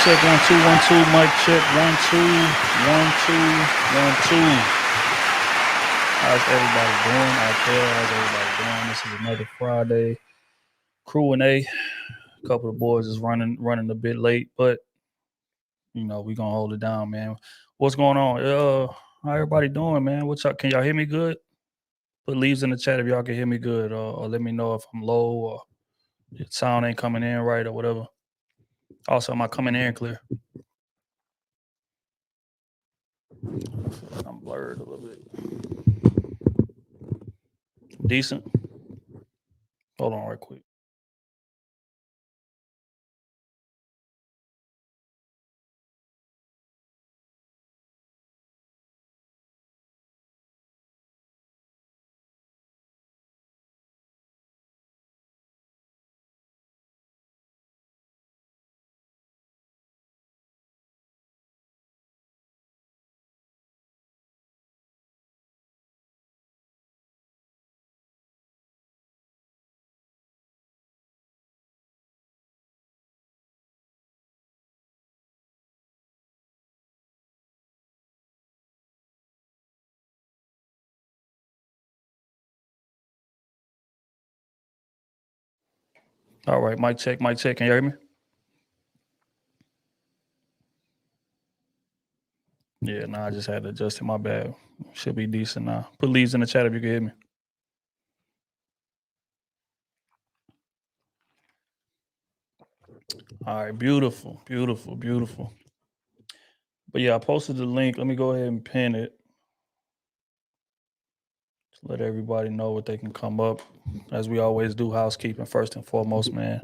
Check 1 2 1 2. Mic check 1 2 1 2 1 2. How's everybody doing out there? How's everybody doing? This is another Friday. Krew and A couple of boys is running a bit late, but we gonna hold it down, man. What's going on? How everybody doing, man? What's up? Can y'all hear me good? Put leaves in the chat if y'all can hear me good, or let me know if I'm low or the sound ain't coming in right or whatever. Also, am I coming in clear? I'm blurred a little bit. Decent. Hold on right quick. All right, mic check, mic check. Can you hear me? Yeah, nah, I just had to adjust it. My bad. Should be decent now. Put leaves in the chat if you can hear me. All right, beautiful, beautiful, beautiful. But yeah, I posted the link. Let me go ahead and pin it. To let everybody know what they can come up. As we always do, housekeeping first and foremost, man.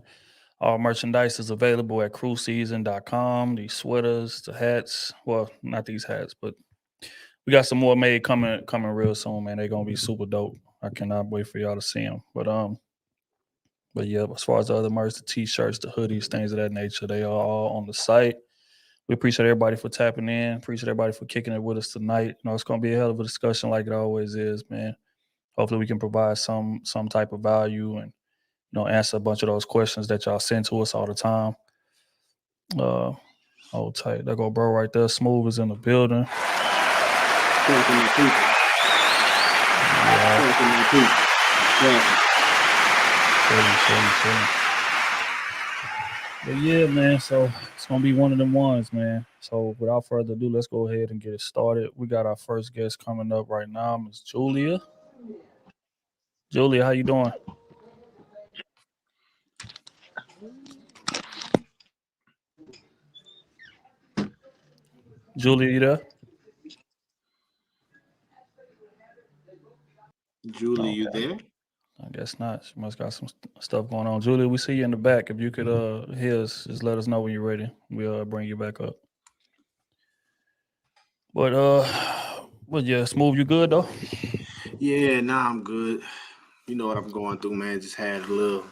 All merchandise is available at crewseason.com. These sweaters, the hats. Well, not these hats, but we got some more made coming real soon, man. They're gonna be super dope. I cannot wait for y'all to see them. But yeah, as far as the other merch, the t-shirts, the hoodies, things of that nature, they are all on the site. We appreciate everybody for tapping in. Appreciate everybody for kicking it with us tonight. It's gonna be a hell of a discussion like it always is, man. Hopefully we can provide some type of value and answer a bunch of those questions that y'all send to us all the time. Hold tight. There go bro right there. Smooth is in the building. But yeah, man, so it's gonna be one of them ones, man. So without further ado, let's go ahead and get it started. We got our first guest coming up right now, Miss Julia. Julia, how you doing? Julia, you there? Julie, you there? I guess not. She must got some stuff going on. Julia, we see you in the back. If you could hear us, just let us know when you're ready. We'll bring you back up. But yeah, Smooth, you good though? Yeah, nah, I'm good. You know what I'm going through, man. Just had a little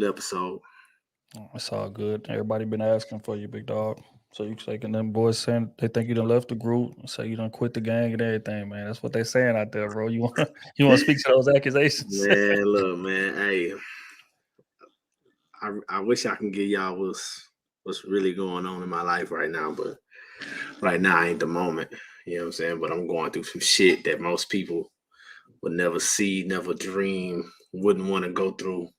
episode. It's all good. Everybody been asking for you, big dog. So you taking them boys saying they think you done left the group, say you done quit the gang and everything, man. That's what they saying out there, bro. You want to speak to those accusations? Man, look, man. Hey, I wish I can give y'all what's really going on in my life right now, but right now ain't the moment. You know what I'm saying? But I'm going through some shit that most people would never see, never dream, wouldn't want to go through.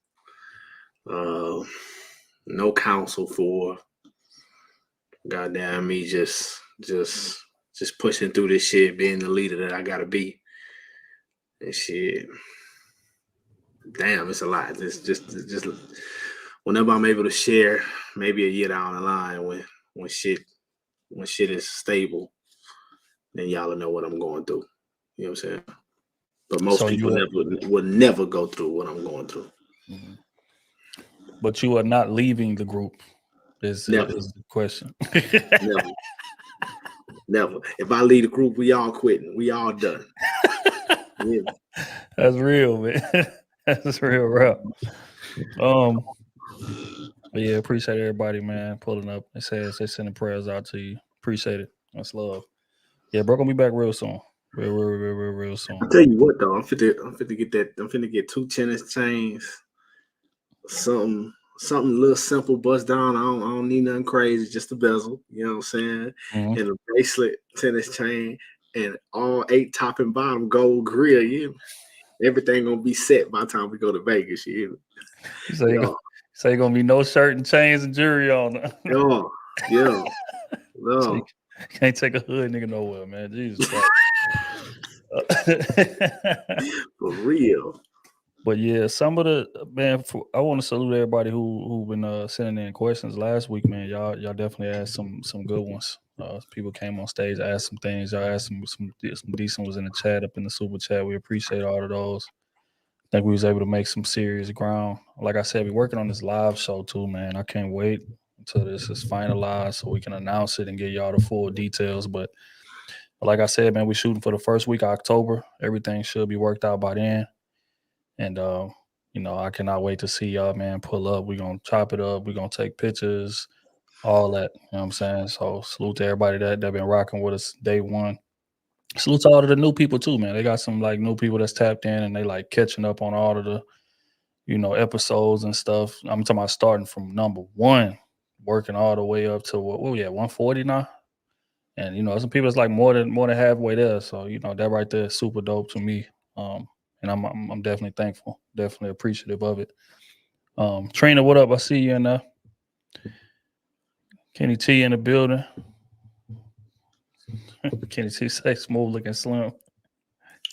No counsel for. Goddamn me, just pushing through this shit, being the leader that I gotta be. And shit, damn, it's a lot. It's just whenever I'm able to share, maybe a year down the line when shit is stable, then y'all will know what I'm going through. You know what I'm saying? But most So people would never go through what I'm going through. Mm-hmm. But you are not leaving the group. Is the question? Never. If I leave the group, we all quitting. We all done. Yeah. That's real, man. That's real, bro. But yeah, appreciate everybody, man, pulling up. They say they sending prayers out to you. Appreciate it. That's love. Yeah, bro, gonna be back real soon. Real soon. I'll tell you what though, I'm finna get 2 tennis chains, something. something a little simple, bust down. I don't need nothing crazy, just a bezel. You know what I'm saying? Mhm. And a bracelet, tennis chain, and all 8 top and bottom gold grill. You everything gonna be set by the time we go to Vegas. You You say you yeah, say gonna be no shirt and chains and jewelry on. yeah, yeah, So you no. can't take a hood nigga nowhere, man. Jesus Christ. For real. But yeah, some of the man, I want to salute everybody who been sending in questions last week, man. Y'all definitely asked some good ones. People came on stage, asked some things. Y'all asked some decent was in the chat, up in the super chat. We appreciate all of those. I think we was able to make some serious ground. Like I said, we're working on this live show too, man. I can't wait until this is finalized so we can announce it and get y'all the full details. But like I said, man, we're shooting for the first week of October. Everything should be worked out by then. And I cannot wait to see y'all, man, pull up. We're gonna chop it up, we're gonna take pictures, all that. You know what I'm saying? So salute to everybody that been rocking with us day one. Salute to all of the new people too, man. They got some like new people that's tapped in and they like catching up on all of the, episodes and stuff. I'm talking about starting from number one, working all the way up to what we at 140 now. And some people that's like more than halfway there. So that right there is super dope to me. And I'm definitely thankful, definitely appreciative of it. Trina, what up? I see you in there. Kenny T in the building. Kenny T say smooth looking slim.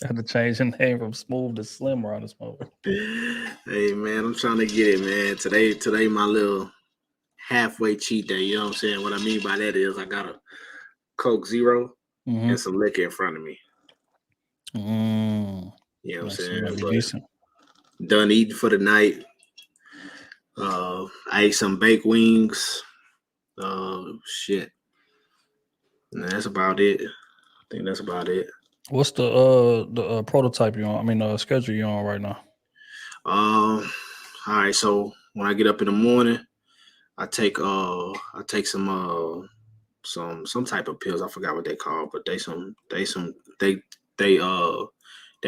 I had to change the name from smooth to slim around this moment. Hey man, I'm trying to get it, man. Today my little halfway cheat day. You know what I'm saying? What I mean by that is I got a Coke Zero and some liquor in front of me. You know what I'm saying? Might be But decent. done eating for the night. I ate some baked wings. Shit. And that's about it. I think that's about it. What's the prototype you on? I mean, schedule you on right now? All right. So when I get up in the morning, I take some type of pills. I forgot what they call, but they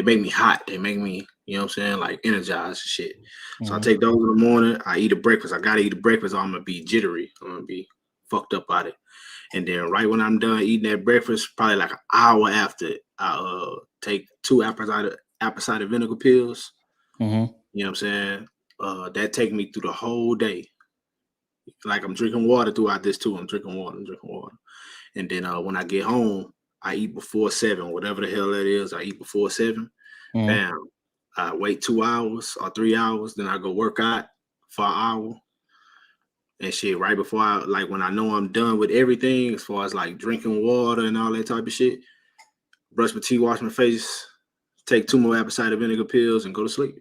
make me hot. They make me, you know what I'm saying, like energized and shit. So I take those in the morning. I eat a breakfast. I gotta eat a breakfast or I'm gonna be jittery. I'm gonna be fucked up about it. And then right when I'm done eating that breakfast, probably like an hour after, I take 2 apple cider vinegar pills. You know what I'm saying? That take me through the whole day. Like I'm drinking water throughout this too. I'm drinking water. And then when I get home, I eat before 7, whatever the hell that is. I eat before 7. Bam. I wait 2 hours or 3 hours. Then I go work out for an hour. And shit, right before when I know I'm done with everything, as far as like drinking water and all that type of shit, brush my teeth, wash my face, take 2 more apple cider vinegar pills, and go to sleep.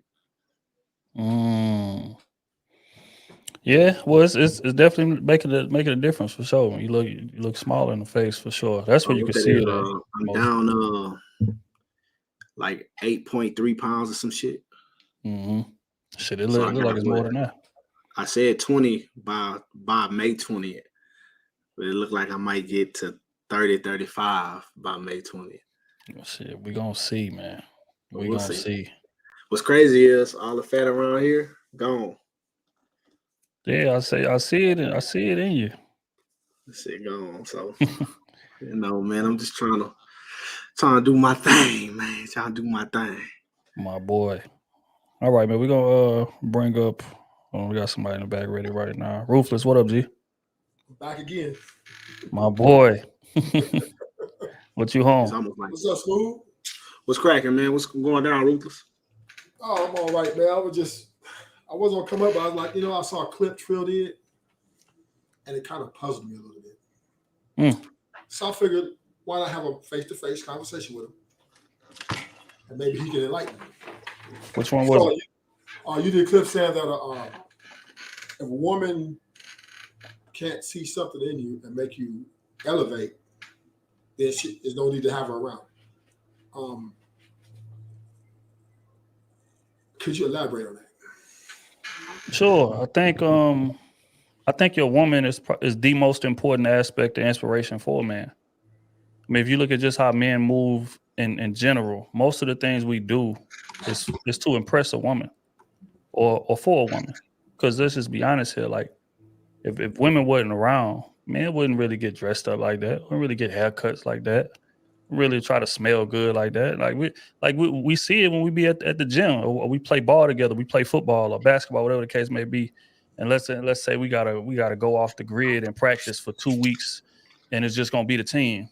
Yeah, well, it's definitely making a difference for sure. You look smaller in the face for sure. That's where you can see it at. I'm down like 8.3 pounds or some shit. Shit, it So look like it's more than that. I said 20 by May 20th, but it looked like I might get to 30, 35 by May 20th. Shit, we gonna see, man. We We'll gonna see. What's crazy is all the fat around here gone. Yeah, I see it. I see it in you. Shit gone. So man, I'm just trying to do my thing, man. Trying to do my thing. My boy. All right, man. We're gonna bring up. We got somebody in the back ready right now. Ruthless, what up, G? Back again. My boy. What you home? What's up, Smooth? What's cracking, man? What's going down, Ruthless? Oh, I'm all right, man. I wasn't gonna come up, but I was like, I saw a clip Trill did, and it kind of puzzled me a little bit. So I figured, why not have a face-to-face conversation with him, and maybe he can enlighten me. Which one was it? You did a clip saying that if a woman can't see something in you and make you elevate, then there's no need to have her around. Could you elaborate on that? Sure. I think your woman is the most important aspect of inspiration for a man. I mean, if you look at just how men move in general, most of the things we do is to impress a woman or for a woman. Because let's just be honest here. Like, if women wasn't around, men wouldn't really get dressed up like that. Wouldn't really get haircuts like that. Really try to smell good like that. We see it when we be at the gym, or we play ball together. We play football or basketball, whatever the case may be. And let's say we gotta go off the grid and practice for 2 weeks, and it's just gonna be the team.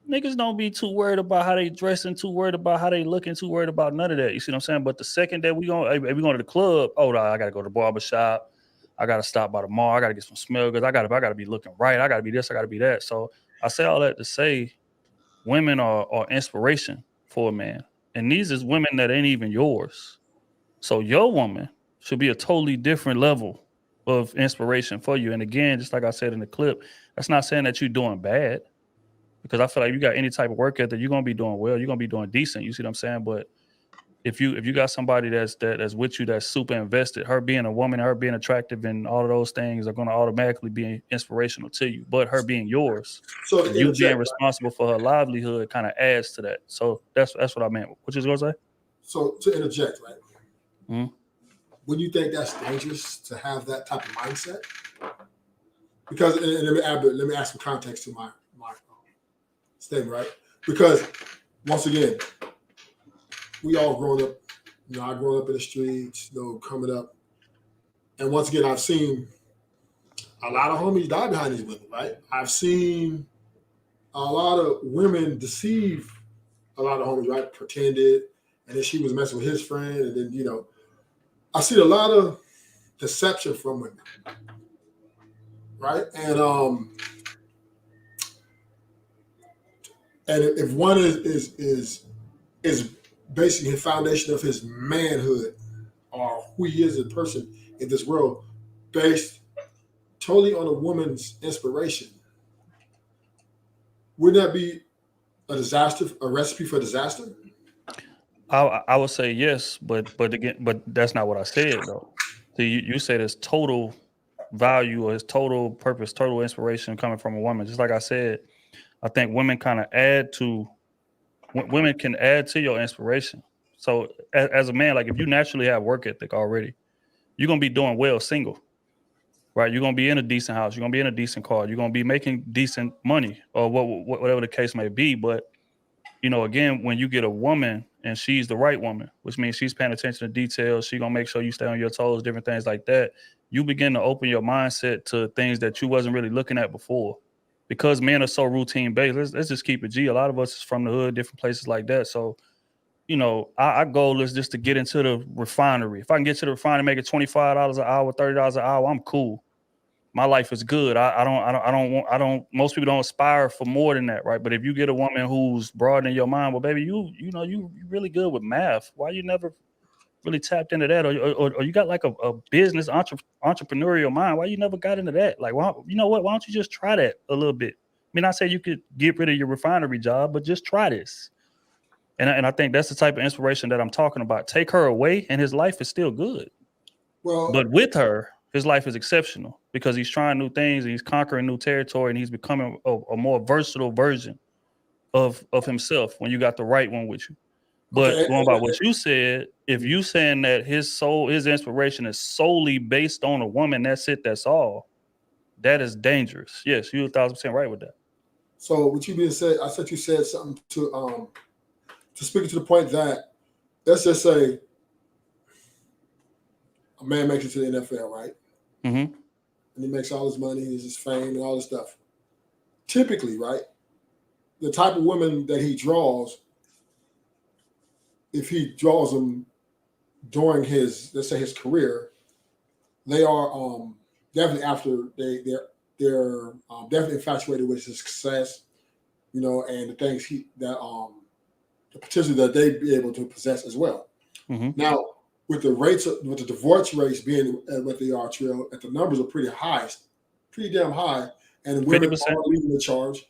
Niggas don't be too worried about how they dressing, too worried about how they looking, too worried about none of that. You see what I'm saying? But the second that we going to the club, oh, I gotta go to the barber shop. I gotta stop by the mall. I gotta get some smell goods. I gotta be looking right. I gotta be this. I gotta be that. So I say all that to say, women are inspiration for a man, and these is women that ain't even yours. So your woman should be a totally different level of inspiration for you. And again, just like I said in the clip, that's not saying that you're doing bad, because I feel like you got any type of work ethic, you're gonna be doing well, you're gonna be doing decent. You see what I'm saying? But if you got somebody that's with you, that's super invested, her being a woman, her being attractive, and all of those things are gonna automatically be inspirational to you. But her being yours, So and you being responsible for her livelihood, kind of adds to that. So that's what I meant. What you gonna say? So to interject, right? Mhm. When you think that's dangerous to have that type of mindset? Because and let me add some context to my statement, right? Because once again, we all grown up. I grew up in the streets, coming up, and once again, I've seen a lot of homies die behind these women, right? I've seen a lot of women deceive a lot of homies, right? Pretended, and then she was messing with his friend, and then I see a lot of deception from women, right? And if one is basically his foundation of his manhood or who he is as a person in this world based totally on a woman's inspiration, wouldn't that be a recipe for disaster? I would say yes, but that's not what I said though. So you said it's total value, or it's total purpose, total inspiration coming from a woman. Just like I said, I think women kind of women can add to your inspiration. So as a man, like if you naturally have work ethic already, you're gonna be doing well single, right? You're gonna be in a decent house, you're gonna be in a decent car, you're gonna be making decent money, or whatever the case may be. But again, when you get a woman and she's the right woman, which means she's paying attention to details, she's gonna make sure you stay on your toes, different things like that. You begin to open your mindset to things that you wasn't really looking at before. Because men are so routine based, let's just keep it G. A lot of us is from the hood, different places like that. So, our goal is just to get into the refinery. If I can get to the refinery, make it $25 an hour, $30 an hour, I'm cool. My life is good. Most people don't aspire for more than that, right? But if you get a woman who's broadening your mind, well, baby, you really good with math. Why you never really tapped into that? Or you got like a business entrepreneurial mind. Why you never got into that? Like, well, you know what? Why don't you just try that a little bit? I mean, I say you could get rid of your refinery job, but just try this. And I think that's the type of inspiration that I'm talking about. Take her away, and his life is still good. Well, But with her, his life is exceptional because he's trying new things, and he's conquering new territory, and he's becoming a more versatile version of himself when you got the right one with you. But okay, going by what you said, if you saying that his inspiration is solely based on a woman, that's it, that's all, that is dangerous. Yes, you're 1,000% right with that. so what you being said, I said you said something to speak to the point that, let's just say a man makes it to the NFL, right? Mm-hmm. And he makes all his money, his fame, and all this stuff. Typically, right, the type of women that he draws, if he draws them during his, let's say, his career, they are definitely after they're definitely infatuated with his success, and the things the potential that they be able to possess as well. Mm-hmm. Now, with the divorce rates being what they are, Trill, and the numbers are pretty damn high, and women 50%. are leading the charge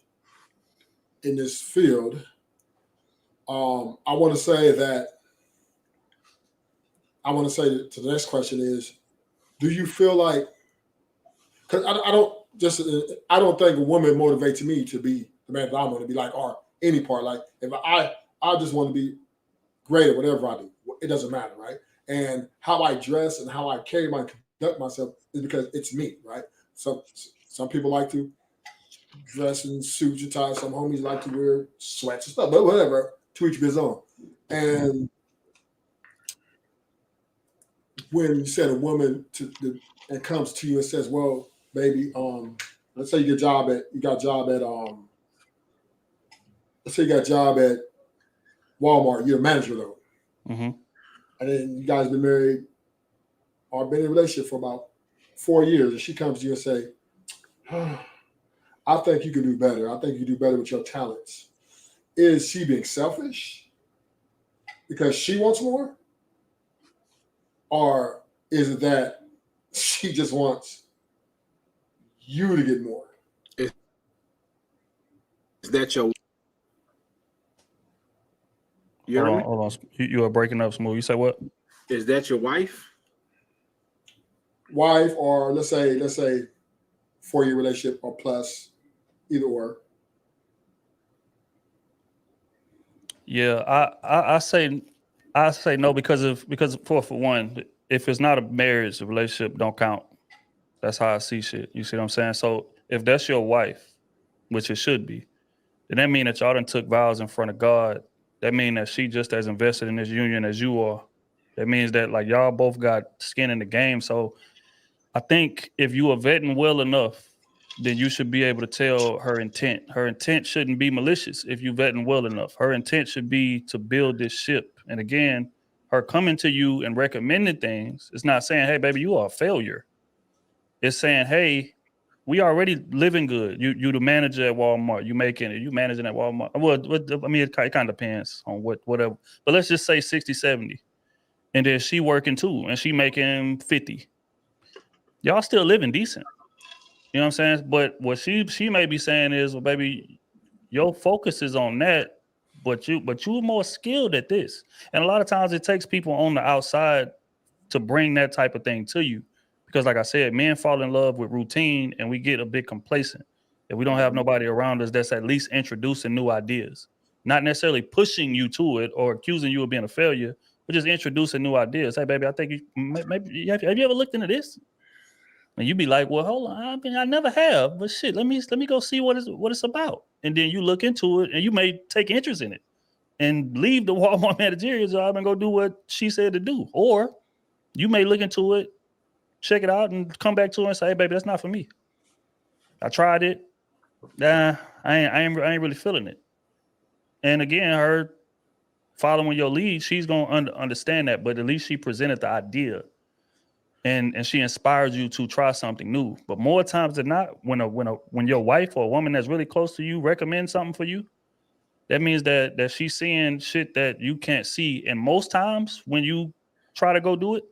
in this field. I want to say to the next question is, do you feel like, because I don't think a woman motivates me to be the man that I want to be, like, or any part. Like, if I just want to be great at whatever I do, it doesn't matter, right? And how I dress and how I carry conduct myself is because it's me, right? Some people like to dress in suits and ties. Some homies like to wear sweats and stuff, but whatever. To each his own. And when you said a woman and comes to you and says, "Well, baby, let's say you got a job at let's say you got a job at Walmart. You're a manager though, Mm-hmm. and then you guys been married or been in a relationship for about 4 years, and she comes to you and say, I think you can do better. I think you can do better with your talents." Is she being selfish because she wants more? Or is it that she just wants you to get more? Is that your? You heard me? Hold on. You are breaking up smooth. You say what? Is that your wife? Wife, or let's say 4-year relationship or plus, either or. Yeah, I say no because for one, if it's not a marriage, the relationship don't count. That's how I see shit. You see what I'm saying? So if that's your wife, which it should be, then that mean that y'all done took vows in front of God. That mean that she just as invested in this union as you are. That means that like y'all both got skin in the game. So I think if you are vetting well enough, then you should be able to tell her intent. Her intent shouldn't be malicious if you vetting well enough. Her intent should be to build this ship. And again, her coming to you and recommending things, it's not saying, hey, baby, you are a failure. It's saying, hey, we already living good. You the manager at Walmart. You managing at Walmart. Well, I mean, it kind of depends on whatever. But let's just say 60, 70. And then she working too, and she making 50. Y'all still living decent. You know what I'm saying? But what she may be saying is, well, baby, your focus is on that, but you're more skilled at this. And a lot of times it takes people on the outside to bring that type of thing to you. Because like I said, men fall in love with routine and we get a bit complacent. If we don't have nobody around us that's at least introducing new ideas, not necessarily pushing you to it or accusing you of being a failure, but just introducing new ideas. Hey, baby, I think you maybe have you ever looked into this? And you be like, well, hold on, I never have, but shit, let me go see what it's about. And then you look into it and you may take interest in it and leave the Walmart managerial job and go do what she said to do. Or you may look into it, check it out, and come back to her and say, hey, baby, that's not for me. I tried it. Nah, I ain't really feeling it. And again, her following your lead, she's gonna understand that, but at least she presented the idea. And she inspires you to try something new. But more times than not, when your wife or a woman that's really close to you recommends something for you, that means that she's seeing shit that you can't see. And most times when you try to go do it,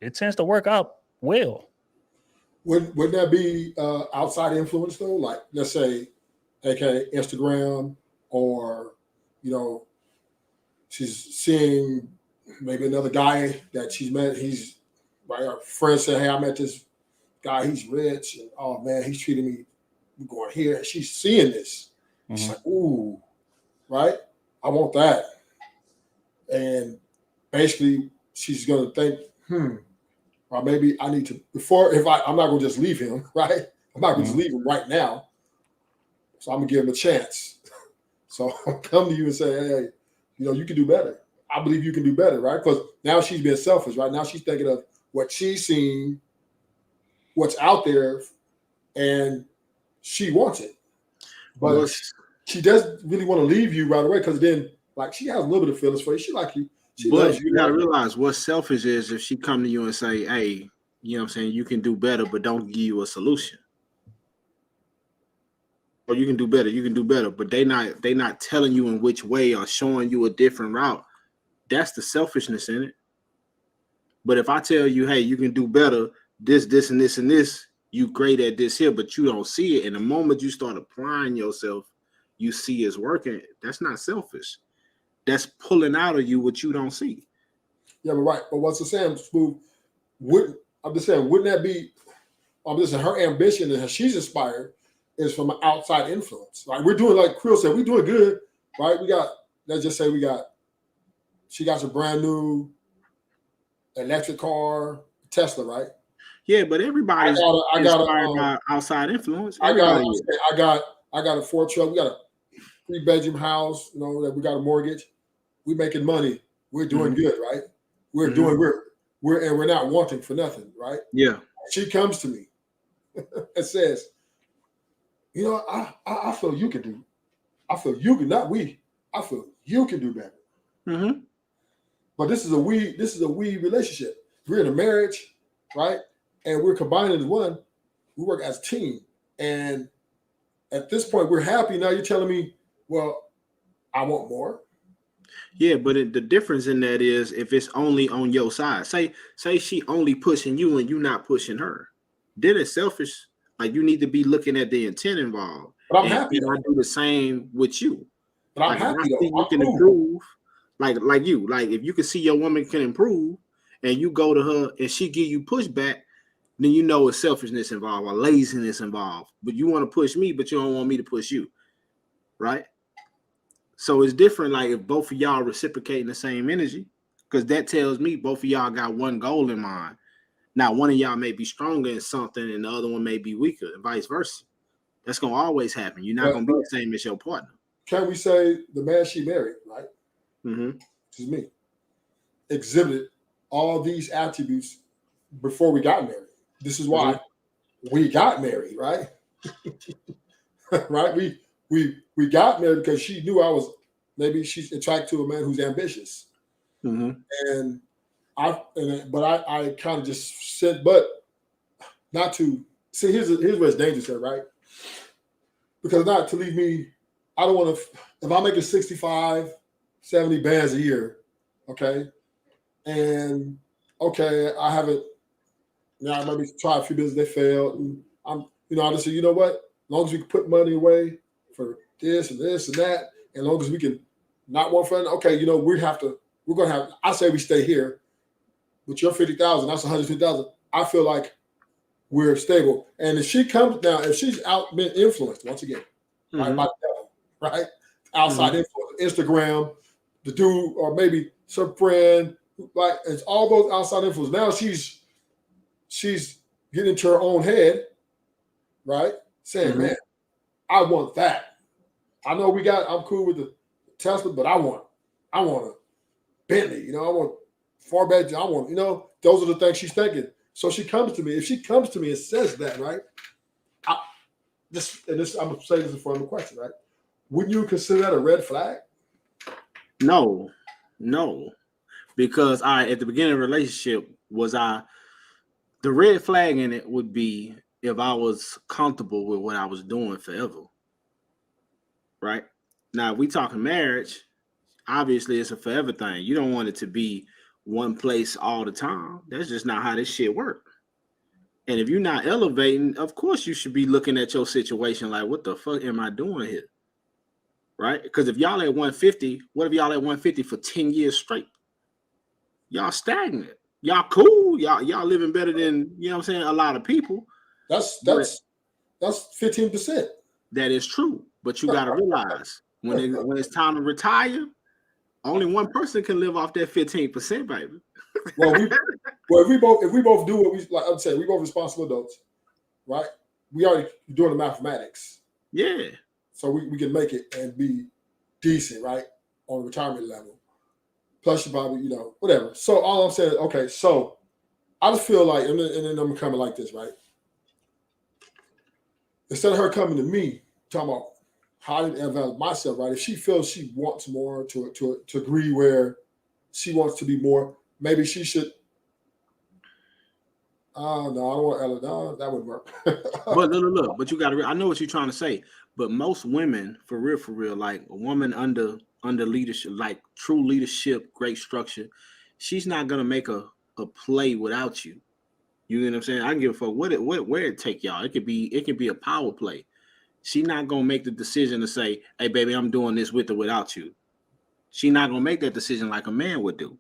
it tends to work out well. Wouldn't that be outside influence though? Like let's say, okay, Instagram, or she's seeing maybe another guy that she's met. He's right. Her friend said, "Hey, I met this guy. He's rich, and oh man, he's treating me. We're going here." And she's seeing this. Mm-hmm. She's like, "Ooh, right? I want that." And basically, she's gonna think, or maybe I need to I'm not gonna just leave him, right? I'm not gonna just leave him right now. So I'm gonna give him a chance. So I'll come to you and say, hey, you can do better. I believe you can do better, right? Because now she's being selfish, right? Now she's thinking of what she's seen, what's out there, and she wants it. But she doesn't really want to leave you right away because then, like, she has a little bit of feelings for you. She like you. But you gotta realize what selfish is if she come to you and say, hey, you know what I'm saying, you can do better, but don't give you a solution. Or you can do better, but they not telling you in which way or showing you a different route. That's the selfishness in it. But if I tell you, hey, you can do better, this, and this, and this, you great at this here, but you don't see it. And the moment you start applying yourself, you see it's working. That's not selfish. That's pulling out of you what you don't see. Yeah, but right. But what's the saying, Smooth? Wouldn't that be? I'm just saying her ambition and she's inspired is from an outside influence. Like we're doing, like Krew said, we're doing good, right? Let's just say she got a brand new electric car, Tesla, right? Yeah, but everybody's inspired I by outside influence. got Everybody a, is. I got a 4 truck. We got a 3-bedroom house. You know that we got a mortgage. We making money. We're doing good, right? We're doing we're not wanting for nothing, right? Yeah. She comes to me and says, you know, I feel you can do. I feel you can not we. I feel you can do better. Mm-hmm. But this is a we relationship. We're in a marriage, right? And we're combining as one. We work as a team. And at this point, we're happy. Now you're telling me, well, I want more. Yeah, but the difference in that is if it's only on your side. Say she only pushing you and you not pushing her. Then it's selfish. Like you need to be looking at the intent involved. But I'm And happy though. I do the same with you. But I'm Like if I happy see though. you I'm can cool. improve, like you, like if you can see your woman can improve, and you go to her and she give you pushback, then you know it's selfishness involved or laziness involved. But you want to push me, but you don't want me to push you, right? So it's different. Like if both of y'all reciprocating the same energy, because that tells me both of y'all got one goal in mind. Now one of y'all may be stronger in something, and the other one may be weaker, and vice versa. That's gonna always happen. You're not gonna be the same as your partner. Can we say the man she married, right? Mm-hmm. Which is me, exhibited all these attributes before we got married. This is why we got married, right? Right? We got married because she knew I was she's attracted to a man who's ambitious. Mm-hmm. And I kind of just said, but not to see here's where it's dangerous here, right? Because not to leave me, I don't want to if I'm making 65, 70 bands a year, okay, and okay, I haven't now I maybe try a few businesses, they failed. And I just say, you know what? As long as we can put money away for this and this and that, and as long as we can not one friend, okay, we're gonna have I say we stay here with your 50,000, that's 150,000. I feel like we're stable. And if she comes now, if she's out been influenced once again, right, by the devil, right? Outside influence, Instagram, the dude, or maybe some friend, like it's all those outside influence. Now she's getting into her own head, right? Saying, man, I want that. I know I'm cool with the Tesla, but I want a Bentley, I want 4 bedroom, I want, those are the things she's thinking. So she comes to me. If she comes to me and says that, right? I'm gonna say this before the question, right? Wouldn't you consider that a red flag? No, because at the beginning of the relationship the red flag in it would be if I was comfortable with what I was doing forever, right? Now, if we talking marriage, obviously it's a forever thing. You don't want it to be one place all the time. That's just not how this shit works. And if you're not elevating, of course you should be looking at your situation like, what the fuck am I doing here? Right? Because if y'all at 150, what if y'all at 150 for 10 years straight? Y'all stagnant. Y'all cool. Y'all living better than, a lot of people. That's 15%. That is true. But you gotta realize when it's time to retire, only one person can live off that 15%, baby. Well, if we both do what we like I'm saying, we both responsible adults, right? We already doing the mathematics. Yeah. So we can make it and be decent, right? On a retirement level. Plus you probably, whatever. So all I'm saying, okay, so I just feel like, and then I'm coming like this, right? Instead of her coming to me, talking about how I evaluate myself, right? If she feels she wants more to agree where she wants to be more, maybe she should. No, I don't want Ella. No, that wouldn't work. But look. But you got to. I know what you're trying to say. But most women, for real, like a woman under leadership, like true leadership, great structure, she's not gonna make a play without you. You know what I'm saying? I can give a fuck where it take y'all. It could be a power play. She's not gonna make the decision to say, "Hey, baby, I'm doing this with or without you." She's not gonna make that decision like a man would do.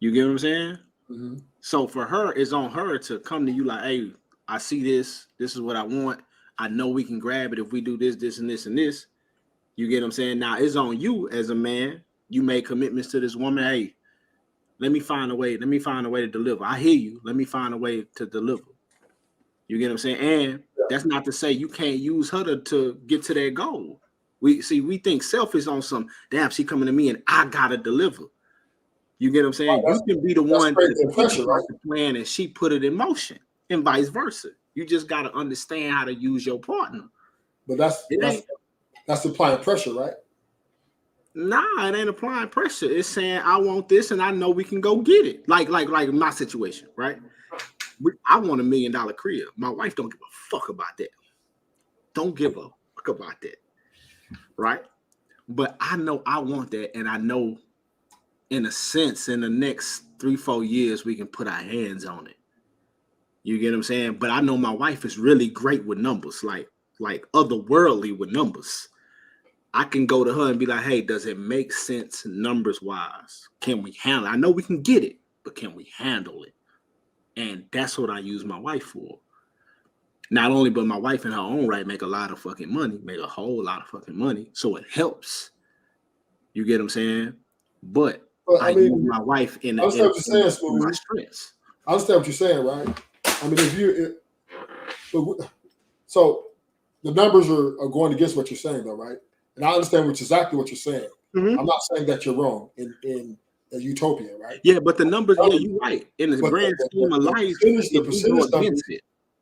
You get what I'm saying? Mm-hmm. So for her, it's on her to come to you like, "Hey, I see this. This is what I want. I know we can grab it if we do this, this, and this, and this." You get what I'm saying? Now it's on you as a man. You make commitments to this woman. Hey, Let me find a way to deliver. I hear you. Let me find a way to deliver. You get what I'm saying? And that's not to say you can't use her to get to that goal. We think selfish on some, damn, she coming to me and I gotta deliver. You get what I'm saying? You can be the one to pressure, right? The plan and she put it in motion, and vice versa. You just gotta understand how to use your partner. But that's applying pressure, right? Nah, it ain't applying pressure. It's saying I want this and I know we can go get it. Like my situation, right? I want $1 million crib. My wife don't give a fuck about that. Don't give a fuck about that, right? But I know I want that, and I know, in a sense, in the next 3-4 years, we can put our hands on it. You get what I'm saying? But I know my wife is really great with numbers, like otherworldly with numbers. I can go to her and be like, hey, does it make sense numbers wise? Can we handle it? I know we can get it, but can we handle it? And that's what I use my wife for. Not only, but my wife in her own right make a lot of fucking money, make a whole lot of fucking money. So it helps. You get what I'm saying? But I use my wife in my strengths. I understand what you're saying, right? I mean, so the numbers are going against what you're saying, though, right? And I understand exactly what you're saying. Mm-hmm. I'm not saying that you're wrong in a utopia, right? Yeah, but the numbers, you're right. In the grand scheme of life, the percentage numbers,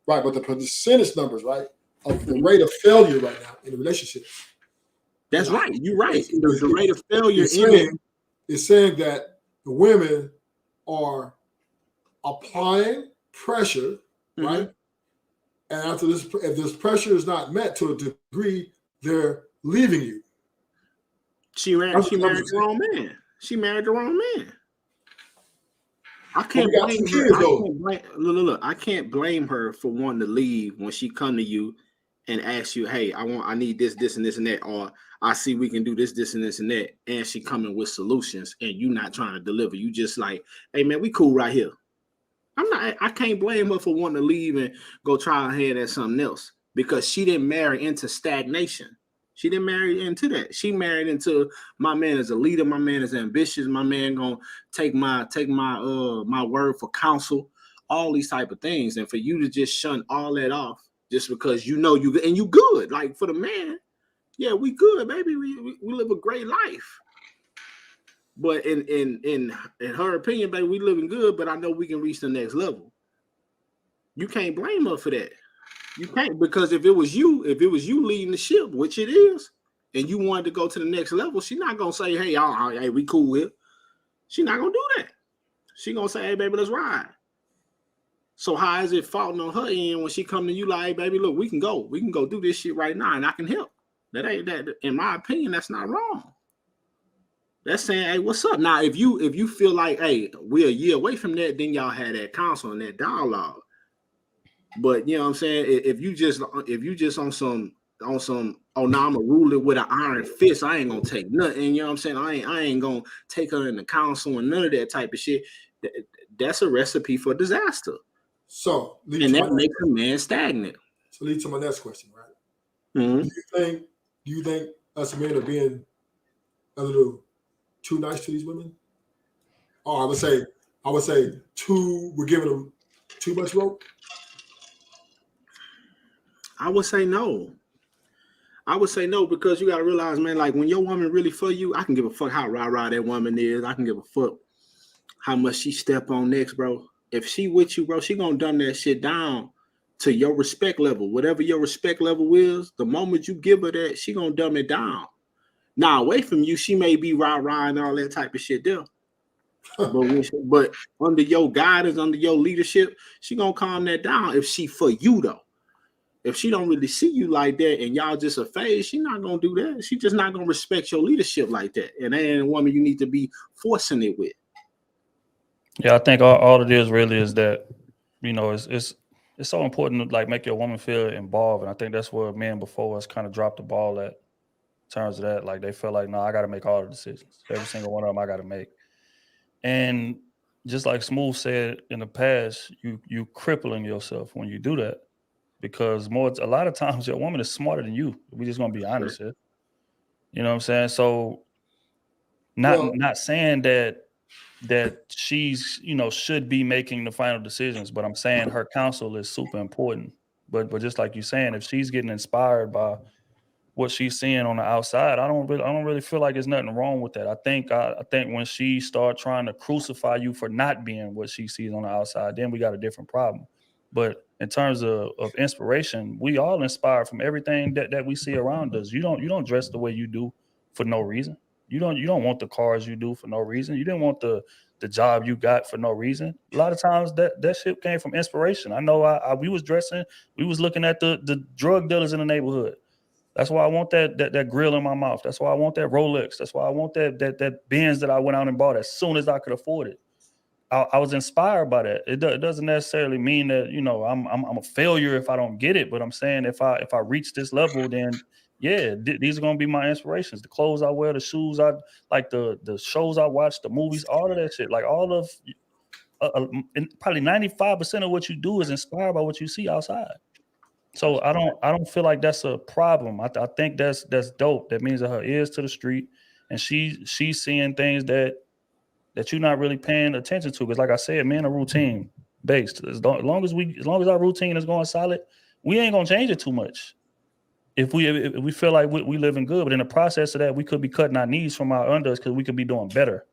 right? But the percentage numbers, right, of the rate of failure right now in a relationship. That's right. You're right. The rate of failure is saying that the women are applying pressure, mm-hmm. right? And after this, if this pressure is not met to a degree, they're leaving you. She married the wrong man. She married the wrong man. I can't blame her. Look, I can't blame her for wanting to leave when she come to you and ask you, hey, I need this, and this, and that, or I see we can do this, and this, and that, and she coming with solutions, and you not trying to deliver. You just like, hey man, we cool right here. I can't blame her for wanting to leave and go try her head at something else, because she didn't marry into stagnation. She didn't marry into that. She married into, my man is a leader. My man is ambitious. My man gonna take my word for counsel. All these type of things, and for you to just shun all that off just because you know you good. Like for the man, yeah, we good, baby. We live a great life. But in her opinion, baby, we living good. But I know we can reach the next level. You can't blame her for that. You can't, because if it was you leading the ship, which it is, and you wanted to go to the next level, she's not gonna say, hey, we cool here. She's not gonna do that. She gonna say, hey, baby, let's ride. So how is it faulting on her end when she come to you like, hey, baby, look, we can go do this shit right now, and I can help. That ain't that. In my opinion, that's not wrong. That's saying, hey, what's up? Now, if you feel like, hey, we're a year away from that, then y'all had that counsel and that dialogue. But you know what I'm saying? If you just on some, oh no, I'm gonna rule it with an iron fist, I ain't gonna take nothing. You know what I'm saying? I ain't gonna take her in the counsel and none of that type of shit. That's a recipe for disaster. So that makes a man stagnant. So lead to my next question, right? Mm-hmm. Do you think us men are being a little too nice to these women? Or I would say we're giving them too much rope? I would say no. Because you gotta realize, man, like when your woman really for you, I can give a fuck how rah-rah that woman is. I can give a fuck how much she step on next, bro. If she with you, bro, she gonna dumb that shit down to your respect level. Whatever your respect level is, the moment you give her that, she gonna dumb it down. Now, away from you, she may be rah-rah and all that type of shit there. But under your guidance, under your leadership, she gonna calm that down if she for you, though. If she don't really see you like that and y'all just a phase, she not gonna do that. She just not gonna respect your leadership like that. And that ain't a woman you need to be forcing it with. Yeah, I think all it is really is that, you know, it's so important to like make your woman feel involved. And I think that's where men before us kind of dropped the ball at in terms of that. Like they feel like, no, I got to make all the decisions. Every single one of them I got to make. And just like Smooth said in the past, you crippling yourself when you do that. Because a lot of times your woman is smarter than you. We're just gonna be honest here. You know what I'm saying? So not saying that that she's, should be making the final decisions. But I'm saying her counsel is super important. But just like you're saying, if she's getting inspired by what she's seeing on the outside, I don't really feel like there's nothing wrong with that. I think when she start trying to crucify you for not being what she sees on the outside, then we got a different problem. But in terms of inspiration, we all inspire from everything that we see around us. You don't dress the way you do for no reason. You don't want the cars you do for no reason. You didn't want the job you got for no reason. A lot of times that shit came from inspiration. I know we was dressing, we was looking at the drug dealers in the neighborhood. That's why I want that grill in my mouth. That's why I want that Rolex. That's why I want that Benz that I went out and bought as soon as I could afford it. I was inspired by that. It doesn't necessarily mean that I'm a failure if I don't get it, but I'm saying if I reach this level, then yeah, these are gonna be my inspirations. The clothes I wear, the shoes I like, the shows I watch, the movies, all of that shit. Like all of probably 95% of what you do is inspired by what you see outside. So I don't feel like that's a problem. I think that's dope. That means that her ears to the street, and she's seeing things that you're not really paying attention to. Because like I said, men are routine based. As long as our routine is going solid, we ain't gonna change it too much. If we feel like we living good, but in the process of that, we could be cutting our knees from our unders because we could be doing better,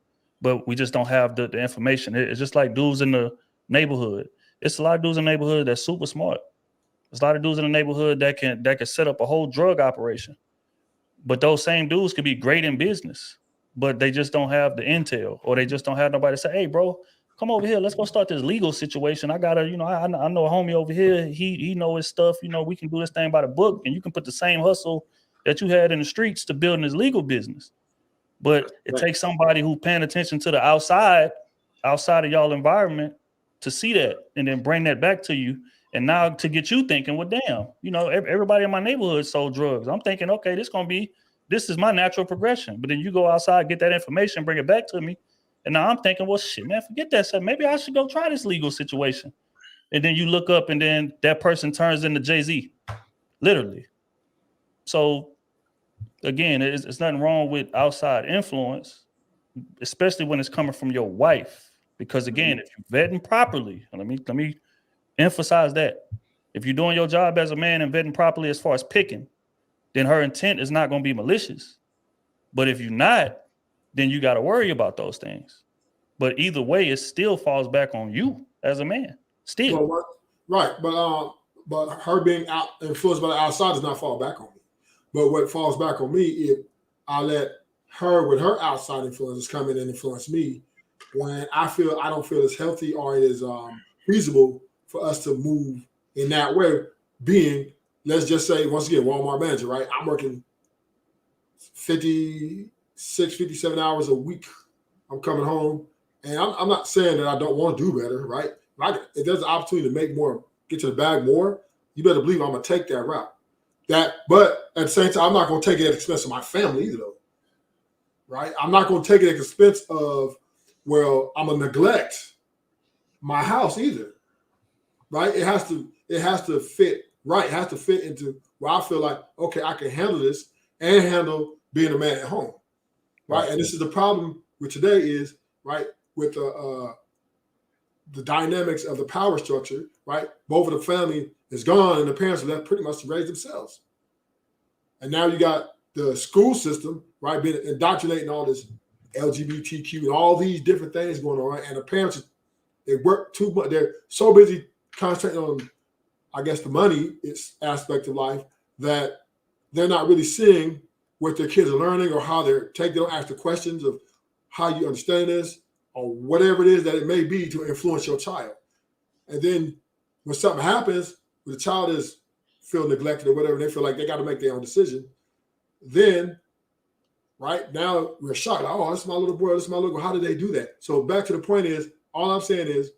but we just don't have the information. It's just like dudes in the neighborhood. It's a lot of dudes in the neighborhood that's super smart. There's a lot of dudes in the neighborhood that can set up a whole drug operation. But those same dudes could be great in business, but they just don't have the intel, or they just don't have nobody to say, hey, bro, come over here. Let's go start this legal situation. I got to, I know a homie over here. He know his stuff. We can do this thing by the book, and you can put the same hustle that you had in the streets to building this legal business. But it takes somebody who paying attention to the outside of y'all environment to see that and then bring that back to you. And now to get you thinking, well, damn, everybody in my neighborhood sold drugs. I'm thinking, okay, this is my natural progression. But then you go outside, get that information, bring it back to me. And now I'm thinking, well, shit, man, forget that stuff. Maybe I should go try this legal situation. And then you look up and then that person turns into Jay-Z, literally. So again, it's nothing wrong with outside influence, especially when it's coming from your wife. Because again, if you're vetting properly, let me emphasize that. If you're doing your job as a man and vetting properly as far as picking, then her intent is not going to be malicious. But if you're not, then you got to worry about those things. But either way, it still falls back on you as a man. Still. Well, right. But her being influenced by the outside does not fall back on me. But what falls back on me if I let her with her outside influences come in and influence me when I don't feel it's healthy or it is feasible for us to move in that way, being, let's just say, once again, Walmart manager, right? I'm working 56, 57 hours a week. I'm coming home, and I'm not saying that I don't want to do better, right? If there's an opportunity to make more, get to the bag more, you better believe I'm going to take that route. But at the same time, I'm not going to take it at the expense of my family either, though, right? I'm not going to take it at the expense of, well, I'm going to neglect my house either. Right, it has to fit right. It has to fit into where I feel like, okay, I can handle this and handle being a man at home, right? And this is the problem with today is right with the dynamics of the power structure, right? Both of the family is gone, and the parents are left pretty much to raise themselves. And now you got the school system, right, being indoctrinating all this LGBTQ and all these different things going on, and the parents they work too much. They're so busy concentrating on, I guess, the money aspect of life that they're not really seeing what their kids are learning or how they don't ask the questions of how you understand this or whatever it is that it may be to influence your child. And then when something happens, when the child feel neglected or whatever, they feel like they got to make their own decision. Then, right now we're shocked. Like, oh, this is my little boy. This is my little girl. How did they do that? So back to the point is, all I'm saying is,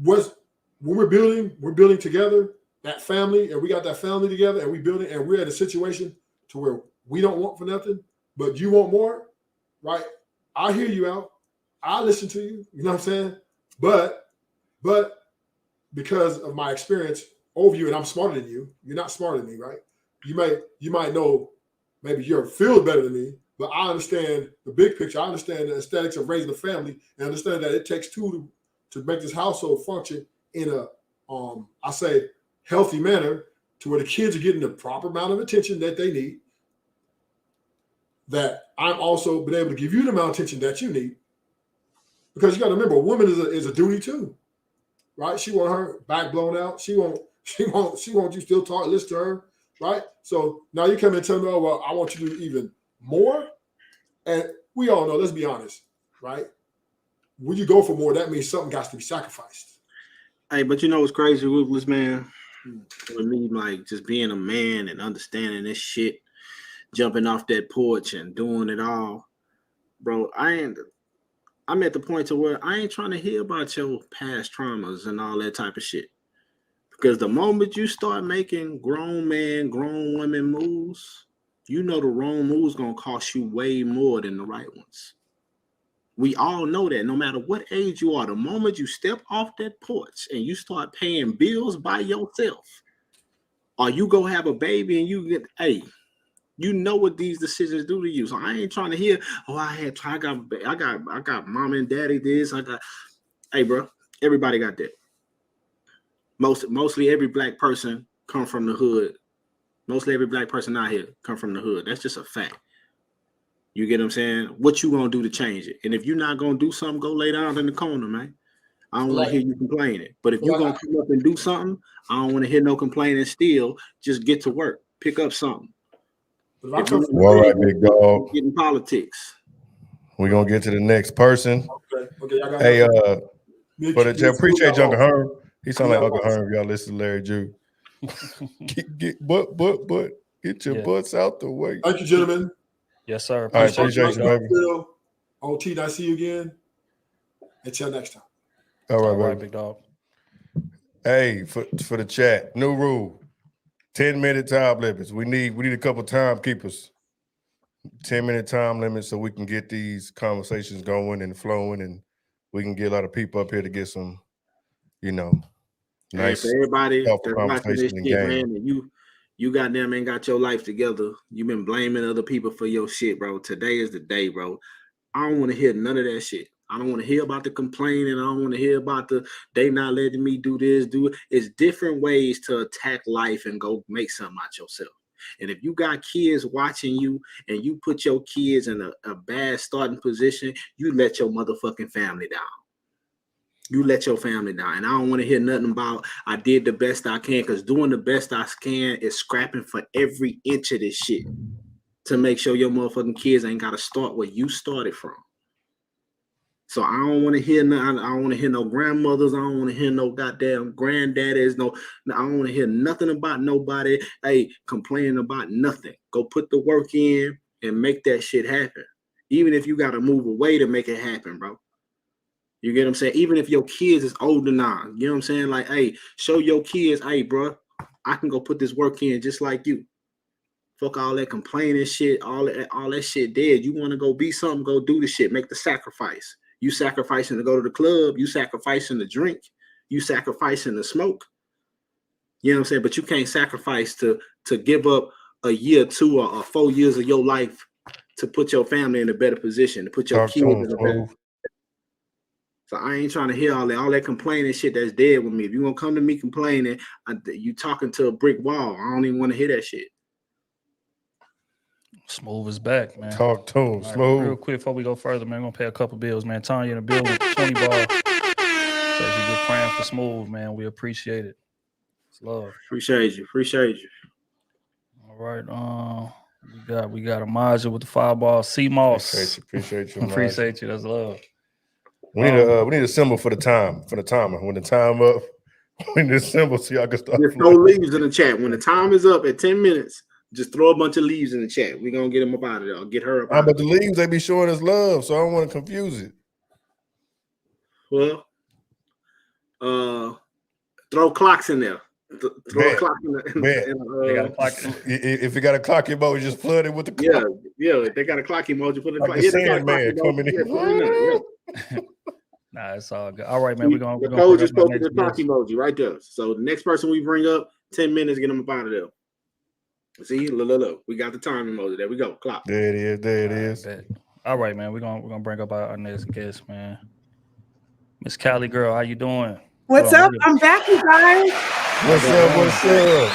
when we're building together that family, and we got that family together, and we're in a situation to where we don't want for nothing, but you want more, right? I hear you out. I listen to you. You know what I'm saying? But because of my experience over you, and I'm smarter than you, you're not smarter than me, right? You might know maybe your field better than me, But I understand the big picture. I understand the aesthetics of raising a family, and understand that it takes two to make this household function in a, I say, healthy manner, to where the kids are getting the proper amount of attention that they need. That I'm also been able to give you the amount of attention that you need, because you got to remember, a woman is a duty too, right? She want her back blown out. She want you still talk, listen to her, right? So now you come and tell me, oh well, I want you to do even more. And we all know, let's be honest, right? When you go for more, that means something got to be sacrificed. Hey, but you know what's crazy, Ruthless, man? With me, like, just being a man and understanding this shit, jumping off that porch and doing it all, bro, I'm at the point to where I ain't trying to hear about your past traumas and all that type of shit. Because the moment you start making grown man, grown woman moves, you know the wrong moves gonna cost you way more than the right ones. We all know that no matter what age you are, the moment you step off that porch and you start paying bills by yourself, or you go have a baby and you get, hey, you know what these decisions do to you. So I ain't trying to hear, oh, I got mom and daddy this. Hey, bro, everybody got that. Mostly every black person come from the hood. Mostly every black person out here come from the hood. That's just a fact. You get what I'm saying? What you gonna do to change it? And if you're not gonna do something, go lay down in the corner, man. I don't want to hear you complaining. But if you're gonna come up and do something, I don't want to hear no complaining still. Just get to work. Pick up something. All right, big dog. Get in politics. We're gonna get to the next person. Okay. Hey, appreciate Uncle Herm. He sound like Uncle Herm. Y'all listen to Larry Jew. Get your butts out the way. Thank you, gentlemen. Yes, sir. Appreciate you, baby. OT, nice to see you again. Until next time. All right, big dog. Hey, for the chat, new rule: 10-minute time limits. We need a couple time keepers. 10-minute time limit so we can get these conversations going and flowing, and we can get a lot of people up here to get some, nice. Hey, for everybody that's watching this and shit, game. man, and you goddamn ain't got your life together. You've been blaming other people for your shit, bro. Today is the day, bro. I don't want to hear none of that shit. I don't want to hear about the complaining. I don't want to hear about they not letting me do this, do it. It's different ways to attack life and go make something out yourself. And if you got kids watching you and you put your kids in a bad starting position, you let your motherfucking family down. You let your family down. And I don't want to hear nothing about I did the best I can, because doing the best I can is scrapping for every inch of this shit to make sure your motherfucking kids ain't got to start where you started from. So I don't want to hear nothing. I don't want to hear no grandmothers. I don't want to hear no goddamn granddaddies. I don't want to hear nothing about nobody, complaining about nothing. Go put the work in and make that shit happen. Even if you got to move away to make it happen, bro. You get what I'm saying? Even if your kids is older now, you know what I'm saying? Like, hey, show your kids, hey, bro, I can go put this work in just like you. Fuck all that complaining shit, all that shit dead. You want to go be something, go do the shit, make the sacrifice. You sacrificing to go to the club, you sacrificing to drink, you sacrificing to smoke. You know what I'm saying? But you can't sacrifice to give up a year, 2 or 4 years of your life to put your family in a better position, to put your kids in a better position. So I ain't trying to hear all that complaining shit that's dead with me. If you're going to come to me complaining, you talking to a brick wall. I don't even want to hear that shit. Smooth is back, man. Talk to him, Smooth. Real quick before we go further, man, I'm going to pay a couple bills, man. Tanya in the bill with 20 ball. Says you just praying for Smooth, man. We appreciate it. It's love. Appreciate you. All right. We got Amaja with the 5 ball. C-Moss. Appreciate you. Appreciate you. That's love. We need a symbol for the time, for the timer. When the time up, we need a symbol so y'all can start. Just throw leaves in the chat. When the time is up at 10 minutes, just throw a bunch of leaves in the chat. We're going to get them up out of there. I'll get her up out but the leaves, they be showing us love, so I don't want to confuse it. Well, throw clocks in there. Throw a clock in the if you got a clock emoji, just flood it with the clock. Yeah. If they got a clock emoji, put a clock. Man coming in. Nah, it's all good. All right, man. We're gonna just posted the clock emoji right there. So the next person we bring up, 10 minutes, get them up out of there. See, look. We got the time emoji. There we go. Clock. There it is. There it is. Bet. All right, man. We're gonna bring up our next guest, man. Miss Callie girl, how you doing? What's up? I'm back, you guys. What's up? What's up?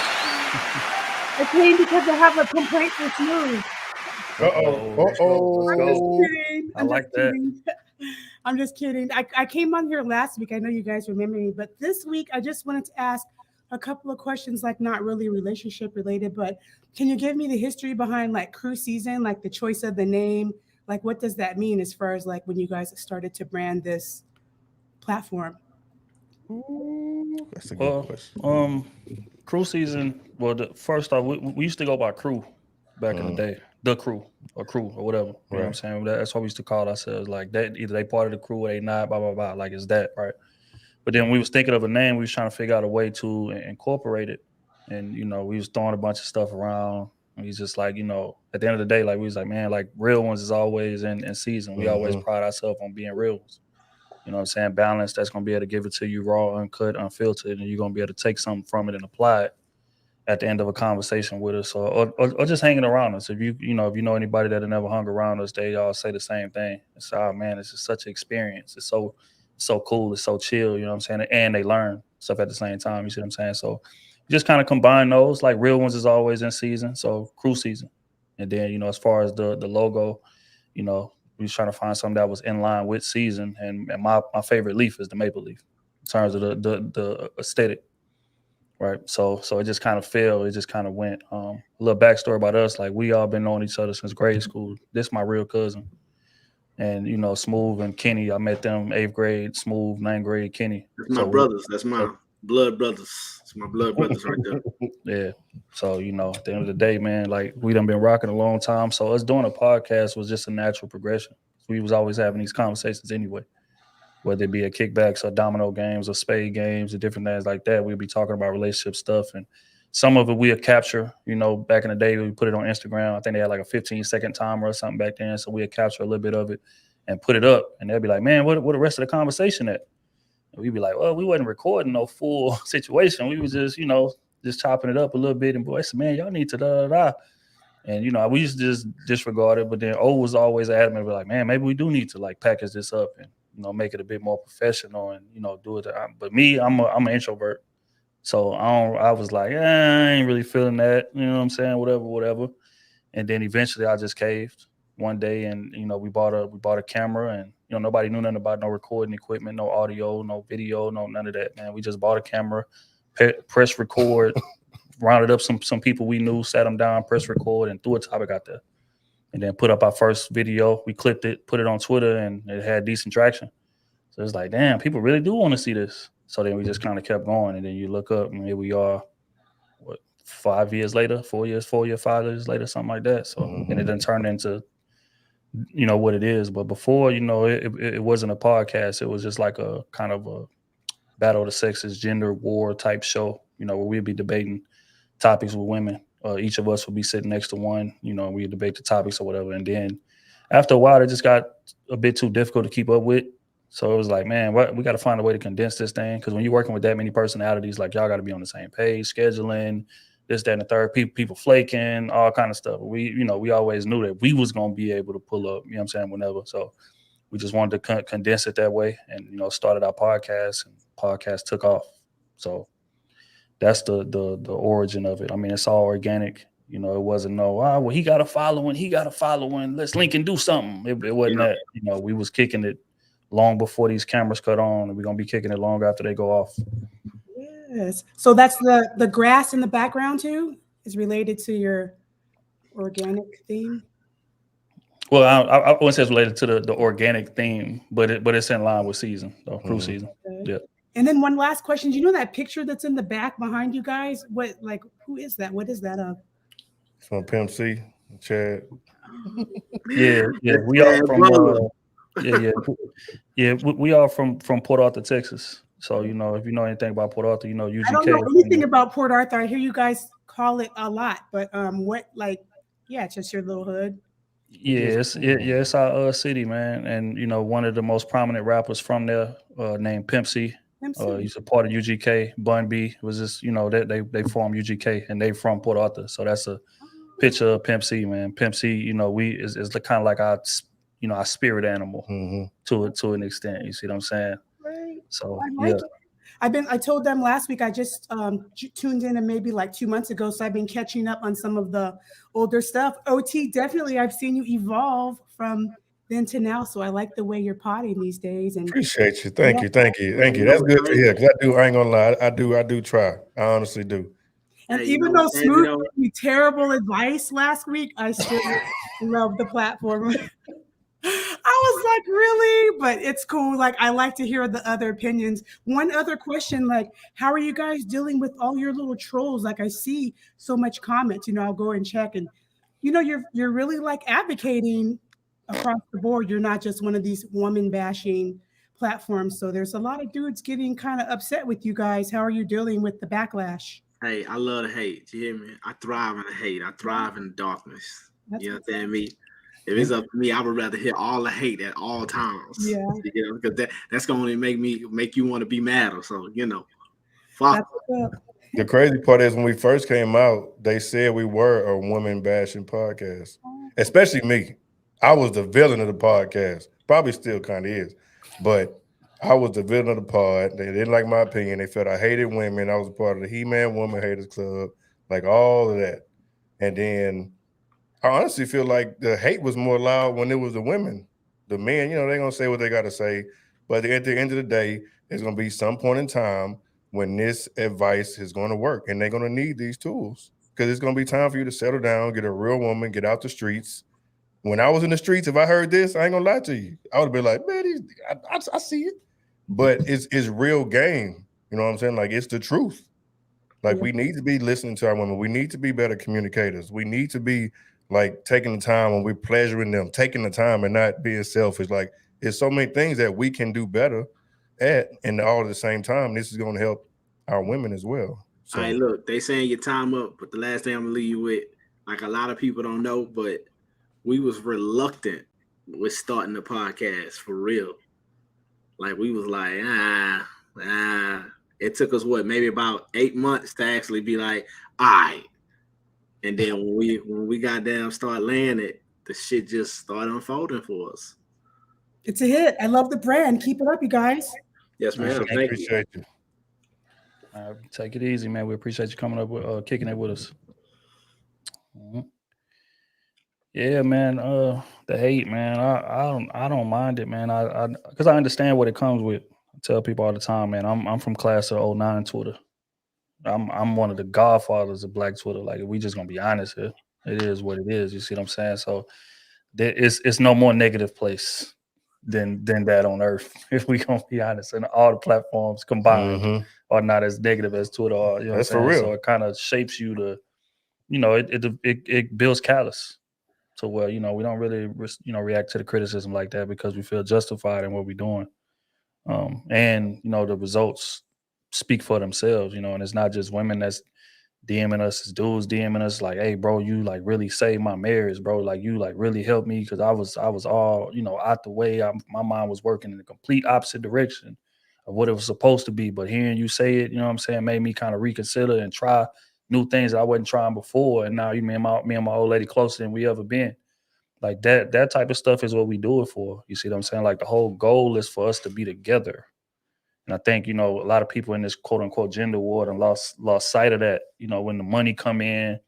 I came because I have a complaint for Smooth. Let's go. I'm just kidding. I like that. I'm just kidding. I came on here last week. I know you guys remember me, but this week I just wanted to ask a couple of questions, like not really relationship related, but can you give me the history behind like Krew season, like the choice of the name? Like, what does that mean as far as like when you guys started to brand this platform? That's a good question. Krew season. Well, first off, we used to go by Krew back in the day. The Krew or whatever. You know what I'm saying? That's what we used to call ourselves. Like that, either they part of the crew or they not, blah, blah, blah. Like it's that, right? But then we was thinking of a name. We was trying to figure out a way to incorporate it. And, you know, we was throwing a bunch of stuff around. And he's just like, you know, at the end of the day, like we was like, man, like real ones is always in season. We always pride ourselves on being real ones. You know what I'm saying? Balance, that's going to be able to give it to you raw, uncut, unfiltered, and you're going to be able to take something from it and apply it at the end of a conversation with us or just hanging around us. If you know anybody that had never hung around us, they all say the same thing. It's, oh man, it's just such an experience. It's so cool. It's so chill, you know what I'm saying? And they learn stuff at the same time. You see what I'm saying? So just kind of combine those. Like real ones is always in season. So Krew season. And then, you know, as far as the logo, you know, we was trying to find something that was in line with season. And my favorite leaf is the maple leaf in terms of the aesthetic. Right. So it just kind of fell. It just kind of went. A little backstory about us. Like we all been knowing each other since grade school. This is my real cousin. And, you know, Smooth and Kenny, I met them 8th grade, Smooth, 9th grade, Kenny. That's my brothers. That's my blood brothers. It's my blood brothers right there. Yeah. So, you know, at the end of the day, man, like we done been rocking a long time. So us doing a podcast was just a natural progression. We was always having these conversations anyway, whether it be at kickbacks or domino games or spade games or different things like that. We'd be talking about relationship stuff. And some of it we'll capture, you know, back in the day, we put it on Instagram. I think they had like a 15-second timer or something back then. So we'll capture a little bit of it and put it up. And they'll be like, man, what the rest of the conversation at? And we'd be like, well, we wasn't recording no full situation. We was just, you know, just chopping it up a little bit. And boy, I said, man, y'all need to da. And, you know, we used to just disregard it. But then O was always adamant. We're like, man, maybe we do need to like package this up and, you know, make it a bit more professional and, you know, do it. But me, I'm an introvert. So I was like, I ain't really feeling that. You know what I'm saying? Whatever. And then eventually I just caved one day and, you know, we bought a camera and, you know, nobody knew nothing about no recording equipment, no audio, no video, no none of that, man. We just bought a camera, press record, rounded up some people we knew, sat them down, press record and threw a topic out there. And then put up our first video. We clipped it, put it on Twitter, and it had decent traction. So it's like, damn, people really do want to see this. So then we just kind of kept going. And then you look up, and here we are, 5 years later, 5 years later, something like that. So, and it done turned into, you know, what it is. But before, you know, it wasn't a podcast. It was just like a kind of a battle of the sexes, gender war type show, you know, where we'd be debating topics with women. Each of us would be sitting next to one, you know, we debate the topics or whatever. And then after a while, it just got a bit too difficult to keep up with. So it was like, man, we got to find a way to condense this thing. Because when you're working with that many personalities, like y'all got to be on the same page, scheduling, this, that, and the third, people flaking, all kind of stuff. We always knew that we was going to be able to pull up, you know what I'm saying, whenever. So we just wanted to condense it that way and, you know, started our podcast and podcast took off. So that's the origin of it. I mean, it's all organic. You know, it wasn't well, he got a following. Let's link and do something. It wasn't that. You know, we was kicking it long before these cameras cut on, and we're gonna be kicking it long after they go off. Yes. So that's the grass in the background too is related to your organic theme. Well, I wouldn't say it's related to the organic theme, but it's in line with season, though, Krew season. Okay. Yeah. And then one last question. Do you know that picture that's in the back behind you guys? Who is that? What is that of? It's from Pimp C, Chad. Yeah. We are from we are from Port Arthur, Texas. So, you know, if you know anything about Port Arthur, you know UGK. I don't know anything about Port Arthur. I hear you guys call it a lot, but it's just your little hood. Yeah, it's our city, man. And you know, one of the most prominent rappers from there, named Pimp C. MC. He's a part of UGK. Bun B was just, that they formed UGK and they from Port Arthur. So that's a picture of Pimp C, man. Pimp C, is kind of like our spirit animal to an extent. You see what I'm saying? Right. So I like it. I told them last week, I just tuned in and maybe like 2 months ago. So I've been catching up on some of the older stuff. OT, definitely. I've seen you evolve from then to now. So I like the way you're potting these days. And Appreciate you. Thank you. That's good to hear. Cause I ain't gonna lie. I do try. I honestly do. And Hey, even though Smooth gave me terrible advice last week, I still love the platform. I was like, really? But it's cool. Like, I like to hear the other opinions. One other question, like, how are you guys dealing with all your little trolls? Like, I see so much comments, I'll go and check, and you're really like advocating across the board. You're not just one of these woman bashing platforms. So there's a lot of dudes getting kind of upset with you guys. How are you dealing with the backlash? Hey, I love the hate. You hear me? I thrive in the hate. I thrive in the darkness. You understand me? If it's up to me, I would rather hear all the hate at all times. Yeah. Because that's going to make you want to be madder. So, fuck. The crazy part is when we first came out, they said we were a woman bashing podcast, especially me. I was the villain of the podcast. Probably still kind of is, but I was the villain of the pod. They didn't like my opinion. They felt I hated women. I was a part of the He-Man Woman Haters Club, like all of that. And then I honestly feel like the hate was more loud when it was the women. The men, they're going to say what they got to say. But at the end of the day, there's going to be some point in time when this advice is going to work. And they're going to need these tools because it's going to be time for you to settle down, get a real woman, get out the streets. When I was in the streets, if I heard this, I ain't going to lie to you. I would have been like, man, I see it. But it's real game. You know what I'm saying? Like, it's the truth. Like, we need to be listening to our women. We need to be better communicators. We need to be like taking the time when we're pleasuring them, taking the time and not being selfish. Like, there's so many things that we can do better at, and all at the same time, this is going to help our women as well. So, all right, look, they saying your time up, but the last thing I'm gonna leave you with, like a lot of people don't know, but we was reluctant with starting the podcast for real. Like we was like, It took us maybe about 8 months to actually be like, all right. And then when we got down, start laying it, the shit just started unfolding for us. It's a hit. I love the brand. Keep it up, you guys. Yes, ma'am. Thank appreciate you. Take it easy, man. We appreciate you coming up with kicking it with us. Yeah, man. The hate, man. I don't mind it, man. I because I understand what it comes with. I tell people all the time, man. I'm from class of 09 Twitter. I'm one of the godfathers of Black Twitter. Like, if we just gonna be honest here, it is what it is. You see what I'm saying? So it's no more negative place than that on earth. If we gonna be honest, and all the platforms combined are not as negative as Twitter are. You know That's what I'm saying? for real. So it kind of shapes you to, it builds callous. So we don't really react to the criticism like that because we feel justified in what we're doing. And the results speak for themselves, and it's not just women that's DMing us, it's dudes DMing us like, hey bro, you like really saved my marriage, bro. Like you like really helped me because I was all, out the way. My mind was working in the complete opposite direction of what it was supposed to be. But hearing you say it, made me kind of reconsider and try new things that I wasn't trying before. And now me and my old lady closer than we ever been. Like that type of stuff is what we do it for. You see what I'm saying? Like the whole goal is for us to be together. And I think, a lot of people in this quote unquote gender war and lost sight of that, when the money come in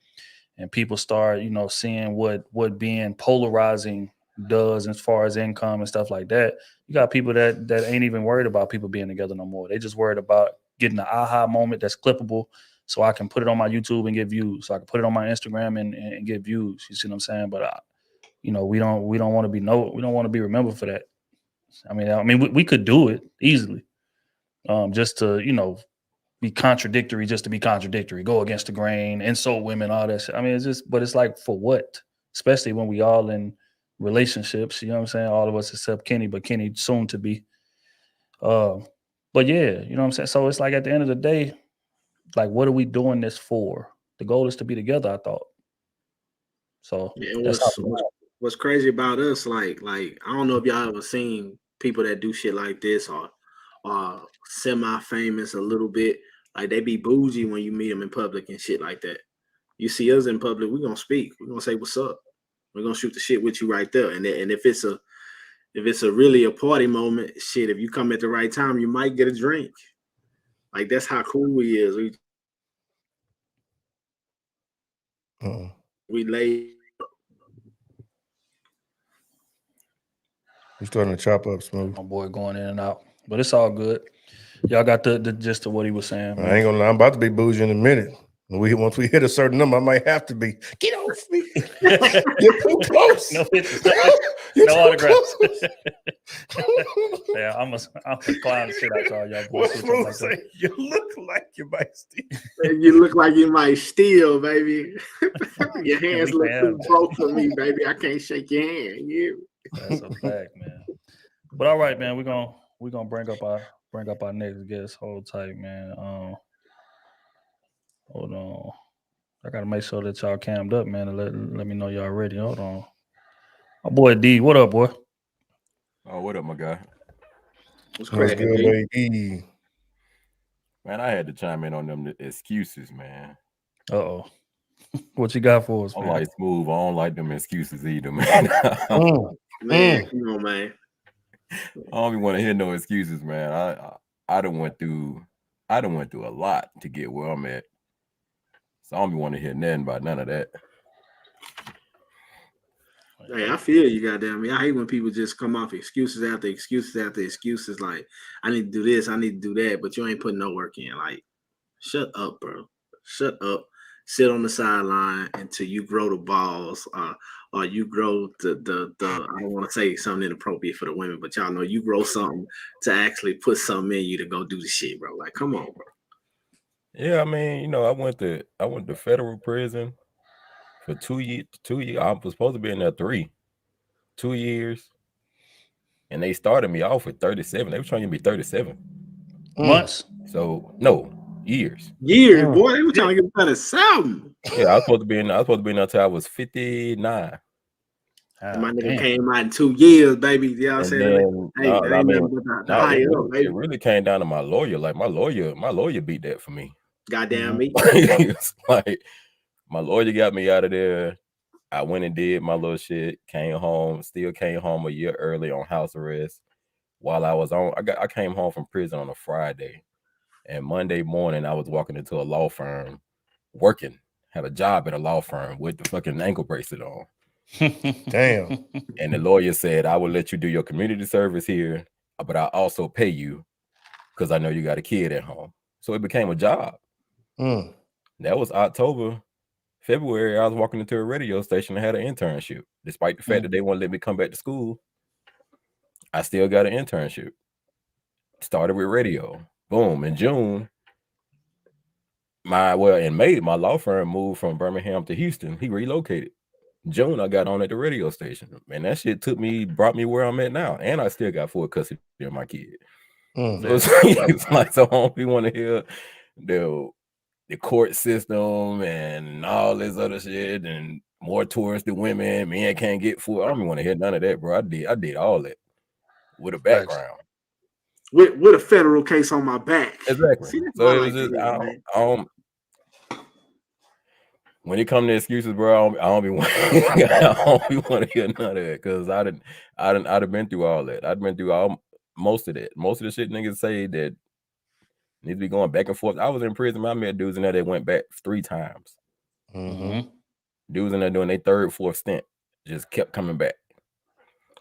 and people start, seeing what being polarizing does as far as income and stuff like that. You got people that ain't even worried about people being together no more. They just worried about getting the aha moment that's clippable so I can put it on my YouTube and get views. So I can put it on my Instagram and get views. You see what I'm saying? But we don't want to be remembered for that. I mean, we could do it easily, just to be contradictory, just to be contradictory, go against the grain, insult women, all that shit. I mean, but it's like for what? Especially when we all in relationships. You know what I'm saying? All of us except Kenny, but Kenny soon to be. But yeah, you know what I'm saying. So it's like at the end of the day, like, what are we doing this for? The goal is to be together, I thought. So what's crazy about us, like I don't know if y'all ever seen people that do shit like this or semi-famous a little bit, like they be bougie when you meet them in public and shit like that. You see us in public, we're gonna speak. We're gonna say what's up. We're gonna shoot the shit with you right there. And if it's a really a party moment, shit, if you come at the right time, you might get a drink. Like that's how cool we is. We lay. He's starting to chop up smooth. My boy going in and out, but it's all good. Y'all got the gist of what he was saying. I ain't gonna lie, I'm about to be bougie in a minute. Once we hit a certain number, I might have to be. Get off me! You're too close. No pictures. You're No too autographs. close. Yeah, I'm a clown shit out y'all. Y'all What boys. Smooth say? You look like you might steal. You look like you might steal, baby. Your hands we look can too have broke for me, baby. I can't shake your hand. You. That's a fact, man. But all right, man. We're gonna bring up our next guest. Hold tight, man. Hold on. I gotta make sure that y'all cammed up, man, and let me know y'all ready. Hold on. My boy D, what up, boy? Oh, what up, my guy? What's What's cracking, good, B? baby? Man, I had to chime in on them excuses, man. Uh-oh. What you got for us, I'm man? like Smooth. I don't like them excuses either, man. Man, come on, man. I don't even want to hear no excuses, man. I done went through a lot to get where I'm at. So I don't even want to hear nothing about none of that. Hey, I feel you, goddamn me. I hate when people just come off excuses after excuses after excuses. Like, I need to do this, I need to do that, but you ain't putting no work in. Like, shut up, bro. Shut up. Sit on the sideline until you grow the balls, or you grow the. I don't want to say something inappropriate for the women, but y'all know you grow something to actually put something in you to go do the shit, bro. Like, come on, bro. Yeah, I mean, I went to federal prison for 2 years. I was supposed to be in there 2 years, and they started me off with 37. They were trying to be 37 Months? So no, years. Years, boy. They were trying to get better something. Yeah, I was supposed to be in there until I was 59. My nigga came out in 2 years, baby. You know what I'm saying? It really came down to my lawyer. Like my lawyer beat that for me. Goddamn me. It's like my lawyer got me out of there. I went and did my little shit, came home, still came home a year early on house arrest. While I was on, I came home from prison on a Friday, and Monday morning I was walking into a law firm, working, had a job at a law firm with the fucking ankle bracelet on. Damn. And the lawyer said, I will let you do your community service here, but I'll also pay you because I know you got a kid at home. So it became a job. That was October. February, I was walking into a radio station and had an internship. Despite the fact that they won't let me come back to school, I still got an internship. Started with radio. Boom. In June, in May, my law firm moved from Birmingham to Houston. He relocated. June, I got on at the radio station. Man, that shit brought me where I'm at now. And I still got full custody of my kid. So it's like, so I don't want to hear the court system and all this other shit and more towards the women. Men can't get full. I don't even want to hear none of that, bro. I did all that with a background. With a federal case on my back. Exactly. See, so it was just when it comes to excuses, bro, I don't be want to hear none of that because I'd have been through all that. I'd been through most of that. Most of the shit niggas say that needs to be going back and forth. I was in prison. I met dudes in there that went back 3 times. Dudes in there doing their 3rd, 4th stint just kept coming back.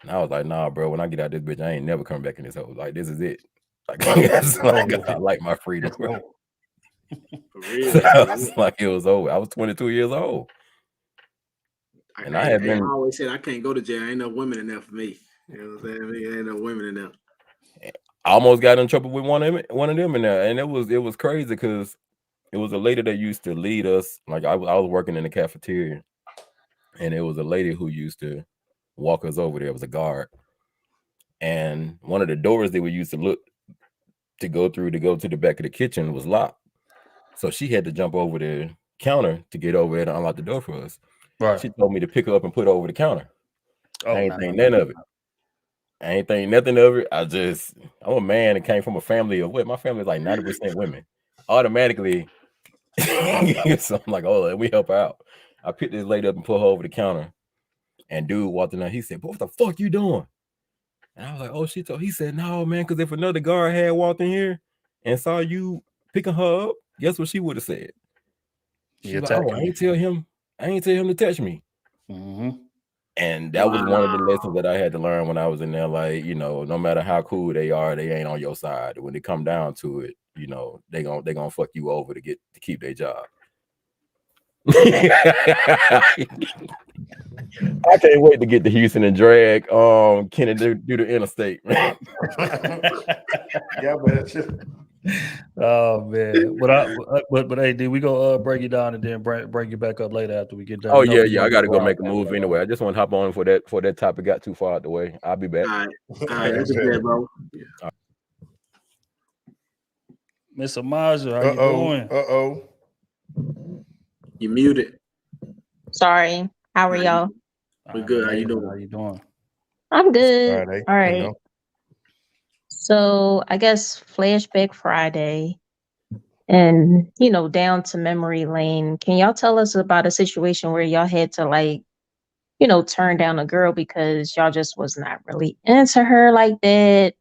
And I was like, nah, bro, when I get out this bitch, I ain't never coming back in this hole. Like, this is it. Like, I like my freedom, bro. For real. So I was like, it was over. I was 22 years old. I always said I can't go to jail. Ain't no women in there for me. You know what I'm saying? Ain't no women in there. I almost got in trouble with one of them in there, and it was crazy because it was a lady that used to lead us. Like I was working in the cafeteria, and it was a lady who used to walk us over there. It was a guard, and one of the doors that we used to look to go through to go to the back of the kitchen was locked. So she had to jump over the counter to get over there to unlock the door for us. Right. She told me to pick her up and put her over the counter. I ain't think none of it. I ain't think nothing of it. I'm a man that came from a family of what? My family is like 90% women. Automatically, so I'm like, oh, let me help her out. I picked this lady up and put her over the counter. And dude walked in there. He said, what the fuck you doing? And I was like, oh, he said, no, man, because if another guard had walked in here and saw you picking her up, guess what she would have said? She was like, oh, I ain't tell him to touch me. Mm-hmm. And that was one of the lessons that I had to learn when I was in there. Like, you know, no matter how cool they are, they ain't on your side. When they come down to it, you know, they gonna fuck you over to keep their job. I can't wait to get to Houston and drag Kennedy do the interstate. Yeah, man. Oh man, but hey, D, we go break you down and then bring you back up later after we get done. Oh You know, yeah, I gotta go make a move anyway. I just want to hop on for that topic got too far out the way. I'll be back. All right, that's okay, bro. Miss Amaja, how you doing? You muted. Sorry. How are y'all? We good. How you doing? How you doing? I'm good. Friday, All right. you know. So I guess flashback Friday and, you know, down to memory lane. Can y'all tell us about a situation where y'all had to, like, you know, turn down a girl because y'all just was not really into her like that?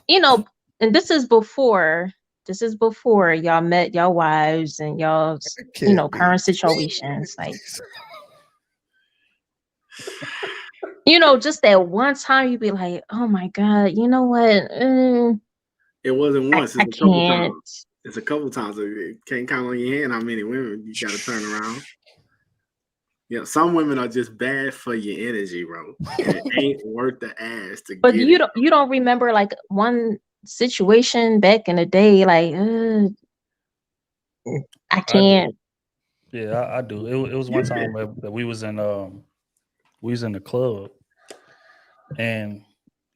You know, and this is before y'all met y'all wives and y'all's, you know, current situations. Like, you know, just that one time you'd be like, oh my God, you know what? It wasn't once. I can't. It's a couple times. You can't count on your hand how many women you got to turn around. Yeah, some women are just bad for your energy, bro. And it ain't worth the ass to But get you don't remember like one situation back in the day, like I can't. Yeah, I do. It was one time that we was in the club, and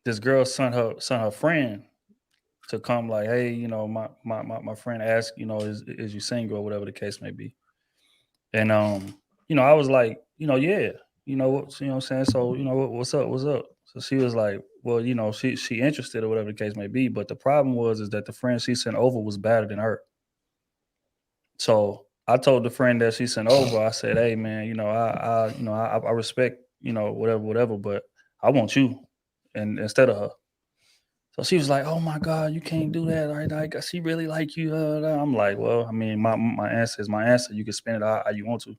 this girl sent her friend to come, like, hey, you know, my friend asked, you know, is you single or whatever the case may be. And you know, I was like, you know, yeah, you know what I'm saying? So, you know, what's up? So she was like, well, you know, she interested or whatever the case may be. But the problem is that the friend she sent over was better than her. So I told the friend that she sent over, I said, hey man, you know, I respect, you know, whatever, but I want you and instead of her. So she was like, oh my God, you can't do that. Like, she really like you. I'm like, well, I mean, my answer is my answer. You can spend it how you want to.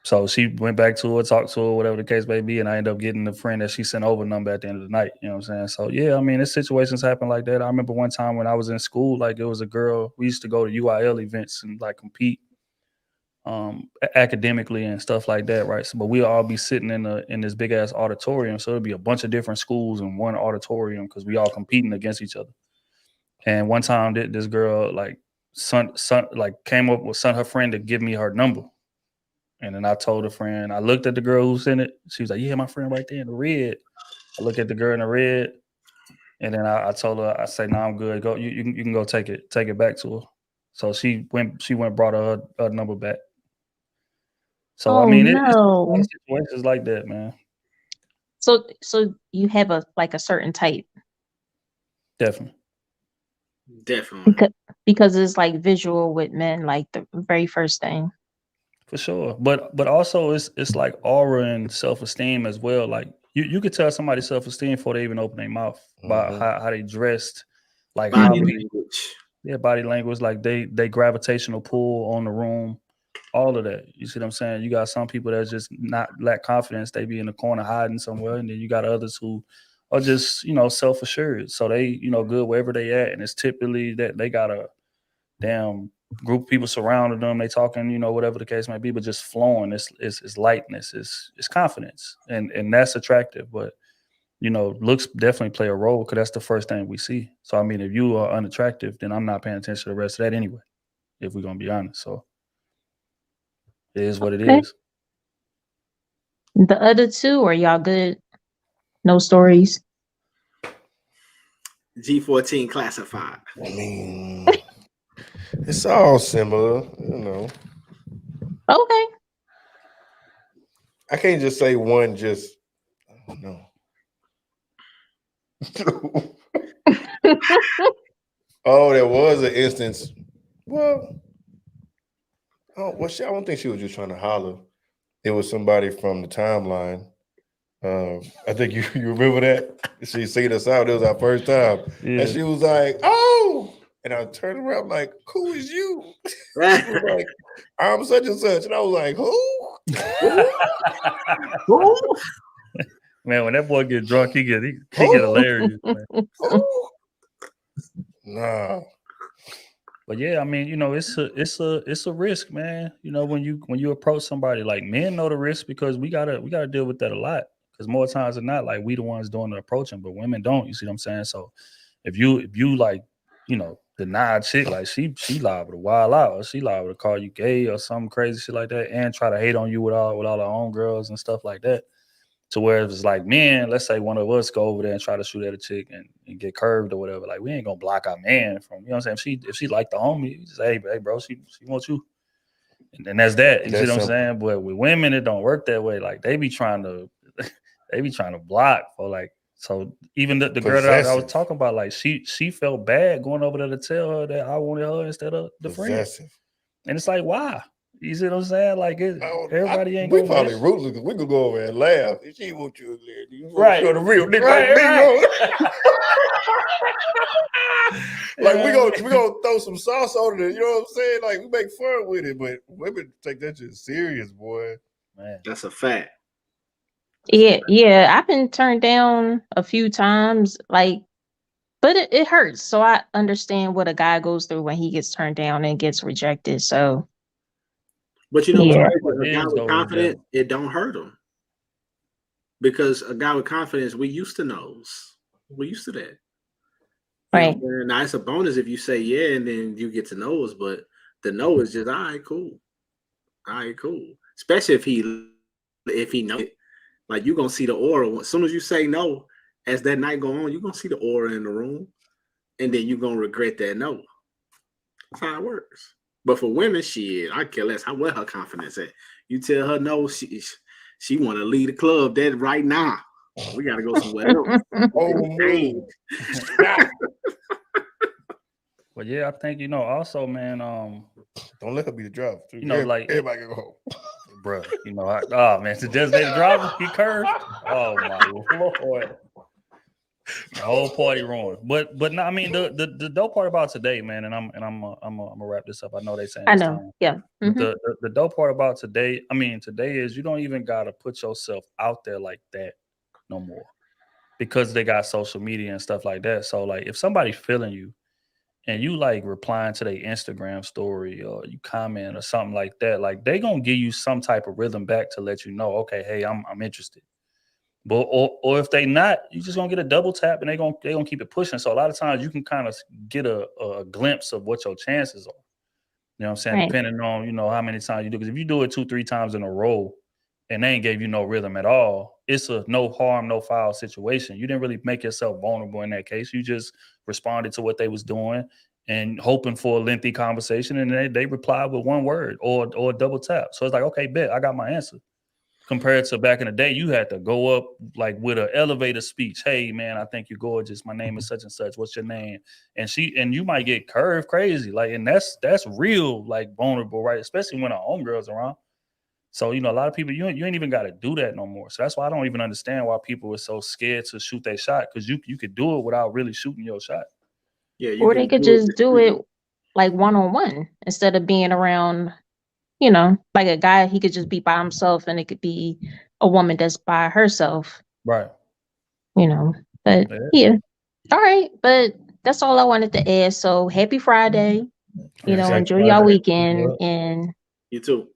So she went back to her, talked to her, whatever the case may be, and I ended up getting the friend that she sent over number at the end of the night. You know what I'm saying? So yeah, I mean, situations happen like that. I remember one time when I was in school, like there was a girl, we used to go to UIL events and like compete academically and stuff like that, right? So, but we'll all be sitting in this big ass auditorium. So it'll be a bunch of different schools in one auditorium because we all competing against each other. And one time this girl like sent her friend to give me her number. And then I told a friend, I looked at the girl who sent it. She was like, yeah, my friend right there in the red. I look at the girl in the red. And then I told her, I said, no, I'm good. Go, you can go take it back to her. So she went brought her number back. So I mean, it's a lot of situations like that, man. So you have a certain type. Definitely. Because it's like visual with men, like the very first thing. For sure. But also it's like aura and self-esteem as well. Like you could tell somebody's self-esteem before they even open their mouth by how they dressed, like body language. Yeah, body language, like they gravitational pull on the room, all of that. You see what I'm saying? You got some people that just not lack confidence, they be in the corner hiding somewhere, and then you got others who are just, you know, self-assured. So they, you know, good wherever they at, and it's typically that they got a damn group of people surrounding them, they talking, you know, whatever the case might be, but just flowing. It's lightness, it's confidence, and that's attractive. But you know, looks definitely play a role because that's the first thing we see. So I mean, if you are unattractive, then I'm not paying attention to the rest of that anyway, if we're gonna be honest. So it is what it is. The other two, are y'all good? No stories? G14 classified. I mean, it's all similar, you know. Okay. I can't just say one, just, I don't know. Oh, there was an instance. Well, I don't think she was just trying to holler. It was somebody from the timeline. I think you remember that? She seen us out. It was our first time. Yeah. And she was like, oh. And I turned around like, who is you? She was like, I'm such and such. And I was like, who? Who? Man, when that boy get drunk, he get hilarious, man. Who? Nah. But yeah, I mean, you know, it's a risk, man. You know, when you approach somebody, like, men know the risk because we gotta deal with that a lot. Because more times than not, like, we the ones doing the approaching, but women don't. You see what I'm saying? So if you like, you know, deny a chick, like she liable to wild out, or she liable to call you gay or some crazy shit like that, and try to hate on you with all her own girls and stuff like that. To where it's like, men, let's say one of us go over there and try to shoot at a chick and get curved or whatever. Like, we ain't gonna block our man from, you know what I'm saying? If she like the homie, just say, hey bro, she wants you. And then that's that. You see what I'm saying? But with women, it don't work that way. Like, they be trying to block for, like, so even the girl that I was talking about, like, she felt bad going over there to tell her that I wanted her instead of the friend. And it's like, why? You see what I'm saying? Like, everybody ain't. We probably ruthless because we could go over and laugh. If she wants you there, you right? The real nigga, right. Like, we gonna throw some sauce on it. You know what I'm saying? Like, we make fun with it, but women take that shit serious, boy. Man, that's a fact. Yeah. I've been turned down a few times, like, but it hurts. So I understand what a guy goes through when he gets turned down and gets rejected. So. But you know, a guy with confidence, it don't hurt him. Because a guy with confidence, we used to no's. We used to that. Right. Now, it's a bonus if you say yeah and then you get to no's, but the no is just, all right, cool. Especially if he knows it. Like, you're going to see the aura. As soon as you say no, as that night go on, you're going to see the aura in the room. And then you're going to regret that no. That's how it works. But for women, shit, I care less. Where her confidence at? You tell her no, she want to leave the club that right now. We got to go somewhere else. Well, yeah, I think, you know, also, man, don't let her be the driver. You know, like, everybody can go home. Bro, you know, man, to just be the driver, he curved. Oh my Lord. The whole party ruined. But no, I mean, the dope part about today, man, and I'm gonna wrap this up. I know they saying I know, time. Yeah. Mm-hmm. The dope part about today is you don't even gotta put yourself out there like that no more, because they got social media and stuff like that. So, like, if somebody's feeling you and you, like, replying to their Instagram story or you comment or something like that, like, they gonna give you some type of rhythm back to let you know, okay, hey, I'm interested. But or if they not, you just gonna get a double tap and they gonna keep it pushing. So a lot of times you can kind of get a glimpse of what your chances are. You know what I'm saying? Right. Depending on, you know, how many times you do. Because if you do it 2-3 times in a row and they ain't gave you no rhythm at all, it's a no harm, no foul situation. You didn't really make yourself vulnerable in that case. You just responded to what they was doing and hoping for a lengthy conversation, and they replied with one word or a double tap. So it's like, okay, bet, I got my answer. Compared to back in the day, you had to go up like with an elevator speech. Hey, man, I think you're gorgeous. My name is such and such. What's your name? And you might get curved crazy. Like, and that's real, like, vulnerable, right? Especially when our homegirls around. So, you know, a lot of people, you ain't even got to do that no more. So that's why I don't even understand why people are so scared to shoot their shot, because you could do it without really shooting your shot. Yeah, or they could just do it like one-on-one instead of being around. You know, like a guy, he could just be by himself, and it could be a woman that's by herself. Right. You know, but yeah. All right. But that's all I wanted to add. So happy Friday. You know, enjoy your weekend. And you too.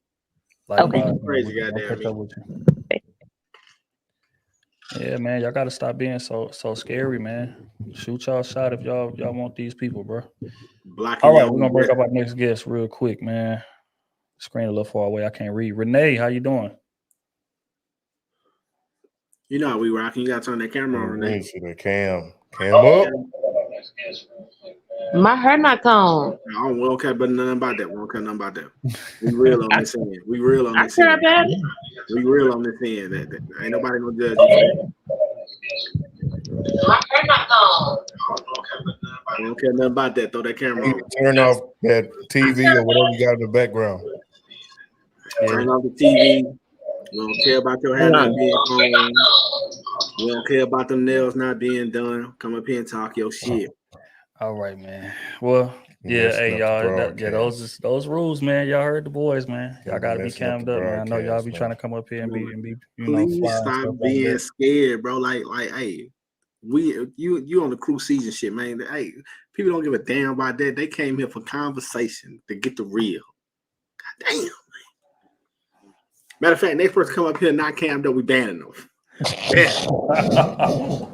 Okay. Crazy goddamn. Yeah, man, y'all gotta stop being so scary, man. Shoot y'all shot if y'all want these people, bro. All right, we're gonna break up our next guest real quick, man. Screen a little far away. I can't read. Renee, how you doing? You know how we rocking. You gotta turn that camera on, Renee. See the cam up. My hair not on. No, we don't care about nothing about that. We don't care nothing about that. We real on this end. We real on this end. We real on this end. That ain't nobody gonna judge you. I don't care nothing about that. Throw that camera You on. need to turn off that TV or whatever you got in the background. Turn off the TV. We don't care about your hair not being combed. We don't care about them nails not being done. Come up here and talk your shit. All right, man. Well, You're yeah, messing hey up the y'all. broadcast. Those rules, man. Y'all heard the boys, man. Y'all You're gotta be messing up cammed the up, man. I know y'all broadcast, be man. trying to come up here and be Please fly and stop stuff like being that. scared, bro. Like, hey, you on the Krew season shit, man. Hey, people don't give a damn about that. They came here for conversation to get the real. God damn. Matter of fact, next person come up here not cammed up, we banning them. Bro,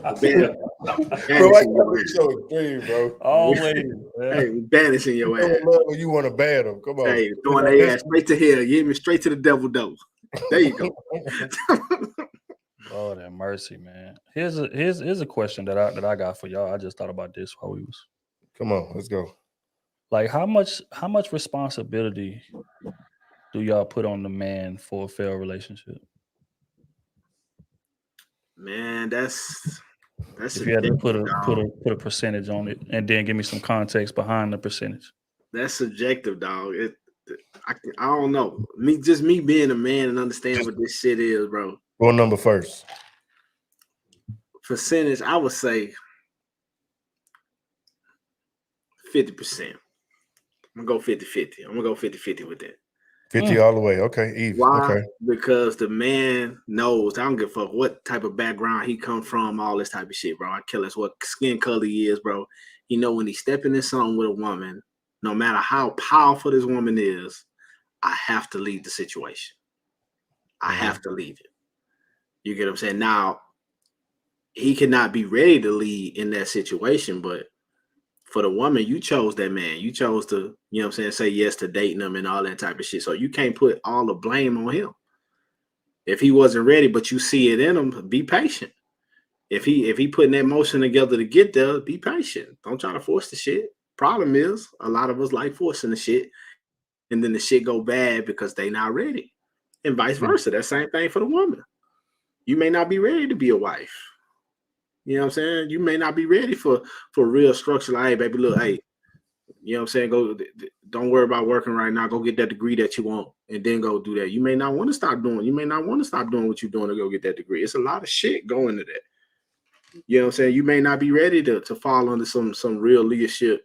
I can't be so extreme, bro. Always, man. Hey, we banishing your ass. You want to ban them? Come on. Hey, throwing their ass straight to hell. You hear me? Straight to the devil door. There you go. Lord have mercy, man. Here's a question that I got for y'all. I just thought about this while we was Come on, let's go. like how much responsibility do y'all put on the man for a failed relationship? Man, that's If you had to subjective, dog. put a percentage on it, and then give me some context behind the percentage. That's subjective, dog. I don't know. Me being a man and understanding what this shit is, bro. Go number first. Percentage, I would say 50%. I'm gonna go 50-50. I'm gonna go 50-50 with that. 50 all the way. Okay, even. Why? Okay. Because the man knows. I don't give a fuck what type of background he come from, all this type of shit, bro. I care less what skin color he is, bro. You know, when he's stepping in something with a woman, no matter how powerful this woman is, I have to leave the situation. I have to leave it. You get what I'm saying? Now, he cannot be ready to lead in that situation, but for the woman, you chose that man. You chose to, you know what I'm saying, say yes to dating him and all that type of shit. So you can't put all the blame on him. If he wasn't ready, but you see it in him, be patient. If he putting that motion together to get there, be patient. Don't try to force the shit. Problem is, a lot of us like forcing the shit, and then the shit go bad because they not ready. And vice versa. That same thing for the woman. You may not be ready to be a wife. You know what I'm saying? You may not be ready for real structure. Like, hey, baby, look, hey, you know what I'm saying? Don't worry about working right now. Go get that degree that you want and then go do that. You may not want to stop doing. You may not want to stop doing what you're doing to go get that degree. It's a lot of shit going to that. You know what I'm saying? You may not be ready to fall under some real leadership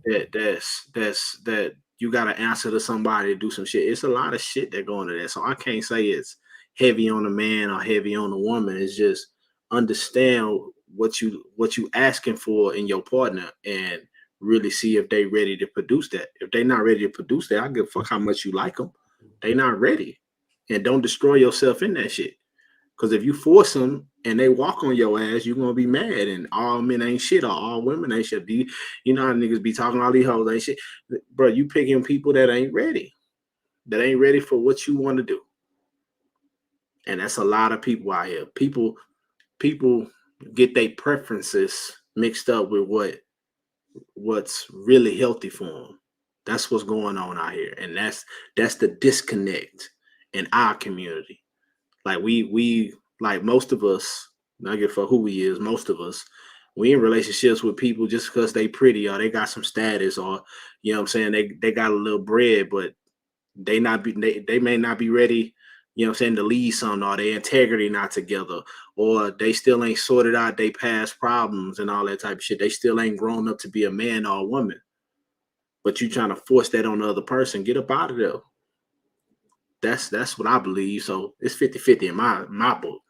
that you got to answer to somebody to do some shit. It's a lot of shit that go into that. So I can't say it's heavy on the man or heavy on the woman. It's just understand what you asking for in your partner and really see if they ready to produce that. If they not ready to produce that, I give a fuck how much you like them. They not ready. And don't destroy yourself in that shit. Because if you force them and they walk on your ass, you're gonna be mad. And all men ain't shit, or all women ain't shit. You know how niggas be talking all these hoes ain't shit. Bro, you picking people that ain't ready for what you want to do. And that's a lot of people out here. People get their preferences mixed up with what's really healthy for them. That's what's going on out here, and that's the disconnect in our community. Like we like most of us, not give for who we is, most of us, we in relationships with people just because they pretty or they got some status or you know what I'm saying, they got a little bread, but they may not be ready, you know what I'm saying, to lead something, or their integrity not together, or they still ain't sorted out their past problems and all that type of shit. They still ain't grown up to be a man or a woman. But you trying to force that on the other person, get up out of there. That's what I believe. So it's 50-50 in my book.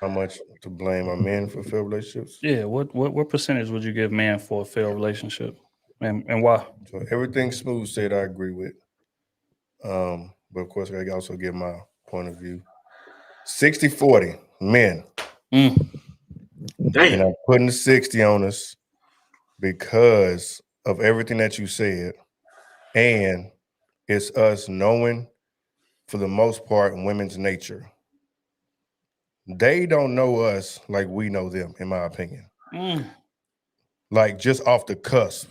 How much to blame our men for failed relationships? Yeah, what percentage would you give man for a failed relationship, and why? So everything Smooth said, I agree with. But of course, I also give my point of view. 60-40 men. Damn. And I'm putting the 60 on us because of everything that you said. And it's us knowing, for the most part, women's nature. They don't know us like we know them, in my opinion. Like just off the cusp.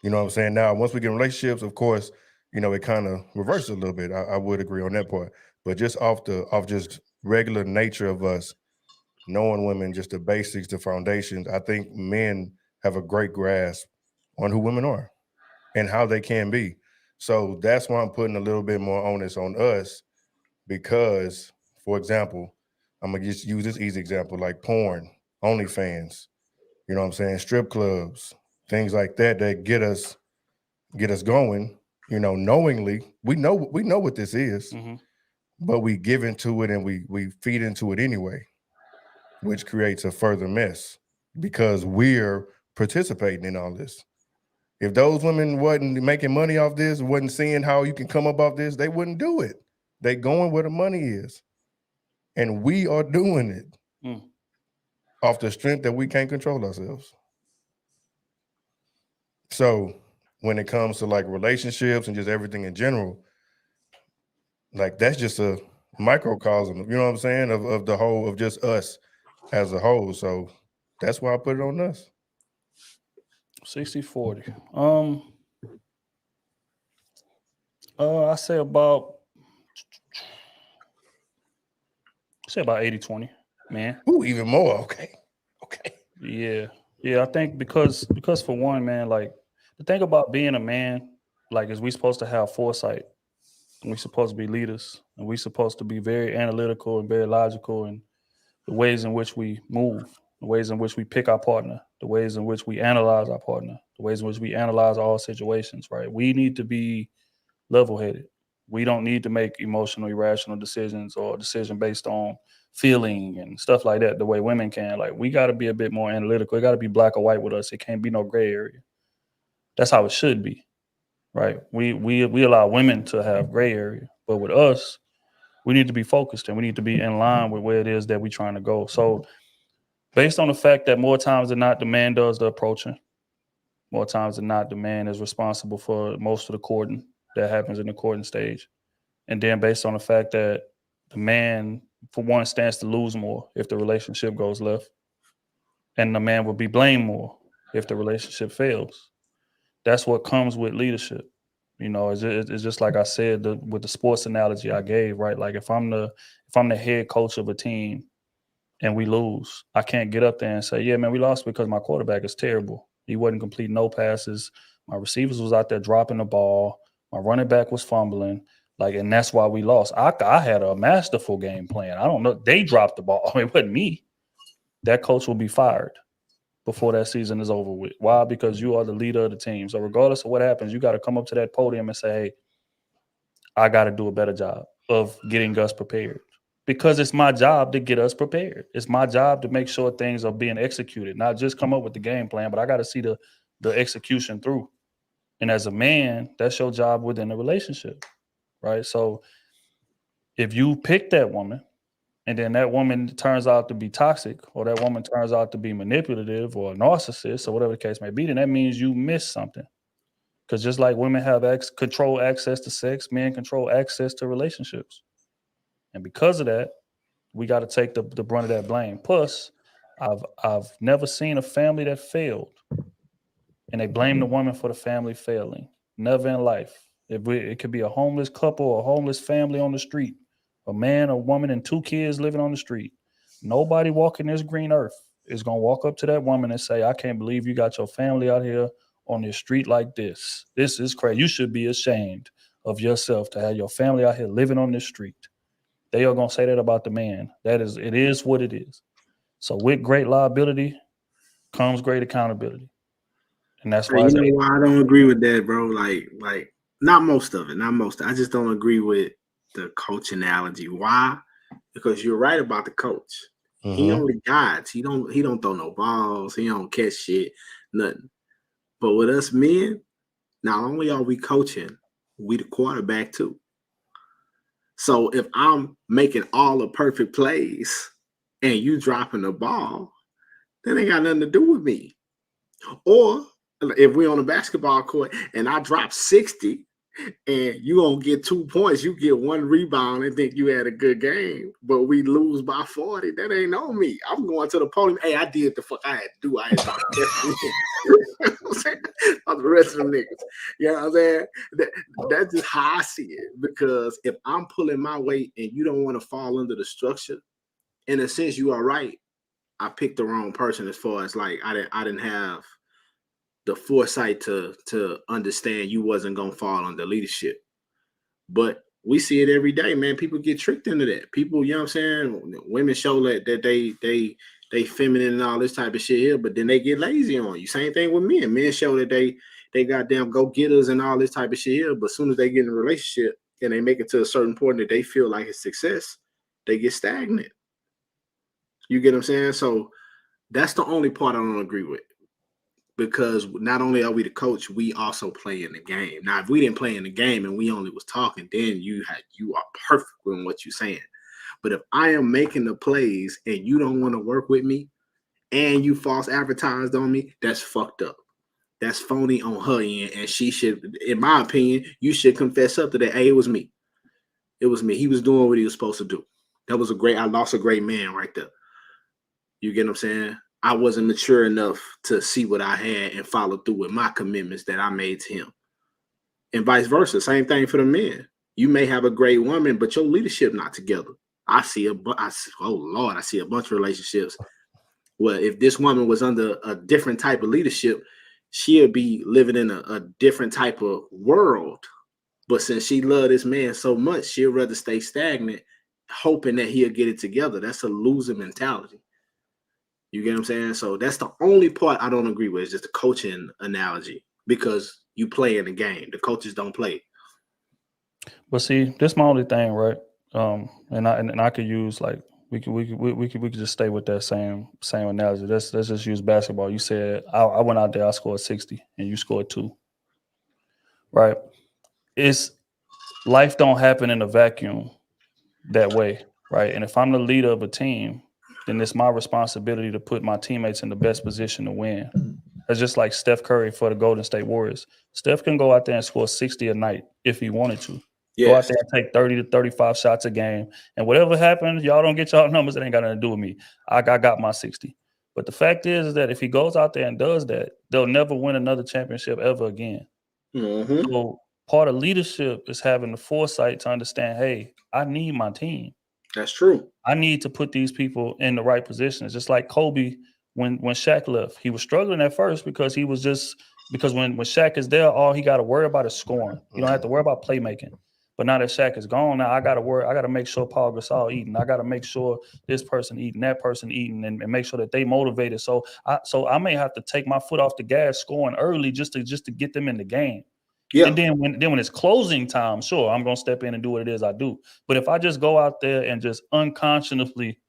You know what I'm saying? Now, once we get in relationships, of course, you know, it kind of reverses a little bit. I would agree on that part. But just off just regular nature of us, knowing women, just the basics, the foundations. I think men have a great grasp on who women are and how they can be. So that's why I'm putting a little bit more onus on us because, for example, I'm gonna just use this easy example, like porn, OnlyFans, you know what I'm saying, strip clubs, things like that that get us going, you know, knowingly. We know what this is, but we give into it and we feed into it anyway, which creates a further mess because we're participating in all this. If those women wasn't making money off this, wasn't seeing how you can come up off this, they wouldn't do it. They going where the money is. And we are doing it off the strength that we can't control ourselves. So when it comes to like relationships and just everything in general, like that's just a microcosm, you know what I'm saying, of the whole, of just us as a whole. So that's why I put it on us. 60-40. I say about 80-20, man. Ooh, even more. Okay. Yeah. I think because for one, man, like the thing about being a man, like, is we supposed to have foresight, and we supposed to be leaders, and we supposed to be very analytical and very logical in the ways in which we move, the ways in which we pick our partner, the ways in which we analyze our partner, the ways in which we analyze all situations. Right? We need to be level-headed. We don't need to make emotional, irrational decisions or decision based on feeling and stuff like that the way women can. Like, we got to be a bit more analytical. It got to be black or white with us. It can't be no gray area. That's how it should be, right? We allow women to have gray area, but with us, we need to be focused and we need to be in line with where it is that we're trying to go. So based on the fact that more times than not, the man does the approaching, more times than not, the man is responsible for most of the courting that happens in the courting stage. And then based on the fact that the man, for one, stands to lose more if the relationship goes left, and the man will be blamed more if the relationship fails. That's what comes with leadership. You know, it's just like I said with the sports analogy I gave, right? Like if I'm the head coach of a team and we lose, I can't get up there and say, yeah, man, we lost because my quarterback is terrible. He wasn't completing no passes. My receivers was out there dropping the ball. My running back was fumbling. Like, and that's why we lost. I had a masterful game plan. I don't know. They dropped the ball. It wasn't me. That coach will be fired before that season is over with. Why? Because you are the leader of the team. So regardless of what happens, you got to come up to that podium and say, hey, I got to do a better job of getting us prepared. Because it's my job to get us prepared. It's my job to make sure things are being executed, not just come up with the game plan, but I got to see the execution through. And as a man, that's your job within a relationship, right? So if you pick that woman and then that woman turns out to be toxic, or that woman turns out to be manipulative or a narcissist or whatever the case may be, then that means you missed something. Because just like women have control access to sex, men control access to relationships. And because of that, we got to take the brunt of that blame. Plus, I've never seen a family that failed and they blame the woman for the family failing. Never in life. It could be a homeless couple or a homeless family on the street, a man, a woman, and 2 kids living on the street. Nobody walking this green earth is going to walk up to that woman and say, I can't believe you got your family out here on this street like this. This is crazy. You should be ashamed of yourself to have your family out here living on this street. They are going to say that about the man. It is what it is. So with great liability comes great accountability. And that's why you know why I don't agree with that, bro. Like not most of it. I just don't agree with the coach analogy. Why? Because you're right about the coach. Mm-hmm. He only guides. He don't throw no balls. He don't catch shit, nothing. But with us men, not only are we coaching, we the quarterback too. So if I'm making all the perfect plays and you dropping the ball, that ain't got nothing to do with me. Or if we're on a basketball court and I drop 60 and you don't get 2 points, you get 1 rebound and think you had a good game, but we lose by 40, that ain't on me. I'm going to the podium. Hey, I did the fuck I had to do. I had to the rest of them niggas. You know what I'm saying? That's just how I see it. Because if I'm pulling my weight and you don't want to fall under the structure, in a sense, you are right. I picked the wrong person as far as like I didn't have the foresight to understand you wasn't gonna fall under leadership. But we see it every day, man. People get tricked into that. People, you know what I'm saying? Women show that they feminine and all this type of shit here, but then they get lazy on you. Same thing with men. Men show that they goddamn go getters and all this type of shit here, but as soon as they get in a relationship and they make it to a certain point that they feel like it's success, they get stagnant. You get what I'm saying? So that's the only part I don't agree with. Because not only are we the coach, we also play in the game. Now, if we didn't play in the game and we only was talking, then you are perfect in what you're saying. But if I am making the plays and you don't want to work with me and you false advertised on me, that's fucked up. That's phony on her end. And she should, in my opinion, you should confess up to that. Hey, it was me. It was me. He was doing what he was supposed to do. I lost a great man right there. You get what I'm saying? I wasn't mature enough to see what I had and follow through with my commitments that I made to him. And vice versa. Same thing for the men. You may have a great woman, but your leadership not together. I see a bunch of relationships where if this woman was under a different type of leadership, she'll be living in a different type of world. But since she loved this man so much, she'll rather stay stagnant, hoping that he'll get it together. That's a loser mentality. You get what I'm saying? So that's the only part I don't agree with, is just the coaching analogy, because you play in the game. The coaches don't play. But see, this my only thing, right? And I could use, like, we could just stay with that same analogy. Let's just use basketball. You said I went out there, I scored 60, and you scored 2. Right? Life don't happen in a vacuum that way, right? And if I'm the leader of a team, then it's my responsibility to put my teammates in the best position to win. It's just like Steph Curry for the Golden State Warriors. Steph can go out there and score 60 a night if he wanted to. Yes. Go out there and take 30 to 35 shots a game. And whatever happens, y'all don't get y'all numbers. It ain't got nothing to do with me. I got my 60. But the fact is that if he goes out there and does that, they'll never win another championship ever again. Mm-hmm. So part of leadership is having the foresight to understand, hey, I need my team. That's true. I need to put these people in the right positions. Just like Kobe, when Shaq left, he was struggling at first because when Shaq is there, all he got to worry about is scoring. You don't have to worry about playmaking. But now that Shaq is gone, now I got to make sure Paul Gasol eating. I got to make sure this person eating, that person eating, and make sure that they motivated. So I may have to take my foot off the gas scoring early just to get them in the game. Yeah. And then when it's closing time, sure, I'm going to step in and do what it is I do. But if I just go out there and just unconscionably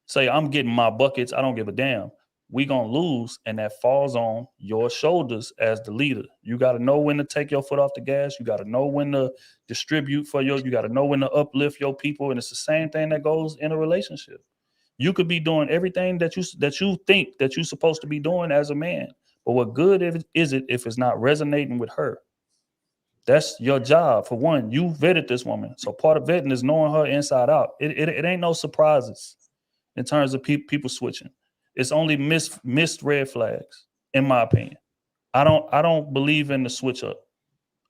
say, I'm getting my buckets, I don't give a damn, we going to lose. And that falls on your shoulders as the leader. You got to know when to take your foot off the gas. You got to know when to distribute you got to know when to uplift your people. And it's the same thing that goes in a relationship. You could be doing everything that you think that you're supposed to be doing as a man. But what good is it if it's not resonating with her? That's your job. For one, you vetted this woman. So part of vetting is knowing her inside out. It ain't no surprises in terms of people switching. It's only missed red flags, in my opinion. I don't believe in the switch up.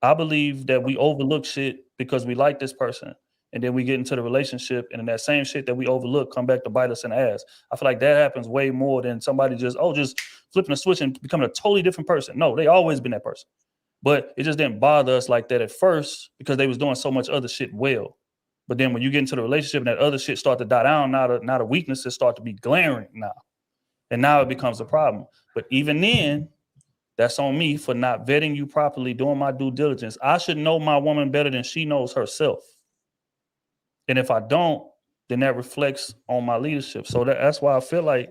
I believe that we overlook shit because we like this person. And then we get into the relationship, and then that same shit that we overlook come back to bite us in the ass. I feel like that happens way more than somebody just flipping a switch and becoming a totally different person. No, they always been that person. But it just didn't bother us like that at first because they was doing so much other shit well. But then when you get into the relationship and that other shit start to die down, now the weaknesses start to be glaring now. And now it becomes a problem. But even then, that's on me for not vetting you properly, doing my due diligence. I should know my woman better than she knows herself. And if I don't, then that reflects on my leadership. So that's why I feel like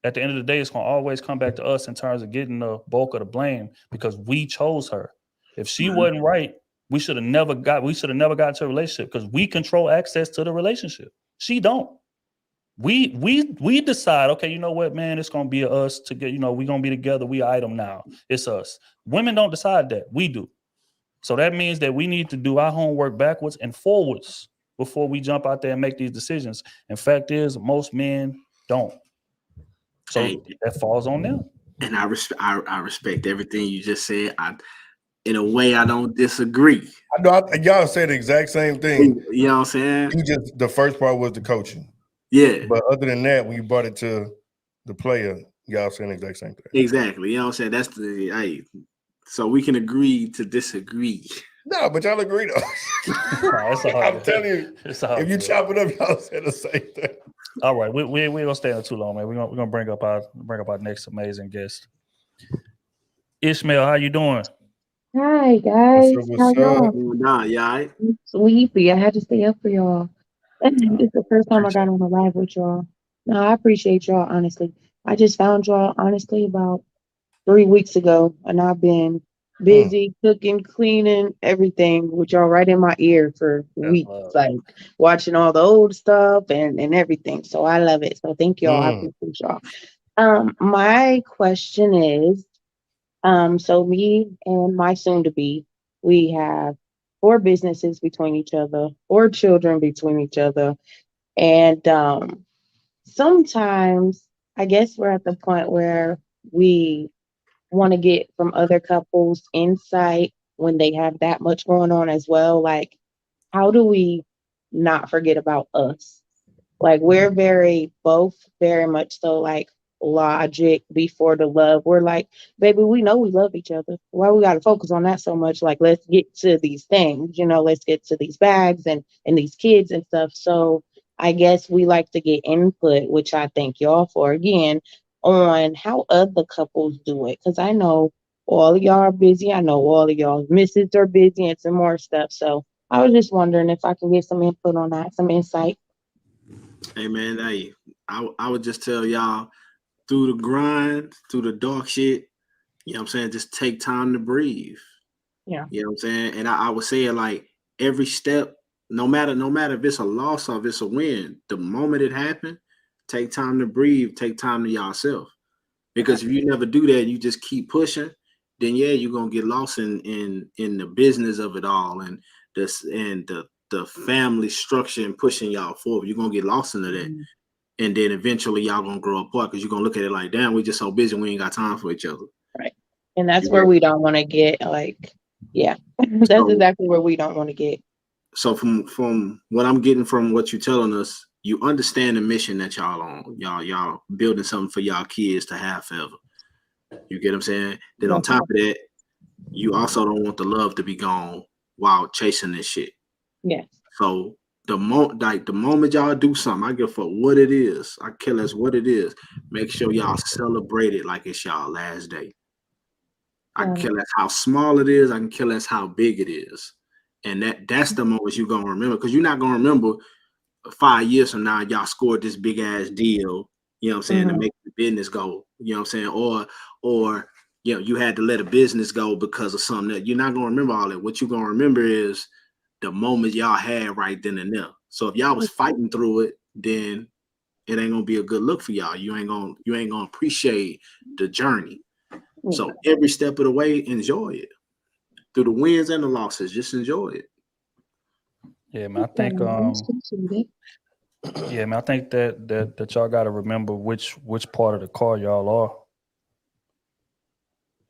at the end of the day, it's going to always come back to us in terms of getting the bulk of the blame because we chose her. If she wasn't right, we should have never got into a relationship because we control access to the relationship. She don't. We decide, okay, you know what, man, it's going to be us to get, we're going to be together. We item now. It's us. Women don't decide that. We do. So that means that we need to do our homework backwards and forwards before we jump out there and make these decisions. And fact is, most men don't. So that falls on them. And I respect everything you just said. In a way, I don't disagree. I know y'all said the exact same thing. You know what I'm saying? The first part was the coaching. Yeah. But other than that, when you brought it to the player, y'all saying the exact same thing. Exactly. You know what I'm saying? That's the hey. So we can agree to disagree. No, but y'all agree though. It's all I'm good. telling you, It's all if you good. chop it up, y'all say the same thing. All right, we ain't gonna stay on too long, man. We're gonna bring up our next amazing guest. Ishmael, how you doing? Hi guys, What's how up? y'all? Nah, yeah, all right? I'm sleepy. I had to stay up for y'all. It's the first time I got on the live with y'all. No, I appreciate y'all, honestly. I just found y'all, honestly, about 3 weeks ago, and I've been busy cooking, cleaning, everything with y'all right in my ear for That's weeks, love. like watching all the old stuff and everything. So I love it. So thank y'all. I Mm. appreciate y'all. My question is, so me and my soon to be, we have 4 businesses between each other, 4 children between each other. And sometimes I guess we're at the point where we want to get from other couples insight when they have that much going on as well. Like, how do we not forget about us? Like we're both very much so like logic before the love. We're like, baby, we know we love each other. Why we gotta focus on that so much? Like, let's get to these things, let's get to these bags and these kids and stuff. So I guess we like to get input, which I thank y'all for again, on how other couples do it. Cause I know all of y'all are busy. I know all of y'all misses are busy and some more stuff. So I was just wondering if I can get some input on that, some insight. Hey man, hey, I would just tell y'all through the grind, through the dark shit, you know what I'm saying? Just take time to breathe. Yeah. You know what I'm saying? And I would say it like every step, no matter if it's a loss or if it's a win, the moment it happened, take time to breathe, take time to yourself. Because if you never do that, you just keep pushing, then yeah, you're gonna get lost in the business of it all and the family structure and pushing y'all forward. You're gonna get lost into that. And then eventually y'all gonna grow apart because you're gonna look at it like, damn, we just so busy, we ain't got time for each other. Right. And that's You where know? we don't want to get yeah. That's exactly where we don't want to get. So from what I'm getting from what you're telling us, you understand the mission that y'all on. Y'all building something for y'all kids to have forever. You get what I'm saying? Then on top of that, you also don't want the love to be gone while chasing this shit. Yes. So the moment y'all do something, I give a fuck what it is. I care less what it is. Make sure y'all celebrate it like it's y'all last day. I can care less how small it is. I can care less how big it is. And that's the moment you're gonna remember, because you're not gonna remember 5 years from now y'all scored this big ass deal, you know what I'm saying, to make the business go, you know what I'm saying, or you had to let a business go because of something that you're not gonna remember all that. What you're gonna remember is the moment y'all had right then and there. So if y'all was fighting through it, then it ain't gonna be a good look for y'all. You ain't gonna appreciate the journey. So every step of the way, enjoy it. Through the wins and the losses, just enjoy it. Yeah, man. I think I think that y'all got to remember which part of the car y'all are.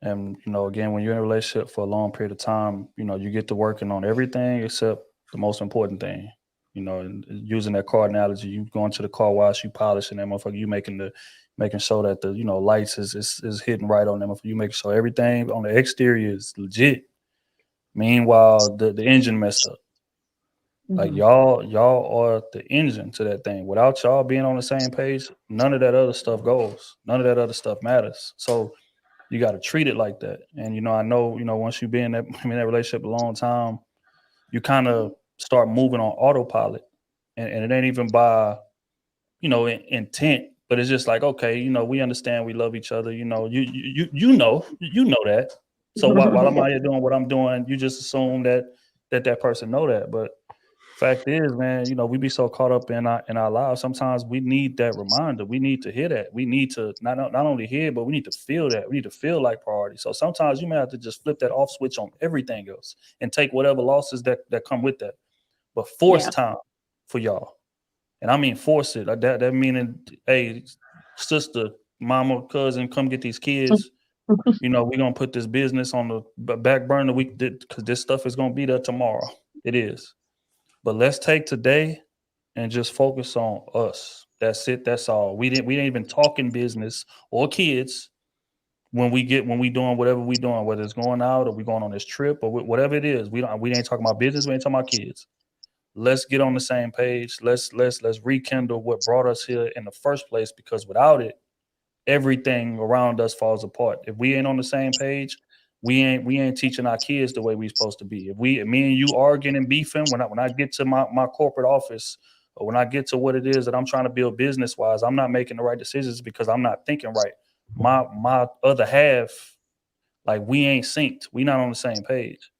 And again, when you're in a relationship for a long period of time, you get to working on everything except the most important thing. And using that car analogy, you going to the car wash, you polishing that motherfucker, you making sure that the lights is hitting right on them. You making sure everything on the exterior is legit. Meanwhile, the engine messed up. Like y'all are the engine to that thing. Without y'all being on the same page, none of that other stuff goes. None of that other stuff matters. So you got to treat it like that. And I know once you've been in that relationship a long time, you kind of start moving on autopilot, and it ain't even by intent, but it's just like, okay, we understand we love each other. You know that. So while I'm out here doing what I'm doing, you just assume that person know that. But fact is, man, we be so caught up in our lives. Sometimes we need that reminder. We need to hear that. We need to not only hear, but we need to feel that. We need to feel like priority. So sometimes you may have to just flip that off switch on everything else and take whatever losses that come with that. But force time for y'all. And I mean force it. Like that meaning, hey, sister, mama, cousin, come get these kids. We're gonna put this business on the back burner because this stuff is gonna be there tomorrow. It is. But let's take today and just focus on us. That's it. That's all. We ain't even talking business or kids when we doing whatever we doing, whether it's going out or we going on this trip or whatever it is. We ain't talking about business. We ain't talking about kids. Let's get on the same page. Let's rekindle what brought us here in the first place, because without it, everything around us falls apart. If we ain't on the same page, we ain't teaching our kids the way we supposed to be. If me and you arguing and beefing, when I get to my corporate office, or when I get to what it is that I'm trying to build business wise, I'm not making the right decisions because I'm not thinking right. My other half, like, we ain't synced. We not on the same page.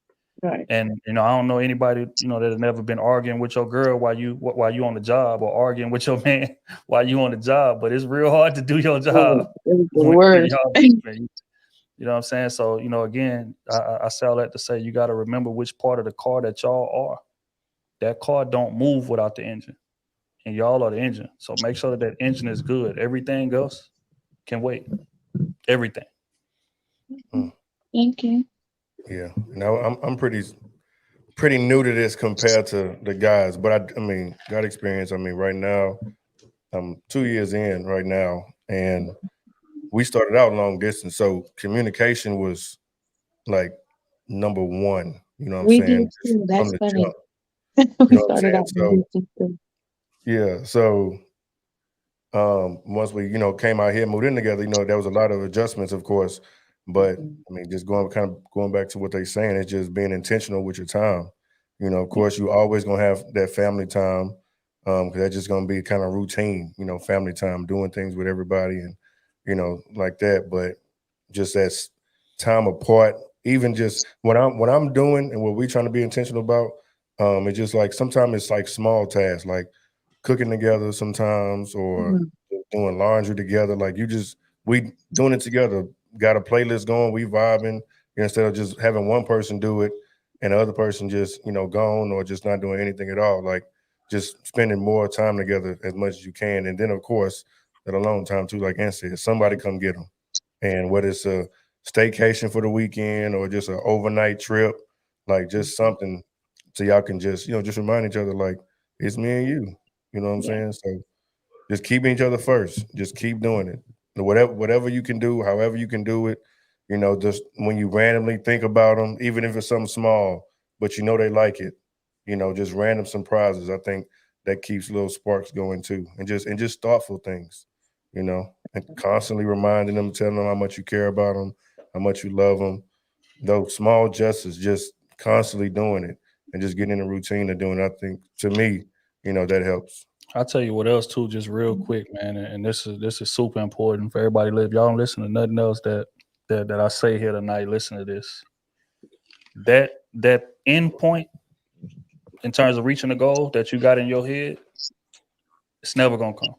Right. And I don't know anybody that has never been arguing with your girl while you on the job, or arguing with your man while you on the job. But it's real hard to do your job It was the when worst. y'all beefing. You know what I'm saying? So again, I say all that to say you got to remember which part of the car that y'all are. That car don't move without the engine, and y'all are the engine. So make sure that engine is good. Everything else can wait. Everything. Thank you. Yeah. Now I'm pretty new to this compared to the guys, but I mean, got experience. I mean, right now, I'm 2 years in right now, and we started out long distance, so communication was like number one. You know what I'm We saying? did too. From That's the funny. jump. We You know what I'm started saying? out So with distance too. yeah, so once we came out here, moved in together, there was a lot of adjustments, of course, but I mean, just going back to what they're saying, it's just being intentional with your time. Of course, you always gonna have that family time, because that's just gonna be kind of routine, family time, doing things with everybody, and like that. But just that time apart, even just what I'm doing and what we're trying to be intentional about, it's just like sometimes it's like small tasks, like cooking together sometimes, or doing laundry together. Like we doing it together. Got a playlist going, we vibing, instead of just having one person do it and the other person just gone, or just not doing anything at all. Like just spending more time together as much as you can. And then of course that alone time too, like Ann said, somebody come get them. And whether it's a staycation for the weekend or just an overnight trip, like just something so y'all can just just remind each other, like, it's me and you. You know what I'm saying? So just keeping each other first. Just keep doing it. Whatever you can do, however you can do it. Just when you randomly think about them, even if it's something small, but they like it. Just random surprises. I think that keeps little sparks going too, and just thoughtful things. And constantly reminding them, telling them how much you care about them, how much you love them. Those small gestures, just constantly doing it, and just getting in a routine of doing it. I think, to me, that helps. I'll tell you what else too, just real quick, man. And this is super important for everybody. If y'all don't listen to nothing else that I say here tonight, listen to this. That end point in terms of reaching the goal that you got in your head, it's never gonna come.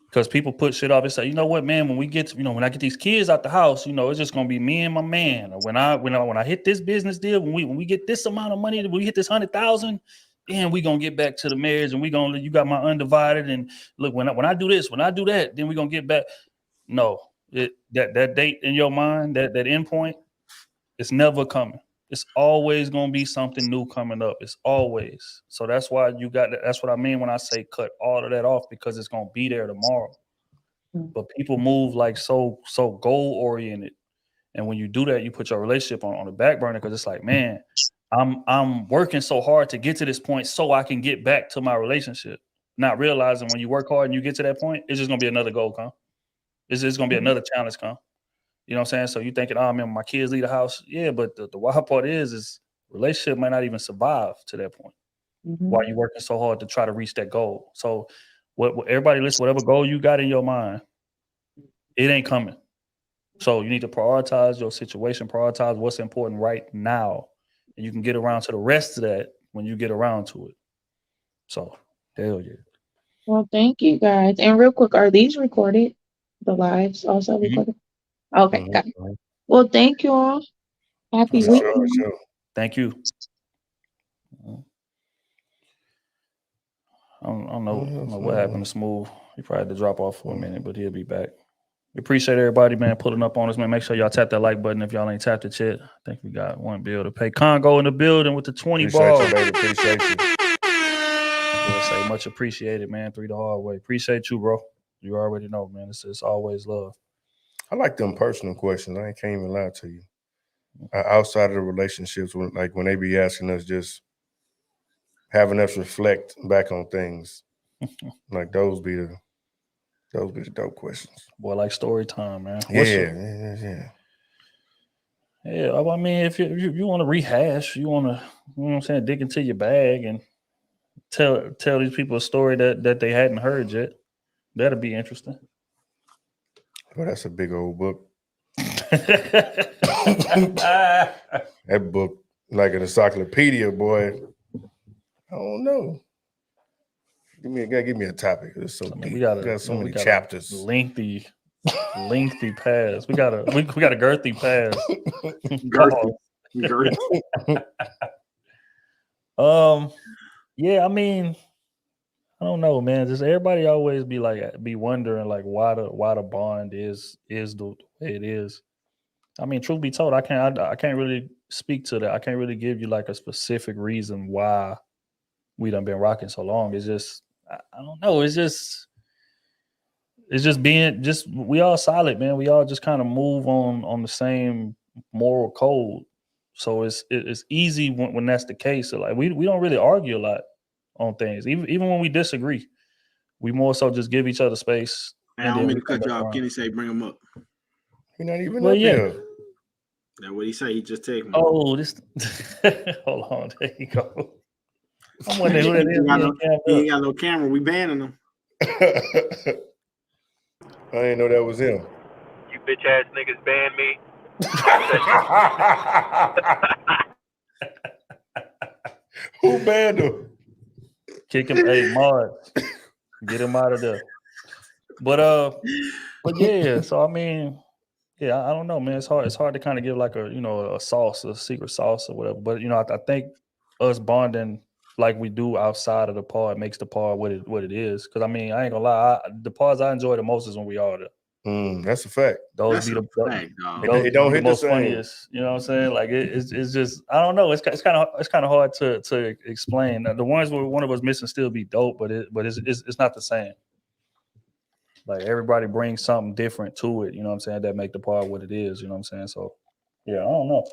Because people put shit off. It's like, you know what, man, when we get to, when I get these kids out the house, it's just gonna be me and my man. Or when I hit this business deal, when we get this amount of money, when we hit this 100,000, then we gonna get back to the marriage, and you got my undivided, and look, when I do this, when I do that, then we gonna get back. No, that date in your mind, that end point, it's never coming. It's always gonna be something new coming up. It's always. So that's why that's what I mean when I say cut all of that off, because it's gonna be there tomorrow. But people move like so goal oriented, and when you do that, you put your relationship on the back burner, because it's like, man, I'm working so hard to get to this point so I can get back to my relationship. Not realizing when you work hard and you get to that point, it's just gonna be another goal come. It's just gonna be another challenge come. You know what I'm saying? So you thinking, oh man, my kids leave the house. Yeah, but the wild part is relationship might not even survive to that point while you're working so hard to try to reach that goal. So what everybody listen, whatever goal you got in your mind, it ain't coming. So you need to prioritize your situation, prioritize what's important right now. And you can get around to the rest of that when you get around to it. So hell yeah. Well, thank you guys. And real quick, are these recorded? The lives also recorded? Okay, got it. Well, thank you all. Happy weekend. Sure. Thank you. I don't know what happened to Smooth. He probably had to drop off for a minute, but he'll be back. We appreciate everybody, man, pulling up on us, man. Make sure y'all tap that like button if y'all ain't tapped it yet. I think we got one bill to pay. Congo in the building with the 20 Appreciate ball. you, baby. Appreciate you. Yes, say much appreciated, man. 3 the hard way. Appreciate you, bro. You already know, man. It's always love. I like them personal questions. I can't even lie to you. Outside of the relationships, when they be asking us, just having us reflect back on things, like those be the dope questions. Boy, like story time, man. Yeah. Yeah, I mean, if you want to rehash, you want to, you know what I'm saying, dig into your bag and tell these people a story that they hadn't heard yet, that'll be interesting. Well, that's a big old book. That That book, like an encyclopedia, boy. I don't know. Give me a topic. It's so deep. We got so many chapters. Lengthy pass. We got a girthy pass. Girthy. Yeah, I mean, I don't know, man. Just everybody always be wondering like why the bond is the way it is. I mean, truth be told, I can't really speak to that. I can't really give you like a specific reason why we done been rocking so long. It's just I don't know. It's just we all solid, man. We all just kind of move on the same moral code. So it's easy when that's the case. So like we don't really argue a lot on things. Even when we disagree, we more so just give each other space. I don't mean to cut you off. Kenny say bring him up. You're not even up here. That's what he say. He just take him. Oh, this hold on. There you go. I'm wondering who that is. He ain't got no camera. We banning him. I didn't know that was him. You bitch ass niggas ban me. Who banned him? Kick him. Hey, Mark, get him out of there. But yeah. So I mean, yeah, I don't know, man. It's hard to kind of give like a a secret sauce or whatever. But I think us bonding like we do outside of the pod makes the pod what it is. Because I mean, I ain't gonna lie, the pods I enjoy the most is when we all there. That's a fact. Those be the fact, dog. It don't hit the most same. funniest. You know what I'm saying? Like it's just I don't know. It's kind of hard to explain. The ones where one of us missing still be dope, but it's not the same. Like everybody brings something different to it. You know what I'm saying? That make the pod what it is. You know what I'm saying? So yeah, I don't know.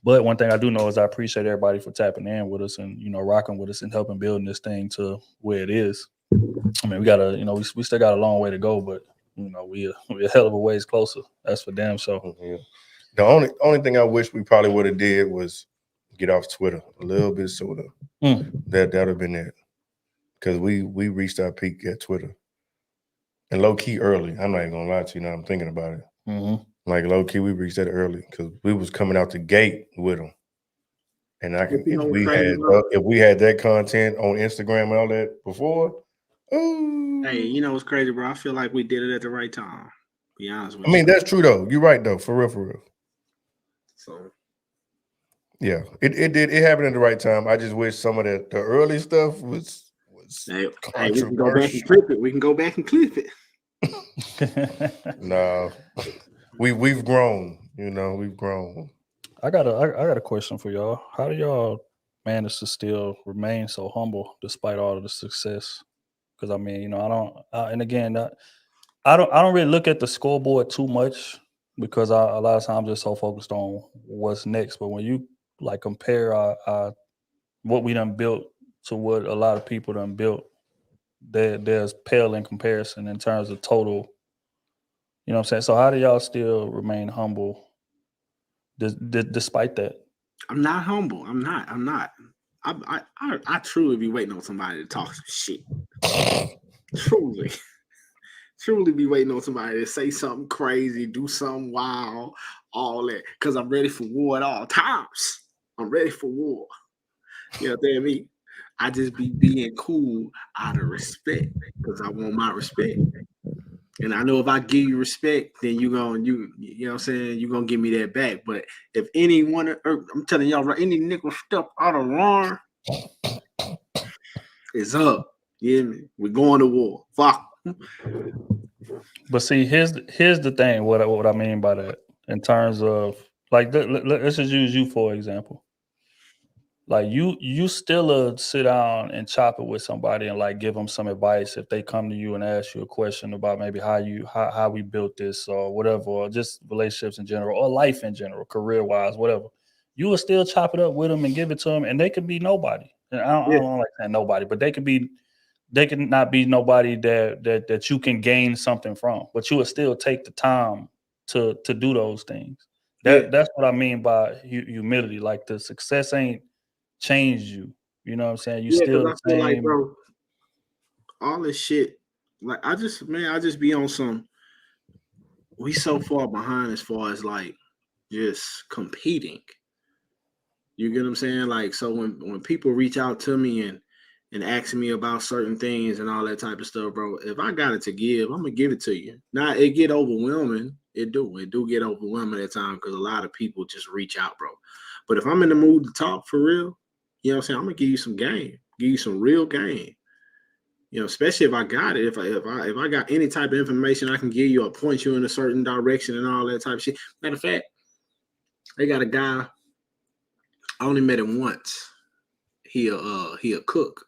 But one thing I do know is I appreciate everybody for tapping in with us and rocking with us and helping building this thing to where it is. I mean, we gotta, we still got a long way to go, but we a hell of a ways closer. That's for damn sure. Yeah. The only thing I wish we probably would have did was get off Twitter a little bit sooner. That'd have been it, because we reached our peak at Twitter, and low key early. I'm not even gonna lie to you. Now I'm thinking about it. Mm-hmm. Like low key, we reached that early because we was coming out the gate with them. And if we had that content on Instagram and all that before. Ooh. Hey, you know what's crazy, bro? I feel like we did it at the right time. Be honest with you. I mean, that's true though. You're right though, for real. So yeah, it did. It happened at the right time. I just wish some of the early stuff was controversial. We can go back and clip it. No, we've grown. We've grown. I got a question for y'all. How do y'all manage to still remain so humble despite all of the success? Because I mean, I don't. And again, I don't really look at the scoreboard too much because a lot of times I'm just so focused on what's next. But when you like compare what we done built to what a lot of people done built, there's pale in comparison in terms of total. You know what I'm saying? So how do y'all still remain humble despite that? I'm not humble. I'm not. I truly be waiting on somebody to talk some shit. Truly be waiting on somebody to say something crazy, do something wild, all that. Because I'm ready for war at all times. I'm ready for war. You know what I mean? I just be being cool out of respect because I want my respect. And I know if I give you respect, then you know what I'm saying, you're gonna give me that back. But if anyone, I'm telling y'all right, any nigga step out of line, it's up. You hear me? We're going to war. Fuck. But see, here's the thing. What I mean by that, in terms of like, let's just use you for example. like you still sit down and chop it with somebody and like give them some advice if they come to you and ask you a question about maybe how we built this or whatever, or just relationships in general or life in general, career wise, whatever. You will still chop it up with them and give it to them, and they could be nobody. And I don't like saying nobody, but they can not be nobody that you can gain something from, but you will still take the time to do those things. That's what I mean by humility. Like the success ain't changed you. You know what I'm saying? You Yeah, still because the I feel like, same. bro, all this shit, like I just be on some. We so far behind as far as like just competing. You get what I'm saying? Like, so when people reach out to me and ask me about certain things and all that type of stuff, bro, if I got it to give, I'm gonna give it to you. Now it get overwhelming. It do get overwhelming at times because a lot of people just reach out, bro. But if I'm in the mood to talk for real, you know what I'm saying? I'm gonna give you some game, give you some real game. You know, especially if I got it, if I got any type of information I can give you or point you in a certain direction and all that type of shit. Matter of fact, they got a guy. I only met him once. He a cook,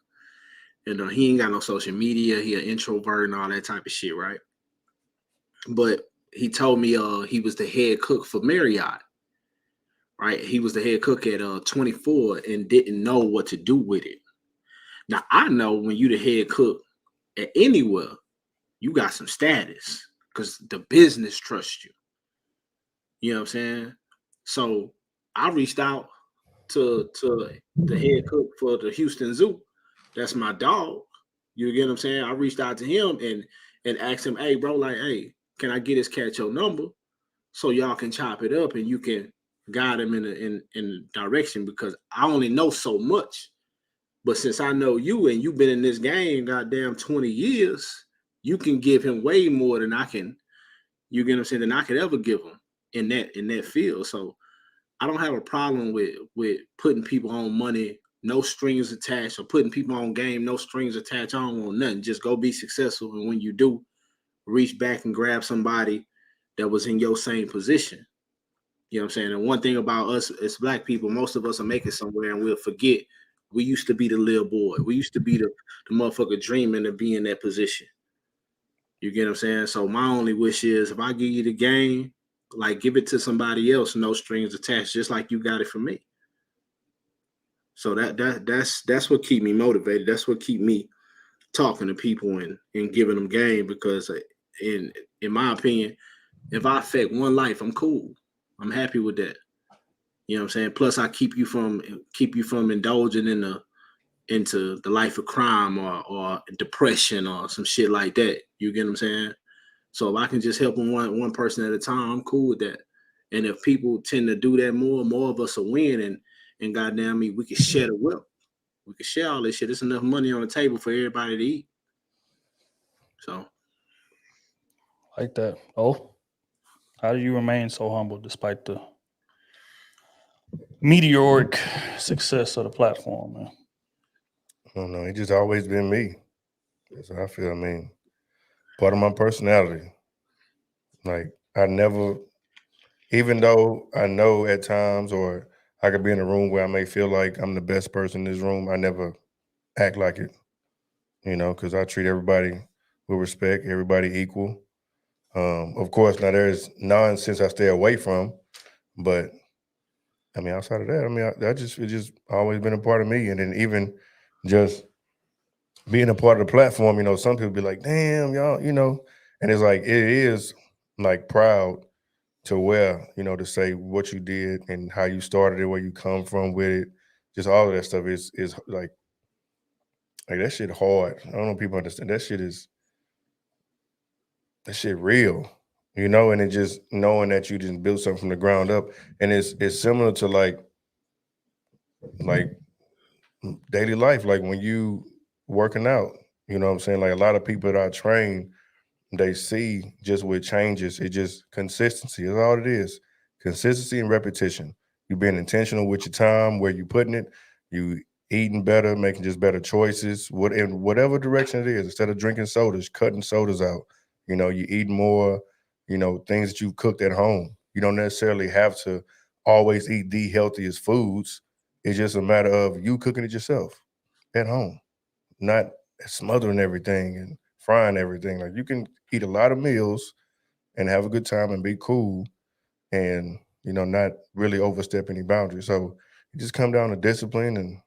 and he ain't got no social media. He an introvert and all that type of shit, right? But he told me he was the head cook for Marriott, right? He was the head cook at 24 and didn't know what to do with it. Now I know when you the head cook at anywhere, you got some status because the business trusts you. You know what I'm saying? So I reached out to the head cook for the Houston Zoo. That's my dog. You get what I'm saying? I reached out to him and asked him, hey, bro, like, hey, can I get this cat your number so y'all can chop it up and you can guide him in a direction, because I only know so much. But since I know you and you've been in this game goddamn 20 years, you can give him way more than I can, you get what I'm saying, than I could ever give him in that field. So I don't have a problem with putting people on money, no strings attached, or putting people on game, no strings attached. I don't want nothing. Just go be successful. And when you do, reach back and grab somebody that was in your same position. You know what I'm saying? And one thing about us as Black people, most of us are making somewhere and we'll forget we used to be the little boy. We used to be the motherfucker dreaming of being in that position. You get what I'm saying? So my only wish is if I give you the game, like give it to somebody else, no strings attached, just like you got it from me. So that's what keep me motivated. That's what keep me talking to people and giving them game, because in my opinion, if I affect one life, I'm cool. I'm happy with that. You know what I'm saying? Plus I keep you from indulging into the life of crime or depression or some shit like that. You get what I'm saying? So if I can just help one person at a time, I'm cool with that. And if people tend to do that more of us will win, and goddamn me, we can share the wealth. We can share all this shit. There's enough money on the table for everybody to eat. So Like that. Oh, how do you remain so humble despite the meteoric success of the platform, man? I don't know. It's just always been me. That's how I feel. I mean, part of my personality. Like I never, even though I know at times, or I could be in a room where I may feel like I'm the best person in this room, I never act like it, because I treat everybody with respect, everybody equal. Of course, now there's nonsense I stay away from, but I mean, outside of that, I mean, it's just always been a part of me. And then even just being a part of the platform, some people be like, damn, y'all, and it's like, it is like proud to wear, to say what you did and how you started it, where you come from with it. Just all of that stuff is like that shit hard. I don't know if people understand. That shit real, and it just knowing that you just built something from the ground up. And it's similar to like daily life, like when you working out, you know what I'm saying? Like a lot of people that I train, they see just with changes, it just consistency is all it is. Consistency and repetition. You being intentional with your time, where you putting it, you eating better, making just better choices, in whatever direction it is. Instead of drinking sodas, cutting sodas out. You eating more, things that you cooked at home. You don't necessarily have to always eat the healthiest foods. It's just a matter of you cooking it yourself at home, not smothering everything and frying everything. Like you can eat a lot of meals and have a good time and be cool and, not really overstep any boundaries. So it just come down to discipline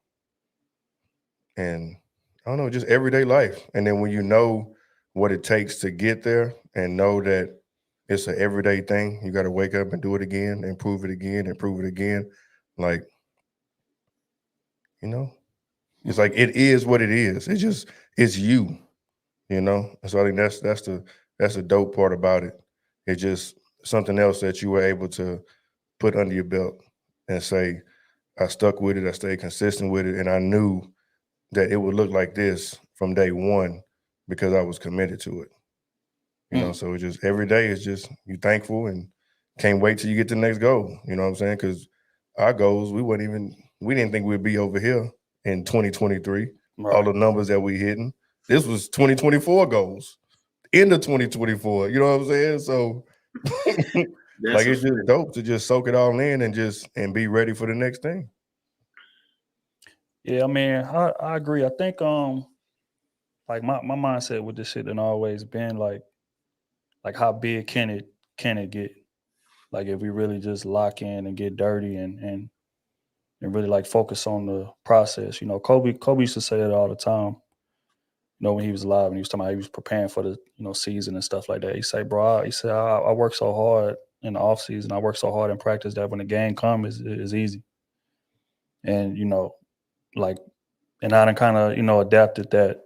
and I don't know, just everyday life. And then when you know what it takes to get there and know that it's an everyday thing, you got to wake up and do it again, improve it again, improve it again. Like, it's like it is what it is. It's you, And so I think that's the dope part about it. It's just something else that you were able to put under your belt and say, I stuck with it, I stayed consistent with it, and I knew that it would look like this from day one because I was committed to it. So it's just every day is just you thankful and can't wait till you get to the next goal. You know what I'm saying? Because our goals, we didn't think we'd be over here in 2023. Right. All the numbers that we hitting. This was 2024 goals. End of 2024. You know what I'm saying? So like it's just dope to just soak it all in and be ready for the next thing. Yeah, I mean, I agree. I think like my mindset with this shit had always been like how big can it get? Like if we really just lock in and get dirty and really like focus on the process. Kobe used to say it all the time. When he was alive and he was talking about he was preparing for the season and stuff like that. He said, bro, I work so hard in the off season. I work so hard in practice that when the game comes, it's easy. And like, and I done kind of adapted that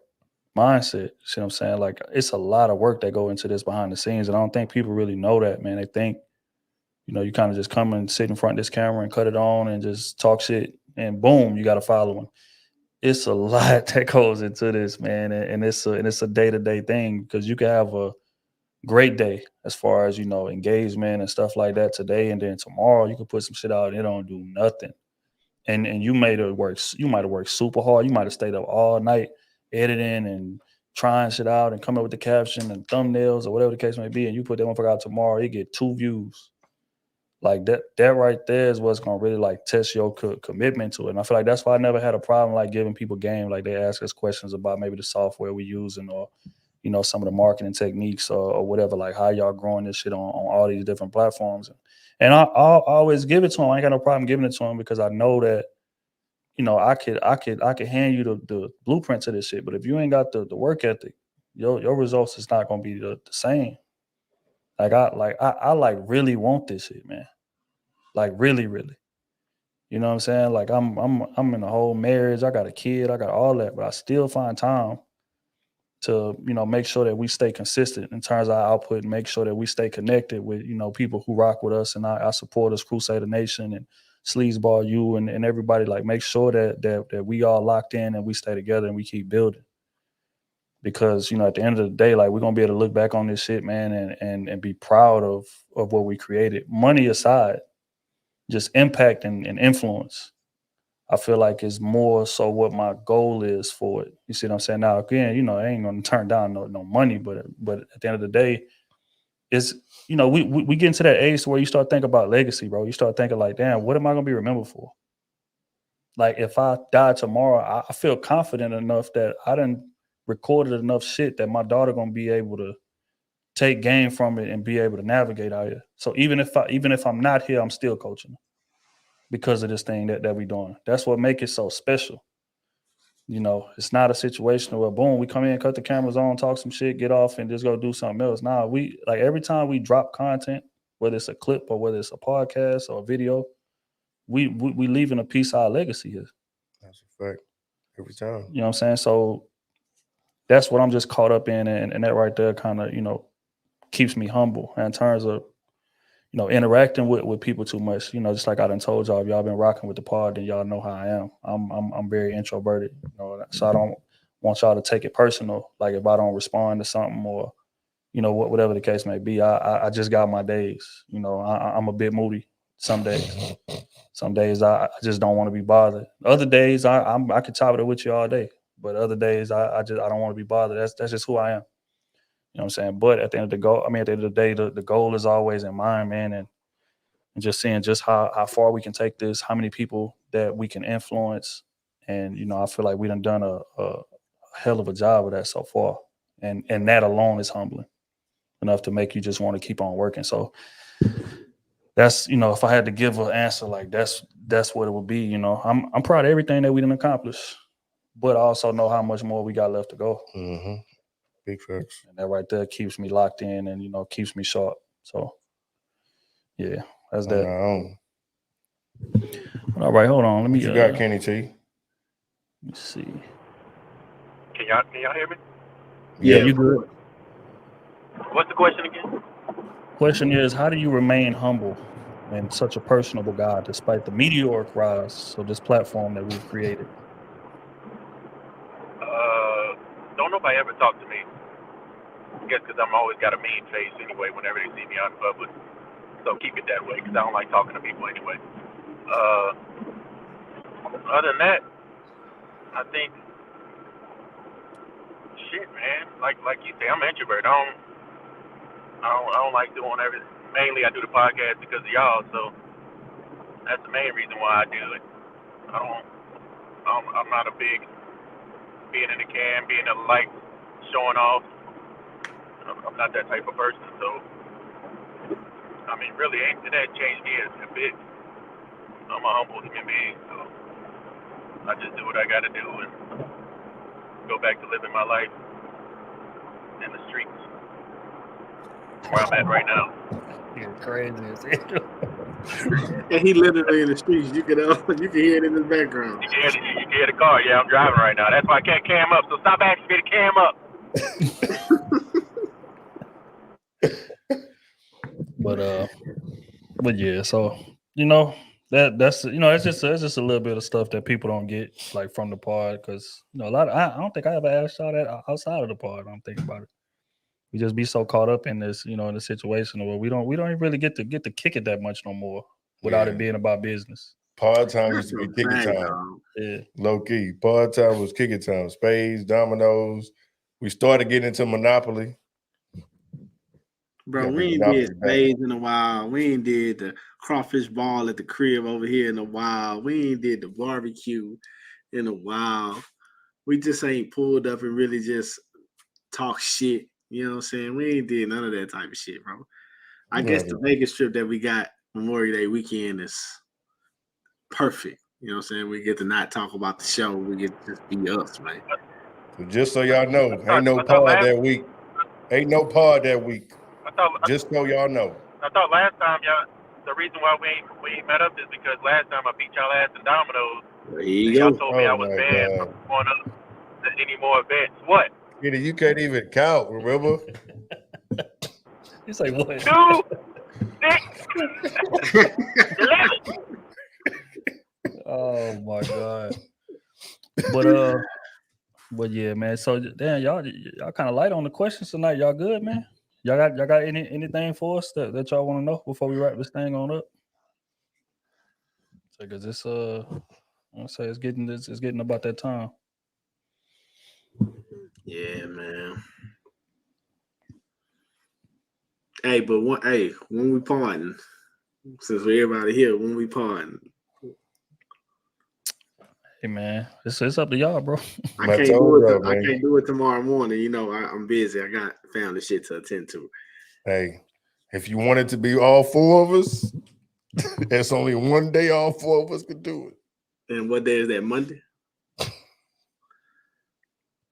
mindset. You see what I'm saying? Like it's a lot of work that go into this behind the scenes, and I don't think people really know that, man. They think you kind of just come and sit in front of this camera and cut it on and just talk shit, and boom, you got a following. It's a lot that goes into this, man, and it's a day-to-day thing because you can have a great day as far as engagement and stuff like that today, and then tomorrow you can put some shit out and it don't do nothing, and you might have worked super hard. You might have stayed up all night editing and trying shit out and coming up with the caption and thumbnails or whatever the case may be, and you put that one out tomorrow, it get 2 views. Like that right there is what's gonna really like test your commitment to it. And I feel like that's why I never had a problem like giving people game. Like they ask us questions about maybe the software we're using or some of the marketing techniques or whatever. Like how y'all growing this shit on all these different platforms. And I'll always give it to them. I ain't got no problem giving it to them because I know that I could hand you the blueprint to this shit. But if you ain't got the work ethic, your results is not gonna be the same. I really want this shit, man. Like really, really. You know what I'm saying? Like I'm in a whole marriage. I got a kid. I got all that, but I still find time to make sure that we stay consistent in terms of our output and make sure that we stay connected with people who rock with us and our supporters, Crusader Nation and Sleazeball U and everybody. Like make sure that we all locked in and we stay together and we keep building. Because at the end of the day, like we're gonna be able to look back on this shit, man, and be proud of what we created. Money aside, just impact and influence. I feel like it's more so what my goal is for it. You see what I'm saying? Now again, I ain't gonna turn down no money, but at the end of the day, it's we get into that age where you start thinking about legacy, bro. You start thinking like, damn, what am I gonna be remembered for? Like if I die tomorrow, I feel confident enough that I done recorded enough shit that my daughter gonna be able to take game from it and be able to navigate out here. So even if I'm not here, I'm still coaching because of this thing that we doing. That's what make it so special. It's not a situation where boom, we come in, cut the cameras on, talk some shit, get off, and just go do something else. Nah, we like every time we drop content, whether it's a clip or whether it's a podcast or a video, we leaving a piece of our legacy here. That's a fact. Every time. You know what I'm saying? So that's what I'm just caught up in, and that right there kind of keeps me humble in terms of interacting with people too much. Just like I done told y'all, if y'all been rocking with the pod, then y'all know how I am. I'm very introverted, so I don't want y'all to take it personal. Like if I don't respond to something or whatever the case may be, I just got my days. I'm a bit moody some days. Some days I just don't want to be bothered. Other days I could top it with you all day, but other days I don't want to be bothered. That's just who I am. You know what I'm saying? But at the end of the day, the goal is always in mind, man. And and just seeing just how far we can take this, how many people that we can influence. And, you know, I feel like we done a hell of a job of that so far. And that alone is humbling enough to make you just want to keep on working. So that's, you know, if I had to give an answer, like that's what it would be. You know, I'm proud of everything that we done accomplished, but I also know how much more we got left to go. Mm-hmm. Big facts. And that right there keeps me locked in and, you know, keeps me sharp. So yeah, that's that. All right, hold on. Let me. You got Kenny T. Let me see. Can y'all hear me? Yeah, you good. What's the question again? Question is, how do you remain humble and such a personable guy despite the meteoric rise of this platform that we've created? Don't nobody ever talk to me. I guess because I'm always got a mean face anyway whenever they see me out in public. So keep it that way because I don't like talking to people anyway. Other than that, I think, shit, man. Like you say, I'm an introvert. I don't like doing everything. Mainly, I do the podcast because of y'all. So that's the main reason why I do it. I'm not a big being in the cam, being in the light, showing off. I'm not that type of person. So I mean, really, ain't that changed me a bit. I'm a humble human being, so I just do what I got to do and go back to living my life in the streets where I'm at right now. You're crazy as hell. And he literally in the streets. You can hear it in the background. You can hear the car. Yeah, I'm driving right now. That's why I can't cam up. So stop asking me to cam up. But yeah, so you know that's you know that's just a little bit of stuff that people don't get like from the pod because you know a lot of, I don't think I ever asked y'all that outside of the pod. I'm thinking about it. We just be so caught up in this, you know, in the situation where we don't even really get to kick it that much no more without it being about business. Pod time used to be kicking time. Yeah, low key. Pod time was kicking time. Spades, dominoes. We started getting into Monopoly. Bro, we ain't did spades in a while. We ain't did the crawfish ball at the crib over here in a while. We ain't did the barbecue in a while. We just ain't pulled up and really just talk shit. You know what I'm saying? We ain't did none of that type of shit, bro. I guess the Vegas trip that we got Memorial Day weekend is perfect. You know what I'm saying? We get to not talk about the show. We get to just be us, man. So just so y'all know, ain't no pod that week. Ain't no pod that week. Just so y'all know. I thought last time the reason why we ain't met up is because last time I beat y'all ass in dominoes. There you y'all go. told me I was banned from going up to any more events. What? You can't even count, remember? He's like, what? 2, 6, 11. Oh my god. But yeah, man. So damn, y'all kind of light on the questions tonight. Y'all good, man? Y'all got anything for us that y'all want to know before we wrap this thing on up? Because it's I say it's getting about that time. Yeah, man. Hey, but when we parting, since we're everybody here, when we parting. Hey man, it's up to y'all, bro. I can't do it tomorrow morning. You know, I'm busy. I got family shit to attend to. Hey, if you want it to be all four of us, there's only one day all four of us could do it. And what day is that? Monday?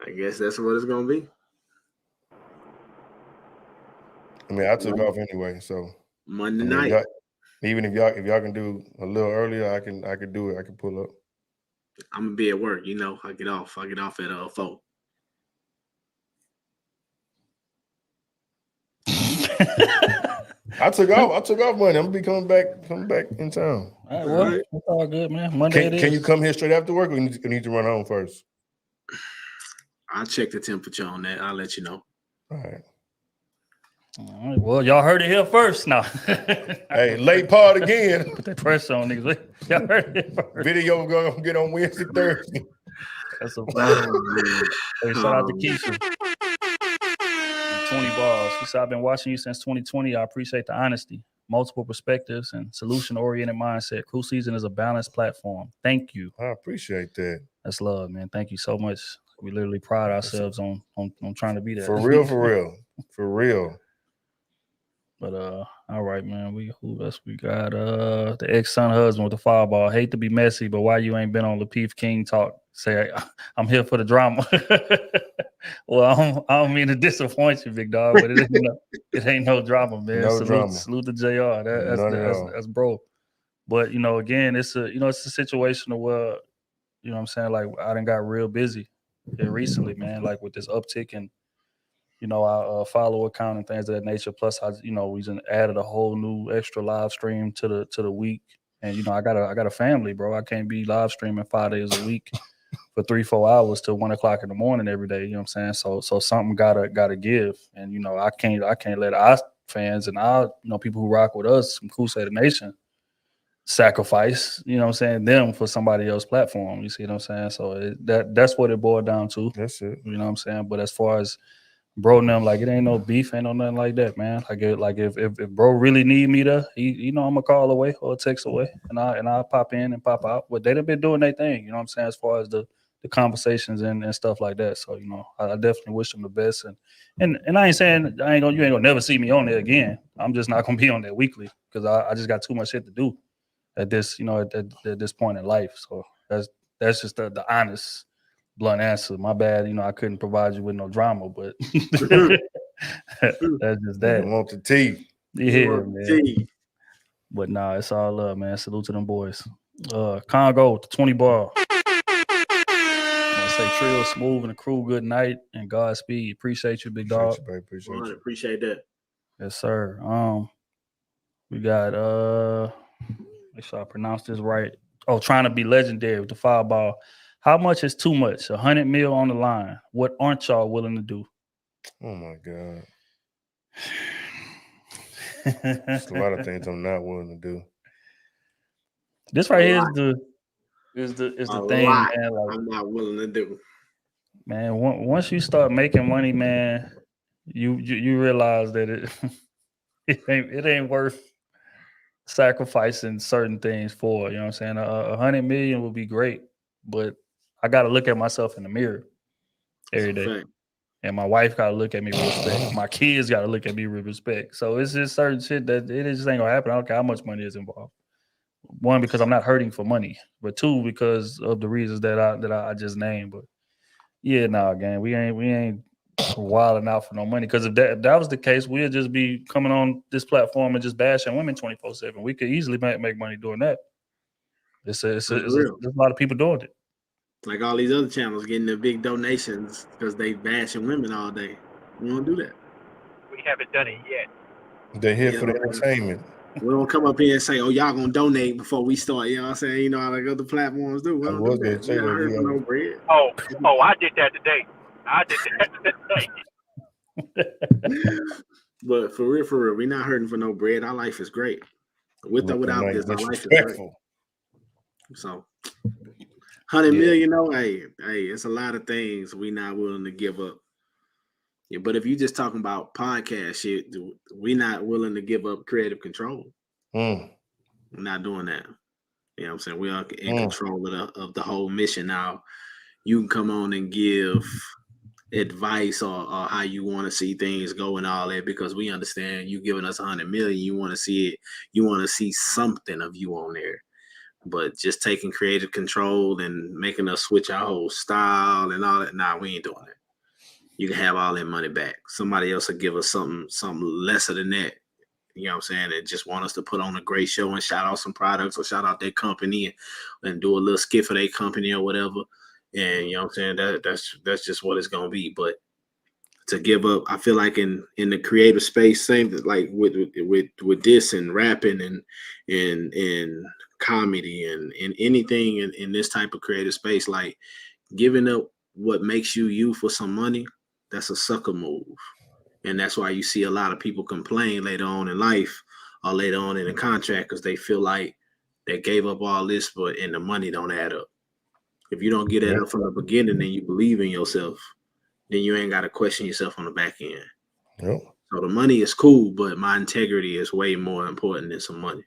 I guess that's what it's gonna be. I mean, I took off anyway, so Monday night. Even if y'all can do a little earlier, I can do it. I can pull up. I'm gonna be at work, you know. I get off at 4. I took off Monday. I'm gonna be coming back in town. All right, well, it's all good, man. Monday can you come here straight after work, or you need to run home first? I'll check the temperature on that. I'll let you know. All right. Well, y'all heard it here first now. Hey, late part again. Put that pressure on niggas. Y'all heard it first. Video gonna get on Wednesday, Thursday. That's a fun. Hey, shout out to Keisha. 20 balls. She said, I've been watching you since 2020. I appreciate the honesty. multiple perspectives and solution-oriented mindset. Krew Season is a balanced platform. Thank you. I appreciate that. That's love, man. Thank you so much. We literally pride ourselves on trying to be that. For real, for real. For real. But all right, man. Who else we got? The ex-son husband with the fireball. Hate to be messy, but why you ain't been on Lapeef King talk? Say I'm here for the drama. Well, I don't mean to disappoint you, big dog, but it ain't no drama, man. No drama. Salute to JR. That's bro. But again, it's a situation where, you know what I'm saying, like I done got real busy here recently, man, like with this uptick in our follow account and things of that nature. Plus, we just added a whole new extra live stream to the week, and I got a family, bro. I can't be live streaming 5 days a week for 3-4 hours till 1 o'clock in the morning every day. You know what I'm saying? So something gotta give, and I can't let our fans and our people who rock with us from Crusader Nation sacrifice, you know what I'm saying, them for somebody else's platform. You see what I'm saying? So that's what it boiled down to. That's it. You know what I'm saying? But as far as bro and them, like it ain't no beef, ain't no nothing like that, man. Like if bro really need me to, I'm a call away or a text away, and I'll pop in and pop out. But they done been doing their thing, you know what I'm saying, as far as the conversations and stuff like that. So I definitely wish them the best. And I ain't saying you ain't gonna never see me on there again. I'm just not gonna be on there weekly because I just got too much shit to do at this at this point in life. So that's just the honest, blunt answer. My bad, I couldn't provide you with no drama, but that's just that. You want the tea. Yeah, man. But nah, it's all love, man. Salute to them boys. Congo, the 20 bar. I say Trill, Smooth, and the crew, good night and Godspeed. Appreciate you, big dog. Appreciate you. Appreciate that. Yes, sir. We got make sure I pronounce this right. Oh, trying to be legendary with the fireball. How much is too much? 100 mil on the line. What aren't y'all willing to do? Oh my God. There's a lot of things I'm not willing to do. This right here is the thing, lot man. Like, I'm not willing to do. Man, once you start making money, man, you realize that it ain't worth sacrificing certain things for. You know what I'm saying? 100 million would be great, but I got to look at myself in the mirror every day. Fact. And my wife got to look at me with respect. My kids got to look at me with respect. So it's just certain shit that it just ain't gonna happen. I don't care how much money is involved. One, because I'm not hurting for money, but two, because of the reasons that I just named. But yeah, nah, gang, we ain't wilding out for no money. Because if that was the case, we'd just be coming on this platform and just bashing women 24/7. We could easily make money doing that. There's a lot of people doing it. Like all these other channels getting the big donations because they bashing women all day. We don't do that. We haven't done it yet. They're here for the entertainment. We don't come up here and say, "Oh, y'all gonna donate before we start." You know what I'm saying? You know how like other platforms do. We don't do that. We not hurting for no bread. Oh, I did that today. But for real, we not hurting for no bread. Our life is great. With or without this, our life is great. So 100 million, hey, it's a lot of things we not willing to give up. Yeah, but if you just talking about podcast shit, we not willing to give up creative control. We're not doing that. You know what I'm saying? We are in control of the whole mission now. You can come on and give advice or how you want to see things go and all that, because we understand you giving us 100 million. You want to see it. You want to see something of you on there. But just taking creative control and making us switch our whole style and all that, nah, we ain't doing that. You can have all that money back. Somebody else will give us something lesser than that. You know what I'm saying? And just want us to put on a great show and shout out some products or shout out their company and do a little skit for their company or whatever. And you know what I'm saying? That's just what it's gonna be. But to give up, I feel like in the creative space, same like with this and rapping and comedy and anything in this type of creative space, like giving up what makes you for some money, that's a sucker move. And that's why you see a lot of people complain later on in life or later on in a contract, because they feel like they gave up all this, and the money don't add up. If you don't get that up from the beginning and you believe in yourself, then you ain't got to question yourself on the back end. Yep. So the money is cool, but my integrity is way more important than some money.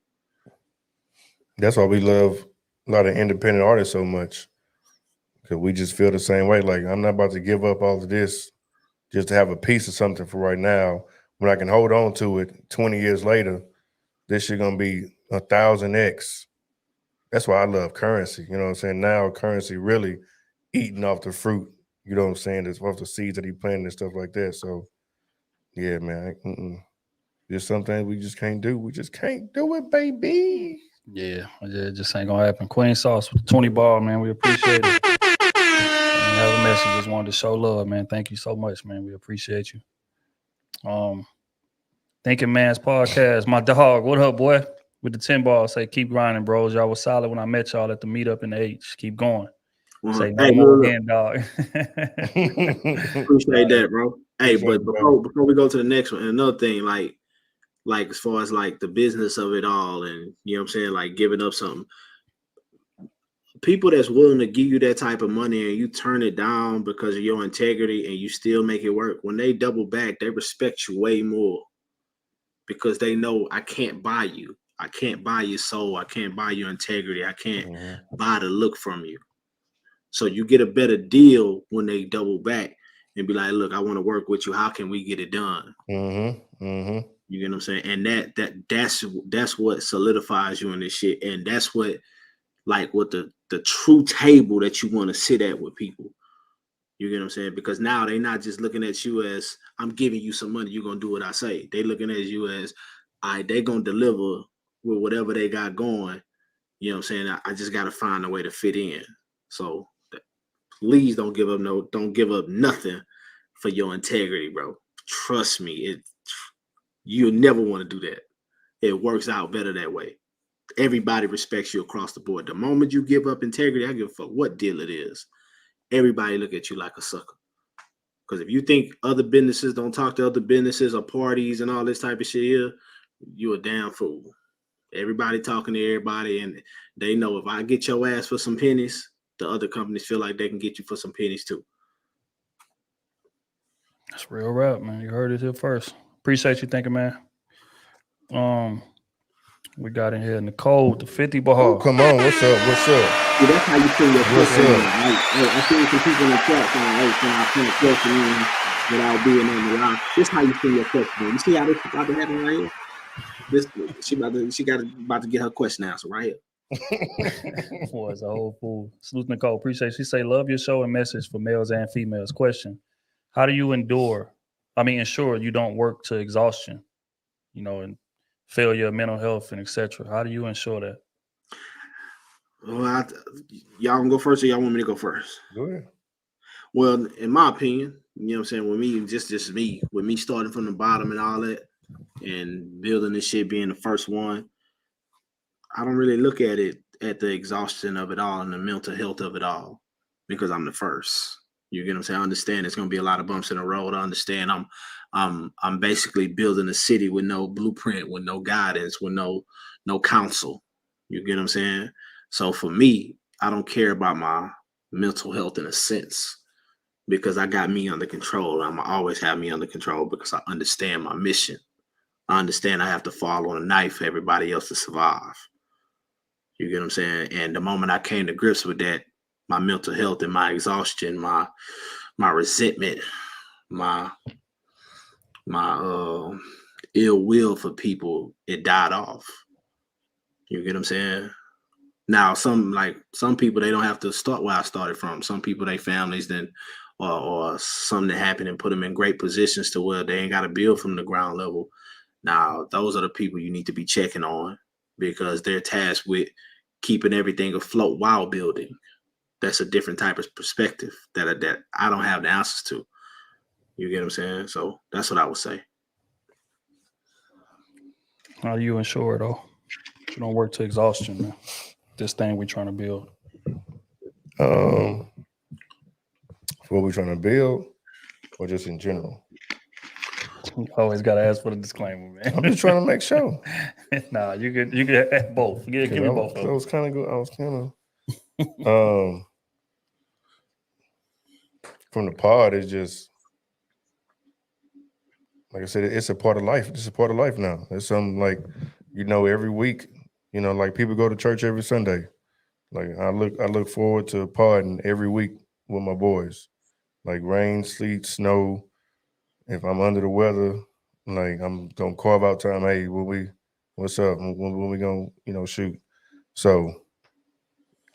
That's why we love a lot of independent artists so much, because we just feel the same way. Like, I'm not about to give up all of this just to have a piece of something for right now when I can hold on to it 20 years later. This shit gonna be 1,000x. That's why I love currency. You know what I'm saying? Now currency really eating off the fruit. You know what I'm saying? It's off the seeds that he planted and stuff like that. So yeah, man. There's something we just can't do. We just can't do it, baby. Yeah, it just ain't gonna happen. Queen Sauce with the 20 ball, man. We appreciate it. And have a message. Just wanted to show love, man. Thank you so much, man. We appreciate you. Thinking Man's Podcast. My dog, what up, boy? With the 10 ball, say keep grinding, bros. Y'all was solid when I met y'all at the meetup in the H. Keep going. Say no Hey, more look. hand, dog. Appreciate that, bro. Hey, but before we go to the next one, another thing, like as far as like the business of it all, and you know what I'm saying, like giving up something. People that's willing to give you that type of money and you turn it down because of your integrity and you still make it work, when they double back, they respect you way more because they know I can't buy you. I can't buy your soul. I can't buy your integrity. I can't buy the look from you. So you get a better deal when they double back and be like, look, I want to work with you. How can we get it done? You get what I'm saying? And that's what solidifies you in this shit. And that's what, like, what the true table that you want to sit at with people. You get what I'm saying? Because now they're not just looking at you as, I'm giving you some money, you're going to do what I say. They looking at you as, all right, they're going to deliver with whatever they got going. You know what I'm saying? I just got to find a way to fit in. So please don't give up nothing for your integrity, bro. Trust me, you'll never want to do that. It works out better that way. Everybody respects you across the board. The moment you give up integrity, I give a fuck what deal it is. Everybody look at you like a sucker. Because if you think other businesses don't talk to other businesses or parties and all this type of shit here, you're a damn fool. Everybody talking to everybody, and they know if I get your ass for some pennies, the other companies feel like they can get you for some pennies too. That's real rap, man. You heard it here first. Appreciate you thinking, man. We got in here Nicole, the 50 ball. Oh, come on. What's up? What's up? See, that's how you put your What's question in. up? Hey, I see some people in the chat saying, hey, can I send a question in without being on the line? This is how you send your question in. You see how this is about to happen right here? She about to get her question answered right here. Boy, it's a whole fool. Salute Nicole. Appreciate it. She say, love your show and message for males and females. Question: how do you ensure you don't work to exhaustion, and failure of mental health and etc.? How do you ensure that? Well, y'all gonna go first, or y'all want me to go first? Go ahead. Well, in my opinion, you know what I'm saying, with me, just me, with me starting from the bottom and all that, and building this shit, being the first one, I don't really look at it at the exhaustion of it all and the mental health of it all, because I'm the first. You get what I'm saying? I understand there's gonna be a lot of bumps in the road. I understand I'm basically building a city with no blueprint, with no guidance, with no counsel. You get what I'm saying? So for me, I don't care about my mental health in a sense, because I got me under control. I'm always have me under control because I understand my mission. I understand I have to fall on a knife for everybody else to survive. You get what I'm saying? And the moment I came to grips with that, my mental health and my exhaustion, my resentment, my ill will for people, it died off. You get what I'm saying? Now, some people, they don't have to start where I started from. Some people, they families then, or something that happened and put them in great positions to where they ain't got to build from the ground level. Now, those are the people you need to be checking on, because they're tasked with keeping everything afloat while building. That's a different type of perspective that I don't have the answers to. You get what I'm saying? So that's what I would say. How do you ensure though you don't work to exhaustion, man? This thing we're trying to build. For what we're trying to build, or just in general? You always got to ask for the disclaimer, man. I'm just trying to make sure. Nah, you could have both. Give me both. I was kind of good. I was kind of from the pod. It's just like I said, it's a part of life. It's a part of life now. It's something like, every week, like people go to church every Sunday. Like I look forward to partying every week with my boys. Like rain, sleet, snow. If I'm under the weather, like I'm gonna carve out time. Hey, what's up? When we gonna shoot? So,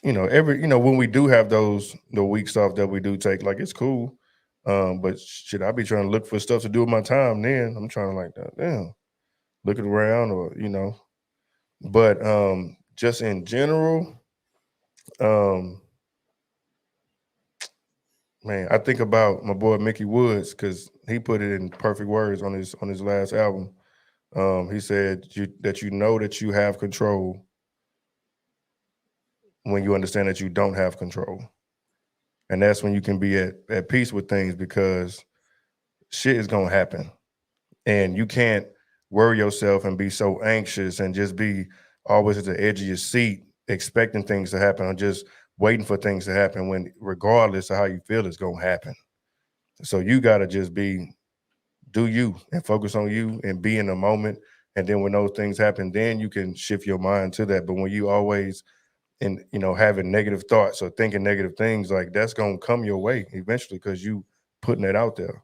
when we do have the weeks off that we do take, like it's cool. But shit, I be trying to look for stuff to do with my time. Then I'm trying to like, damn, looking around or But just in general, man, I think about my boy Mickey Woods because he put it in perfect words on his last album. He said that you have control when you understand that you don't have control. And that's when you can be at peace with things because shit is gonna happen. And you can't worry yourself and be so anxious and just be always at the edge of your seat, expecting things to happen or just waiting for things to happen when regardless of how you feel, it's gonna happen. So you gotta just do you and focus on you and be in the moment. And then when those things happen, then you can shift your mind to that. But when you always having negative thoughts or thinking negative things, like that's gonna come your way eventually because you putting it out there.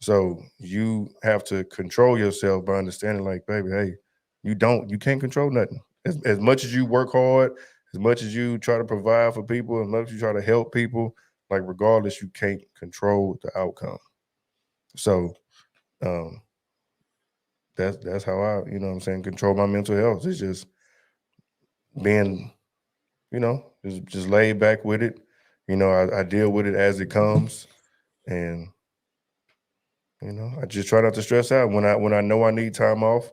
So you have to control yourself by understanding, like, baby, hey, you can't control nothing. As much as you work hard, as much as you try to provide for people, as much as you try to help people, like regardless, you can't control the outcome. So that's how I, control my mental health. It's just being, just laid back with it. I deal with it as it comes, and I just try not to stress out. When I know I need time off,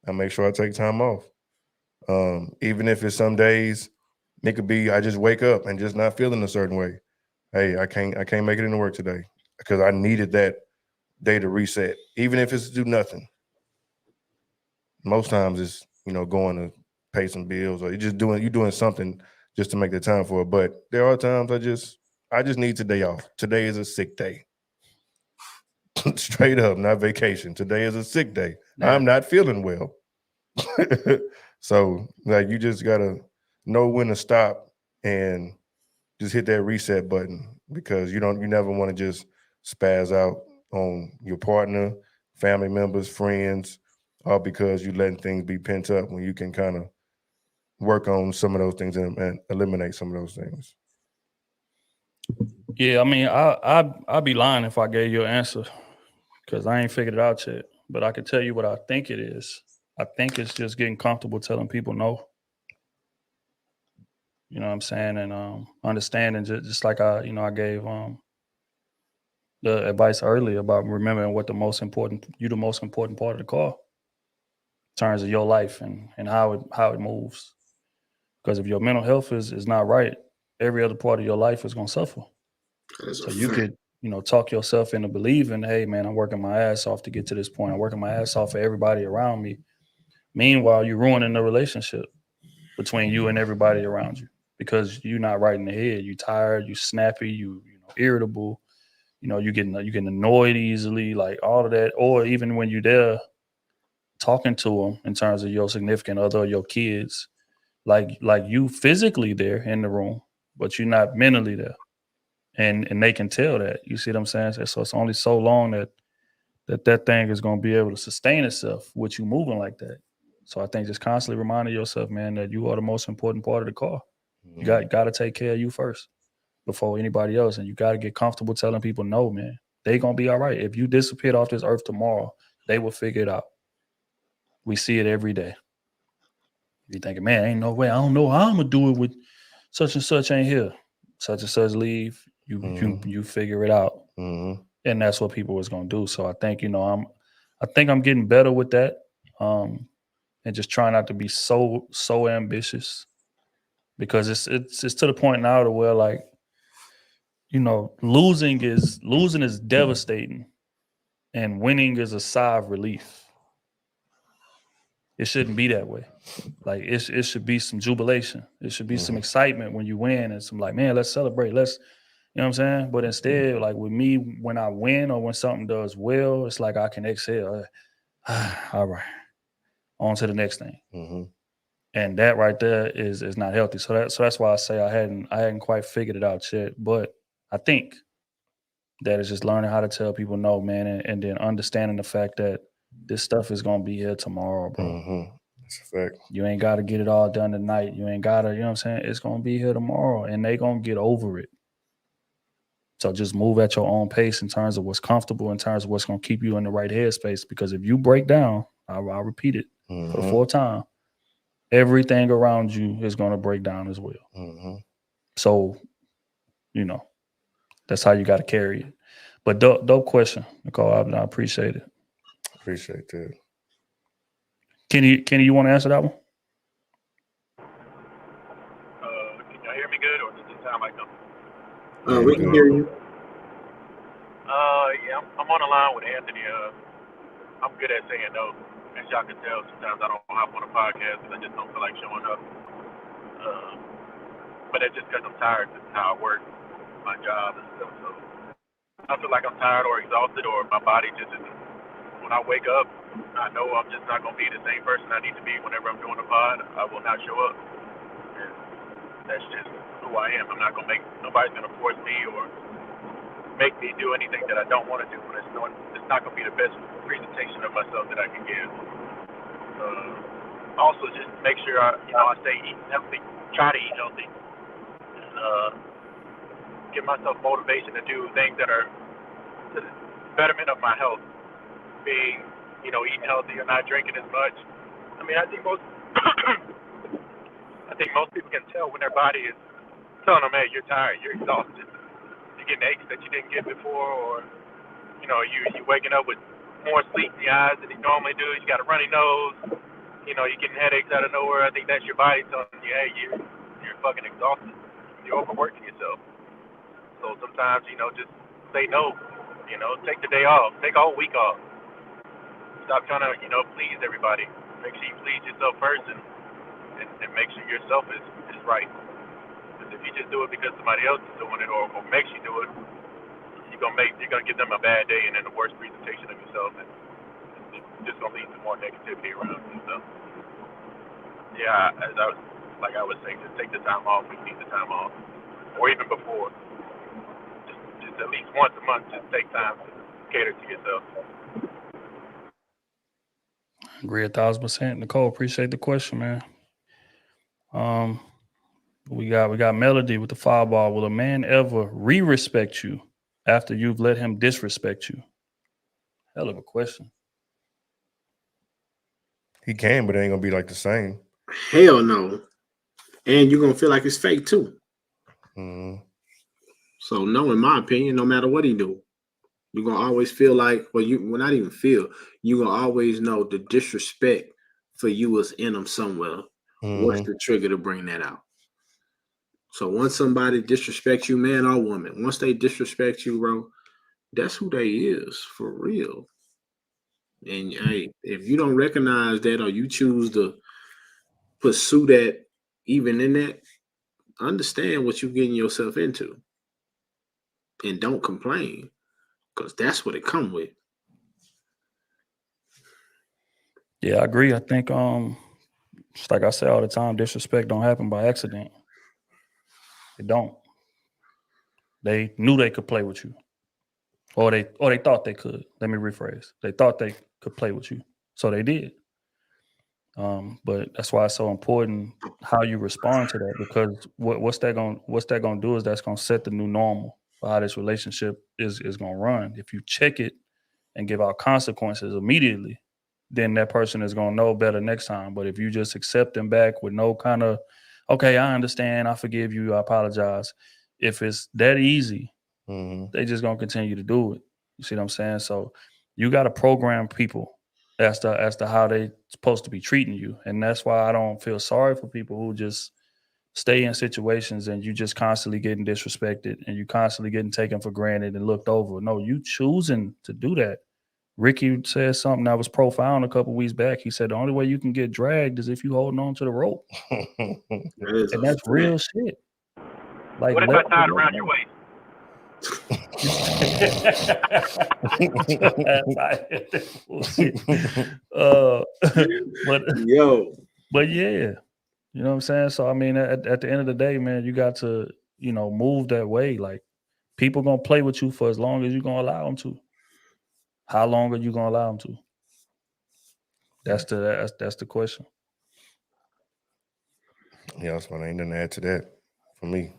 I make sure I take time off. Even if it's some days, it could be I just wake up and just not feeling a certain way. Hey, I can't make it into work today because I needed that day to reset. Even if it's to do nothing. Most times it's going to pay some bills or you're doing something just to make the time for it. But there are times I just need today off. Today is a sick day. Straight up, not vacation. Today is a sick day. Yeah. I'm not feeling well. So like you just gotta know when to stop and just hit that reset button because you never want to just spaz out on your partner, family members, friends, all because you letting things be pent up when you can kind of work on some of those things and eliminate some of those things. Yeah, I mean, I'd be lying if I gave you an answer because I ain't figured it out yet. But I can tell you what I think it is. I think it's just getting comfortable telling people no. You know what I'm saying? And understanding just like I gave the advice earlier about remembering what the most important part of the car in terms of your life and how it moves. Because if your mental health is not right, every other part of your life is gonna suffer. So you could, talk yourself into believing, hey man, I'm working my ass off to get to this point. I'm working my ass off for everybody around me. Meanwhile, you're ruining the relationship between you and everybody around you because you're not right in the head. You tired, you snappy, you irritable. You're getting annoyed easily, like all of that. Or even when you're there talking to them in terms of your significant other or your kids, like you physically there in the room, but you're not mentally there. And they can tell that. You see what I'm saying? So it's only so long that thing is going to be able to sustain itself with you moving like that. So I think just constantly reminding yourself, man, that you are the most important part of the car. You got to take care of you first before anybody else. And you got to get comfortable telling people, no, man, they going to be all right. If you disappeared off this earth tomorrow, they will figure it out. We see it every day. You thinking, man, ain't no way. I don't know how I'm going to do it with such and such ain't here. Such and such leave. You figure it out. Mm-hmm. And that's what people was going to do. So I think, I think I'm getting better with that. And just trying not to be so ambitious because it's to the point now to where like, losing is devastating and winning is a sigh of relief. It shouldn't be that way. Like it should be some jubilation. It should be some excitement when you win and some like, man, let's celebrate. Let's, You know what I'm saying? But instead, like with me, when I win or when something does well, it's like I can exhale. All right, on to the next thing. Mm-hmm. And that right there is not healthy. So that's why I say I hadn't quite figured it out yet. But I think that is just learning how to tell people no, man, and then understanding the fact that this stuff is gonna be here tomorrow, bro. Mm-hmm. That's a fact. You ain't got to get it all done tonight. You ain't got to, you know what I'm saying? It's gonna be here tomorrow, and they gonna get over it. So just move at your own pace in terms of what's comfortable, in terms of what's gonna keep you in the right headspace. Because if you break down, I'll repeat it for the fourth time. Everything around you is gonna break down as well. Mm-hmm. So, you know, that's how you got to carry it. But dope question, Nicole. I appreciate it. Appreciate that. Kenny, you want to answer that one? Can y'all hear me good, or does it sound like I'm? We can hear you. Yeah, I'm on the line with Anthony. I'm good at saying no. As y'all can tell, sometimes I don't hop on a podcast because I just don't feel like showing up. But it's just because I'm tired. This is how I work, my job and stuff. So I feel like I'm tired or exhausted, or my body just isn't. When I wake up, I know I'm just not going to be the same person I need to be whenever I'm doing a pod. I will not show up. And that's just who I am. I'm not going to nobody's going to force me or make me do anything that I don't want to do. And it's not going to be the best presentation of myself that I can give. Also, just make sure I stay eating healthy, try to eat healthy, and give myself motivation to do things that are to the betterment of my health. Being, eating healthy or not drinking as much. I mean, I think most people can tell when their body is telling them, "Hey, you're tired, you're exhausted, you're getting aches that you didn't get before, or you're waking up with more sleep in your eyes than you normally do. You got a runny nose. You're getting headaches out of nowhere. I think that's your body telling you, hey, you're fucking exhausted. You're overworking yourself. So sometimes, just say no. Take the day off. Take a whole week off. Stop trying to, please everybody. Make sure you please yourself first and make sure yourself is right. Because if you just do it because somebody else is doing it or makes you do it, you're gonna give them a bad day and then the worst presentation of yourself, and it's just gonna lead to more negativity around you. So yeah, as I was saying, just take the time off when you need the time off, or even before. Just at least once a month, just take time to cater to yourself. Agree 1,000%. Nicole, appreciate the question, man. We got Melody with the fireball. Will a man ever re-respect you after you've let him disrespect you? Hell of a question. He can, but it ain't gonna be like the same. Hell no. And you're gonna feel like it's fake too. Mm-hmm. So no, in my opinion, no matter what he do, you're gonna always feel like, not even feel, you're gonna always know the disrespect for you was in him somewhere. Mm-hmm. What's the trigger to bring that out? So once somebody disrespects you, man or woman, once they disrespect you, bro, that's who they is for real. And hey, if you don't recognize that or you choose to pursue that, even in that, understand what you're getting yourself into. And don't complain, because that's what it come with. Yeah, I agree. I think just like I say all the time, disrespect don't happen by accident. It don't. They knew they could play with you. Or they thought they could. Let me rephrase. They thought they could play with you. So they did. But that's why it's so important how you respond to that, because what's that gonna do is that's gonna set the new normal for how this relationship is gonna run. If you check it and give out consequences immediately, then that person is gonna know better next time. But if you just accept them back with no kind of, okay, I understand, I forgive you, I apologize. If it's that easy, they just gonna continue to do it. You see what I'm saying? So you got to program people as to how they supposed to be treating you, and that's why I don't feel sorry for people who just stay in situations and you just constantly getting disrespected and you constantly getting taken for granted and looked over. No, you choosing to do that. Ricky said something that was profound a couple weeks back. He said the only way you can get dragged is if you holding on to the rope, and that's real shit. Like, what if I tie it around your waist? But yeah, you know what I'm saying? So I mean, at the end of the day, man, you got to, move that way. Like, people gonna play with you for as long as you're gonna allow them to. How long are you gonna allow them to? That's the question. Yeah, that's what I ain't nothing to add to that for me.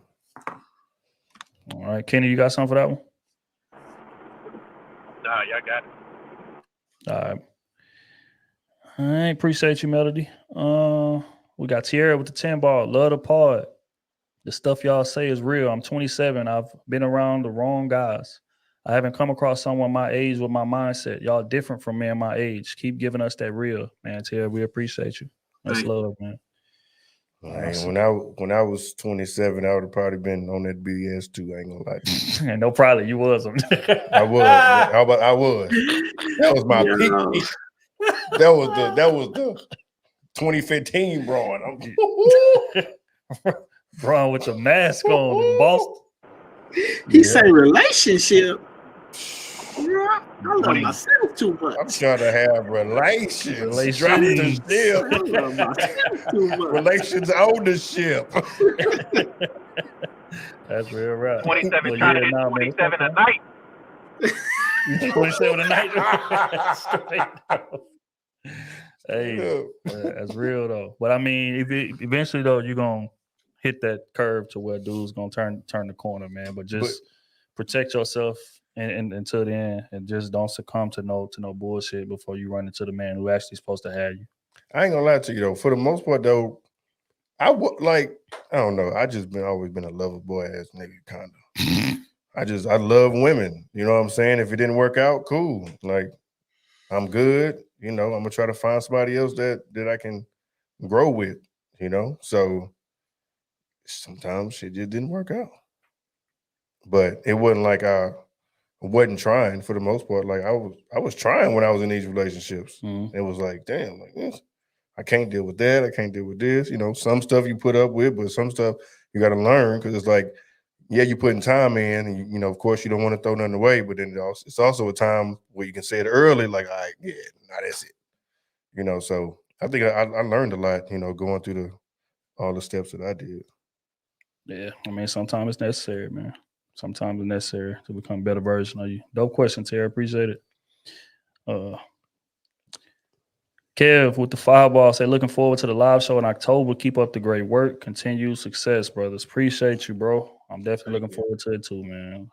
All right, Kenny, you got something for that one? Nah, y'all got it. All right. I appreciate you, Melody. We got Tierra with the 10 ball. Love the pod. The stuff y'all say is real. I'm 27. I've been around the wrong guys. I haven't come across someone my age with my mindset. Y'all different from me and my age. Keep giving us that real, man. Tierra, we appreciate you. That's love, man. Man, when I was 27, I would have probably been on that BS too. I ain't gonna lie to you. No, probably you was. I was. How about I was? That was my peak. That was the 2015 Braun. Braun with the mask on in Boston. He say relationship. I love myself too much. I'm trying to have relations. Drop the ship. I love myself too much. Relations on the ship. That's real right. 27 trying to hit 27 a night. 27 a night. Straight up. Hey, that's real though. But I mean, eventually though, you're gonna hit that curve to where dude's gonna turn the corner, man. But just protect yourself and until the end, and just don't succumb to no bullshit before you run into the man who actually supposed to have you. I ain't gonna lie to you though. For the most part though, I don't know. I just always been a lover boy ass nigga kind of. I love women. You know what I'm saying? If it didn't work out, cool. Like, I'm good. You know, I'm gonna try to find somebody else that I can grow with. You know, so sometimes shit just didn't work out. But it wasn't like I wasn't trying for the most part. Like I was trying when I was in these relationships. It was like, damn, like this, I can't deal with that. I can't deal with this. You know, some stuff you put up with, but some stuff you got to learn because it's like, yeah, you're putting time in, and you know, of course, you don't want to throw nothing away. But then it's also a time where you can say it early, like, all right, yeah, now that's it. You know, so I think I learned a lot. You know, going through all the steps that I did. Yeah, I mean, sometimes it's necessary, man. Sometimes it's necessary to become a better version of you. Dope question, Terry. Appreciate it. Kev with the fireball say, looking forward to the live show in October. Keep up the great work. Continued success, brothers. Appreciate you, bro. I'm definitely looking forward to it too, man.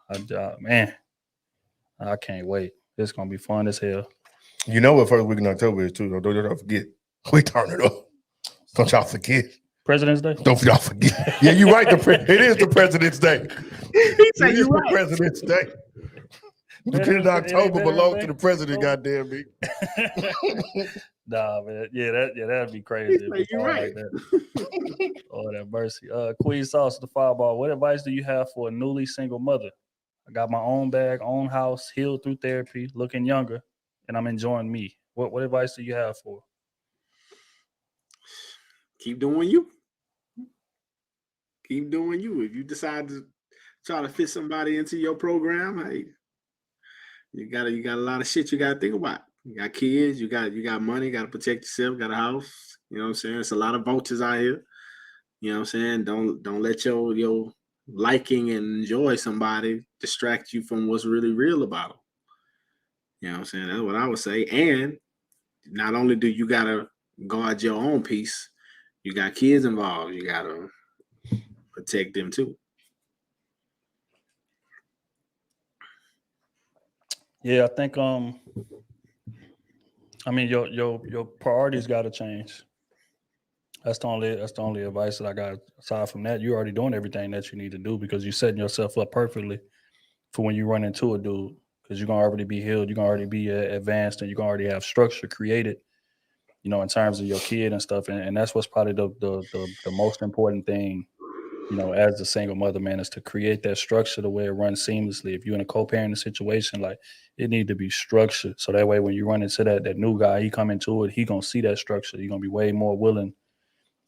I can't wait. It's gonna be fun as hell. You know what first week in October is too, though. Don't forget. We turn it up. Don't y'all forget. President's Day? Don't y'all forget. Yeah, you're right. It is the President's Day. He said you're right. President's Day. Beginning of October belongs to the president, goddamn me. Nah, man. Yeah, that'd be crazy. You're right. Like that. Oh, that mercy. Queen Sauce, the fireball. What advice do you have for a newly single mother? I got my own bag, own house, healed through therapy, looking younger, and I'm enjoying me. What advice do you have for her? Keep doing you. Keep doing you. If you decide to try to fit somebody into your program, hey, you got a lot of shit you gotta think about. You got kids, you got money, gotta protect yourself, got a house. You know what I'm saying? It's a lot of vultures out here. You know what I'm saying? Don't let your liking and enjoy somebody distract you from what's really real about them. You know what I'm saying? That's what I would say. And not only do you gotta guard your own peace, you got kids involved. You gotta protect them too. Yeah, I think I mean your priorities gotta change. That's the only advice that I got. Aside from that, you're already doing everything that you need to do because you're setting yourself up perfectly for when you run into a dude. Because you're gonna already be healed, you're gonna already be advanced, and you're gonna already have structure created, you know, in terms of your kid and stuff. And that's what's probably the most important thing, you know, as a single mother, man, is to create that structure the way it runs seamlessly. If you're in a co-parenting situation, like, it need to be structured. So that way when you run into that new guy, he come into it, he gonna see that structure. You're gonna be way more willing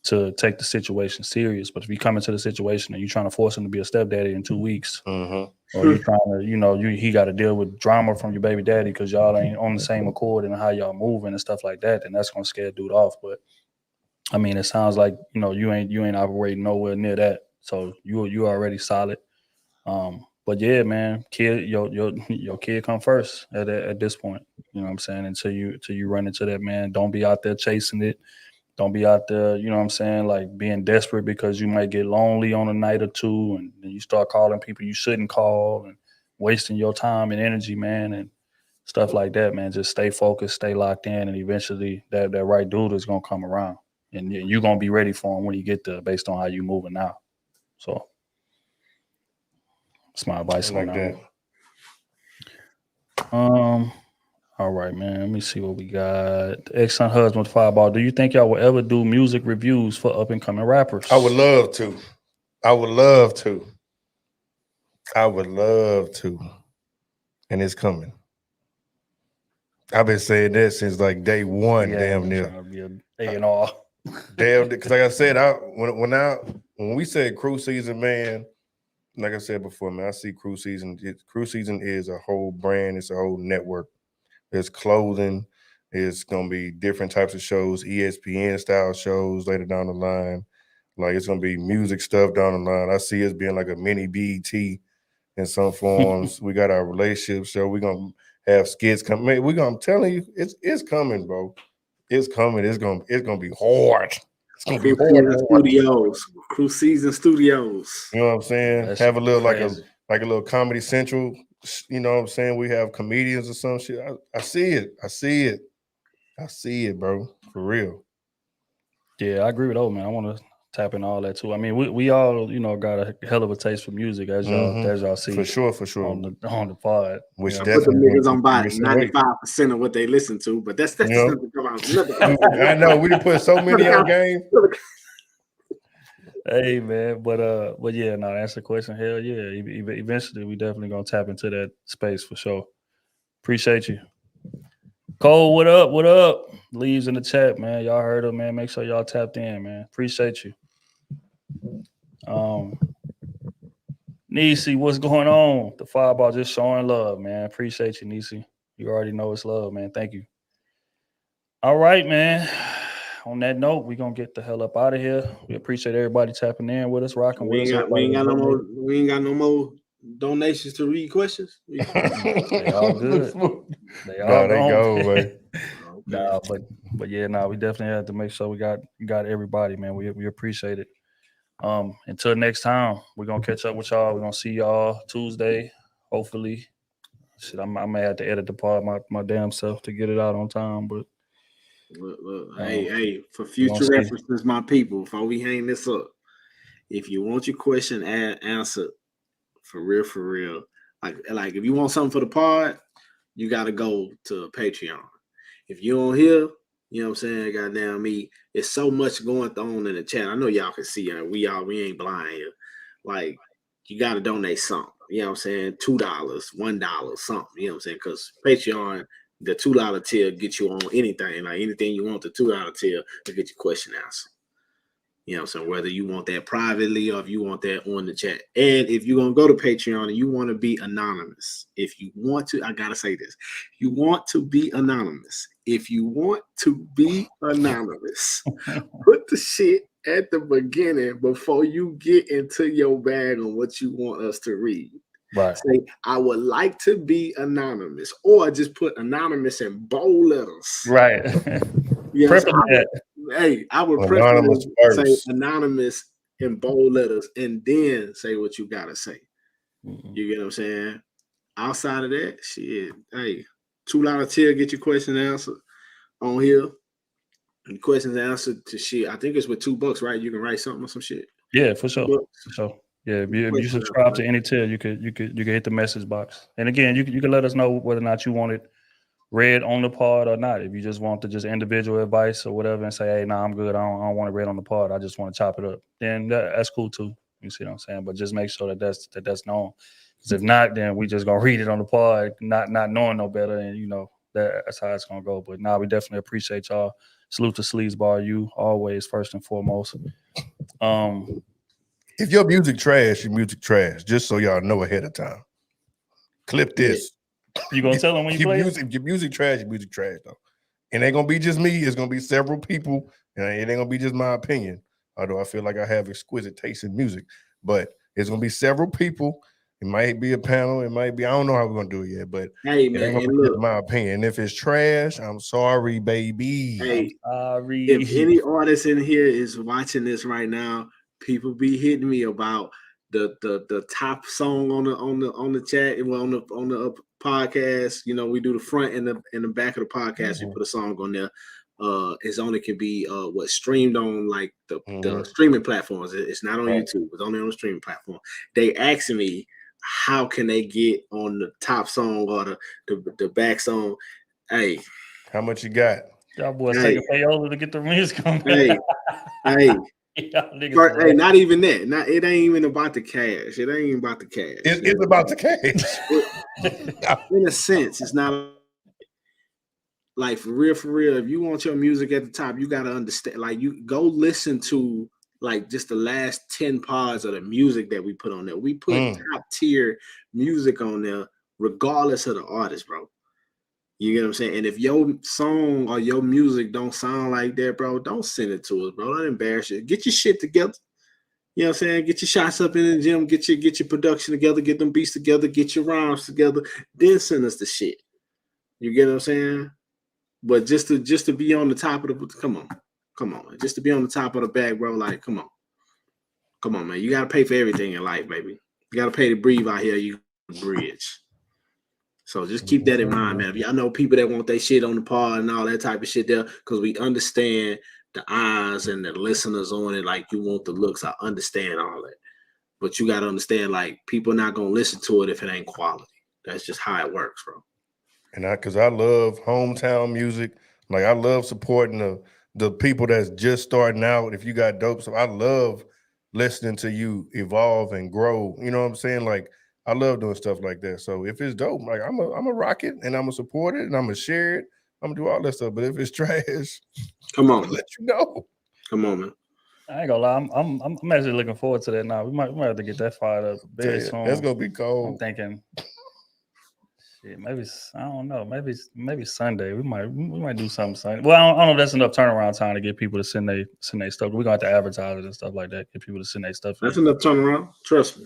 to take the situation serious. But if you come into the situation and you're trying to force him to be a stepdaddy in 2 weeks, or you trying to, he got to deal with drama from your baby daddy because y'all ain't on the same accord and how y'all moving and stuff like that, then that's gonna scare dude off. But I mean, it sounds like you ain't operating nowhere near that, so you already solid. But yeah, man, kid, your kid come first at this point. You know what I'm saying? Until you run into that, man, don't be out there chasing it. Don't be out there, you know what I'm saying, like being desperate because you might get lonely on a night or two, and then you start calling people you shouldn't call and wasting your time and energy, man, and stuff like that, man. Just stay focused, stay locked in, and eventually that right dude is gonna come around, and you're gonna be ready for him when you get there, based on how you moving now. So that's my advice on that. All right, man. Let me see what we got. Excellent husband, Fireball. Do you think y'all will ever do music reviews for up and coming rappers? I would love to. I would love to. And it's coming. I've been saying that since like day one, damn near. Trying to be an A&R. Damn, because like I said, when we said Krew season, man, like I said before, man, I see Krew season. Krew season is a whole brand. It's a whole network. There's clothing. It's gonna be different types of shows, ESPN style shows later down the line. Like it's gonna be music stuff down the line. I see us being like a mini BET in some forms. We got our relationship show. We're gonna have skits come. Man, I'm telling you, it's coming, bro. It's coming. It's gonna be hard. It's gonna be hard. Studios, Krew Season Studios. You know what I'm saying? Have a little crazy. like a little Comedy Central. You know what I'm saying? We have comedians or some shit. I see it. I see it, bro. For real. Yeah, I agree with old man. I want to tap in all that too. I mean, we all got a hell of a taste for music, as y'all see. For sure. On the pod. Which I put the niggas on about 95% of what they listen to, but that's just something come out. I know we done put so many on game. Hey man, but yeah, no, answer the question. Hell yeah, eventually we definitely gonna tap into that space for sure. Appreciate you, Cole. What up? What up? Leaves in the chat, man. Y'all heard him, man. Make sure y'all tapped in, man. Appreciate you. Nisi, what's going on? The Fireball just showing love, man. Appreciate you, Nisi. You already know it's love, man. Thank you. All right, man. On that note, we're gonna get the hell up out of here. We appreciate everybody tapping in with us, rocking with us. We ain't got no more donations to read questions. They all good. They go, man. Nah, but yeah, we definitely have to make sure we got everybody, man. We appreciate it. Until next time, we're gonna catch up with y'all. We're gonna see y'all Tuesday, hopefully. Shit, I may have to edit the part my damn self to get it out on time, but look, hey, for future references, my people, before we hang this up, if you want your question answered for real, like if you want something for the pod, you gotta go to Patreon. If you don't hear, you know what I'm saying, goddamn me, it's so much going on in the chat. I know y'all can see it. We ain't blind here. Like, you gotta donate something. You know what I'm saying? $2, $1, something. You know what I'm saying? Because Patreon, the $2 tier gets you on anything. Like anything you want, the $2 tier to get your question answered. You know what I'm saying? Whether you want that privately or if you want that on the chat. And if you're going to go to Patreon and you want to be anonymous, if you want to, I got to say this. You want to be anonymous. If you want to be anonymous, put the shit at the beginning before you get into your bag on what you want us to read. Right. Say, I would like to be anonymous, or just put anonymous in bold letters. Right. Yes, I would prefer say anonymous in bold letters and then say what you gotta say. Mm-hmm. You get what I'm saying? Outside of that, shit, hey, $2 tier, get your question answered on here. And questions answered to shit. I think it's with $2, right? You can write something or some shit. Yeah, for sure. For sure. Yeah, if you subscribe to any tier, you could hit the message box. And again, you can let us know whether or not you want it read on the pod or not. If you just want just individual advice or whatever and say, hey, I'm good. I don't want it read on the pod. I just want to chop it up. Then that's cool too. You see what I'm saying? But just make sure that's known. Because if not, then we just gonna read it on the pod, not knowing no better, and that's how it's gonna go. But now we definitely appreciate y'all. Salute to Sleaze Bar, you always first and foremost. If your music trash, your music trash. Just so y'all know ahead of time. Clip this. You gonna tell them when you play it? Your music trash though. It ain't gonna be just me. It's gonna be several people, and it ain't gonna be just my opinion. Although I feel like I have exquisite taste in music, but it's gonna be several people. It might be a panel. It might be. I don't know how we're gonna do it yet, but Hey it man, ain't gonna and be look, just my opinion. If it's trash, I'm sorry, baby. hey, Sorry. if any artist in here is watching this right now, people be hitting me about the top song on the chat, well, on the podcast. You know, we do the front and the back of the podcast. We put a song on there. It's only can be what streamed on like the streaming platforms. It's not on YouTube. It's only on the streaming platform. They asking me how can they get on the top song or the back song. Hey, how much you got? Y'all boys taking payola to get the music on. Hey, hey, not even that. It ain't even about the cash. It ain't even about the cash. It's about the cash. In a sense, it's not like for real. If you want your music at the top, you gotta understand. Like, you go listen to like just the last 10 pods of the music that we put on there. We put top tier music on there, regardless of the artist, bro. You get what I'm saying? And if your song or your music don't sound like that, bro, don't send it to us, bro. Don't embarrass you. Get your shit together. You know what I'm saying? Get your shots up in the gym. Get your production together. Get them beats together. Get your rhymes together. Then send us the shit. You get what I'm saying? But just to be on the top of the come on, just to be on the top of the bag, bro. Like, come on, man. You gotta pay for everything in life, baby. You gotta pay to breathe out here. You bridge. So just keep that in mind, man. If y'all know people that want their shit on the pod and all that type of shit there, because we understand the eyes and the listeners on it, like you want the looks. I understand all that. But you got to understand, like, people not going to listen to it if it ain't quality. That's just how it works, bro. And because I love hometown music. Like, I love supporting the people that's just starting out. If you got dope stuff, I love listening to you evolve and grow. You know what I'm saying? Like, I love doing stuff like that. So if it's dope, like I'm a rock it and I'm gonna support it and I'm gonna share it. I'm gonna do all that stuff. But if it's trash, come on, let you know. Come on, man. I ain't gonna lie. I'm actually looking forward to that now. We might have to get that fired up very soon. That's gonna be cold. I'm thinking, shit, maybe I don't know. Maybe Sunday. We might do something Sunday. Well, I don't know if that's enough turnaround time to get people to send their stuff. We're gonna have to advertise it and stuff like that. Get people to send their stuff. That's enough turnaround. Trust me.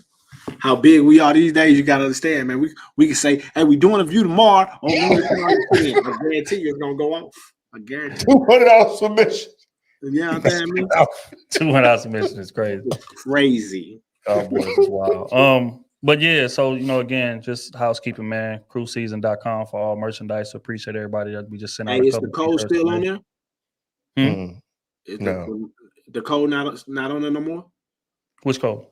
How big we are these days, you gotta understand, man. We can say, hey, we doing a view tomorrow. I guarantee you it's gonna go off. I guarantee. $200 submission. Yeah, I'm saying, man. $200 submission is crazy. Crazy. Oh boy, this is wild. But yeah, so again, just housekeeping, man. Krewseason.com for all merchandise. So appreciate everybody that we just sent out. Hey, is the code still on there? No. The code not on there no more? Which code?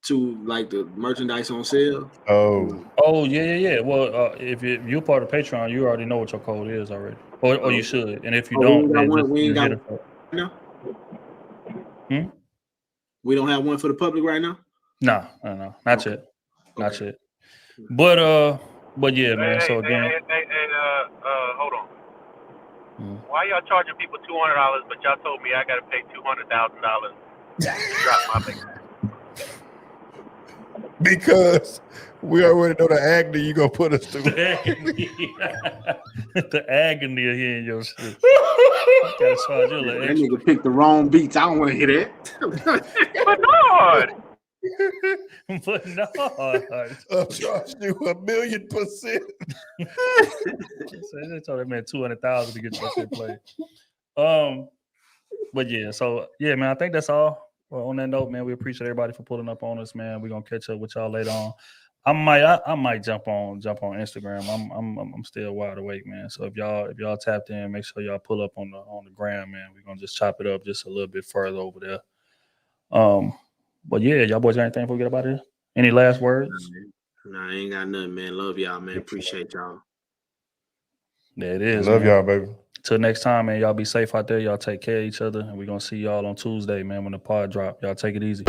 To like the merchandise on sale. Oh yeah. Well, if you're part of Patreon, you already know what your code is already, or you should. And if you don't, we don't have one for the public right now. No, not yet, not yet. But yeah, man. So again, hold on. Why y'all charging people $200, but y'all told me I got to pay $200,000 to drop my baby? Because we already know the agony you gonna put us through. The agony of hearing your shit. That nigga picked the wrong beats. I don't want to hear that. But Lord. But no, I'll charge you 1,000,000%. They told that man 200,000 to get that shit played. But yeah, so yeah, man, I think that's all. Well, on that note, man, we appreciate everybody for pulling up on us, man. We're gonna catch up with y'all later on. I might jump on Instagram. I'm still wide awake, man. So if y'all tapped in, make sure y'all pull up on the gram, man. We're gonna just chop it up just a little bit further over there. But yeah, y'all boys got anything before we get about it? Any last words? Nah, I ain't got nothing, man. Love y'all, man. Appreciate y'all. There it is. Love y'all, baby. Till next time, man. Y'all be safe out there. Y'all take care of each other. And we're gonna see y'all on Tuesday, man, when the pod drop. Y'all take it easy.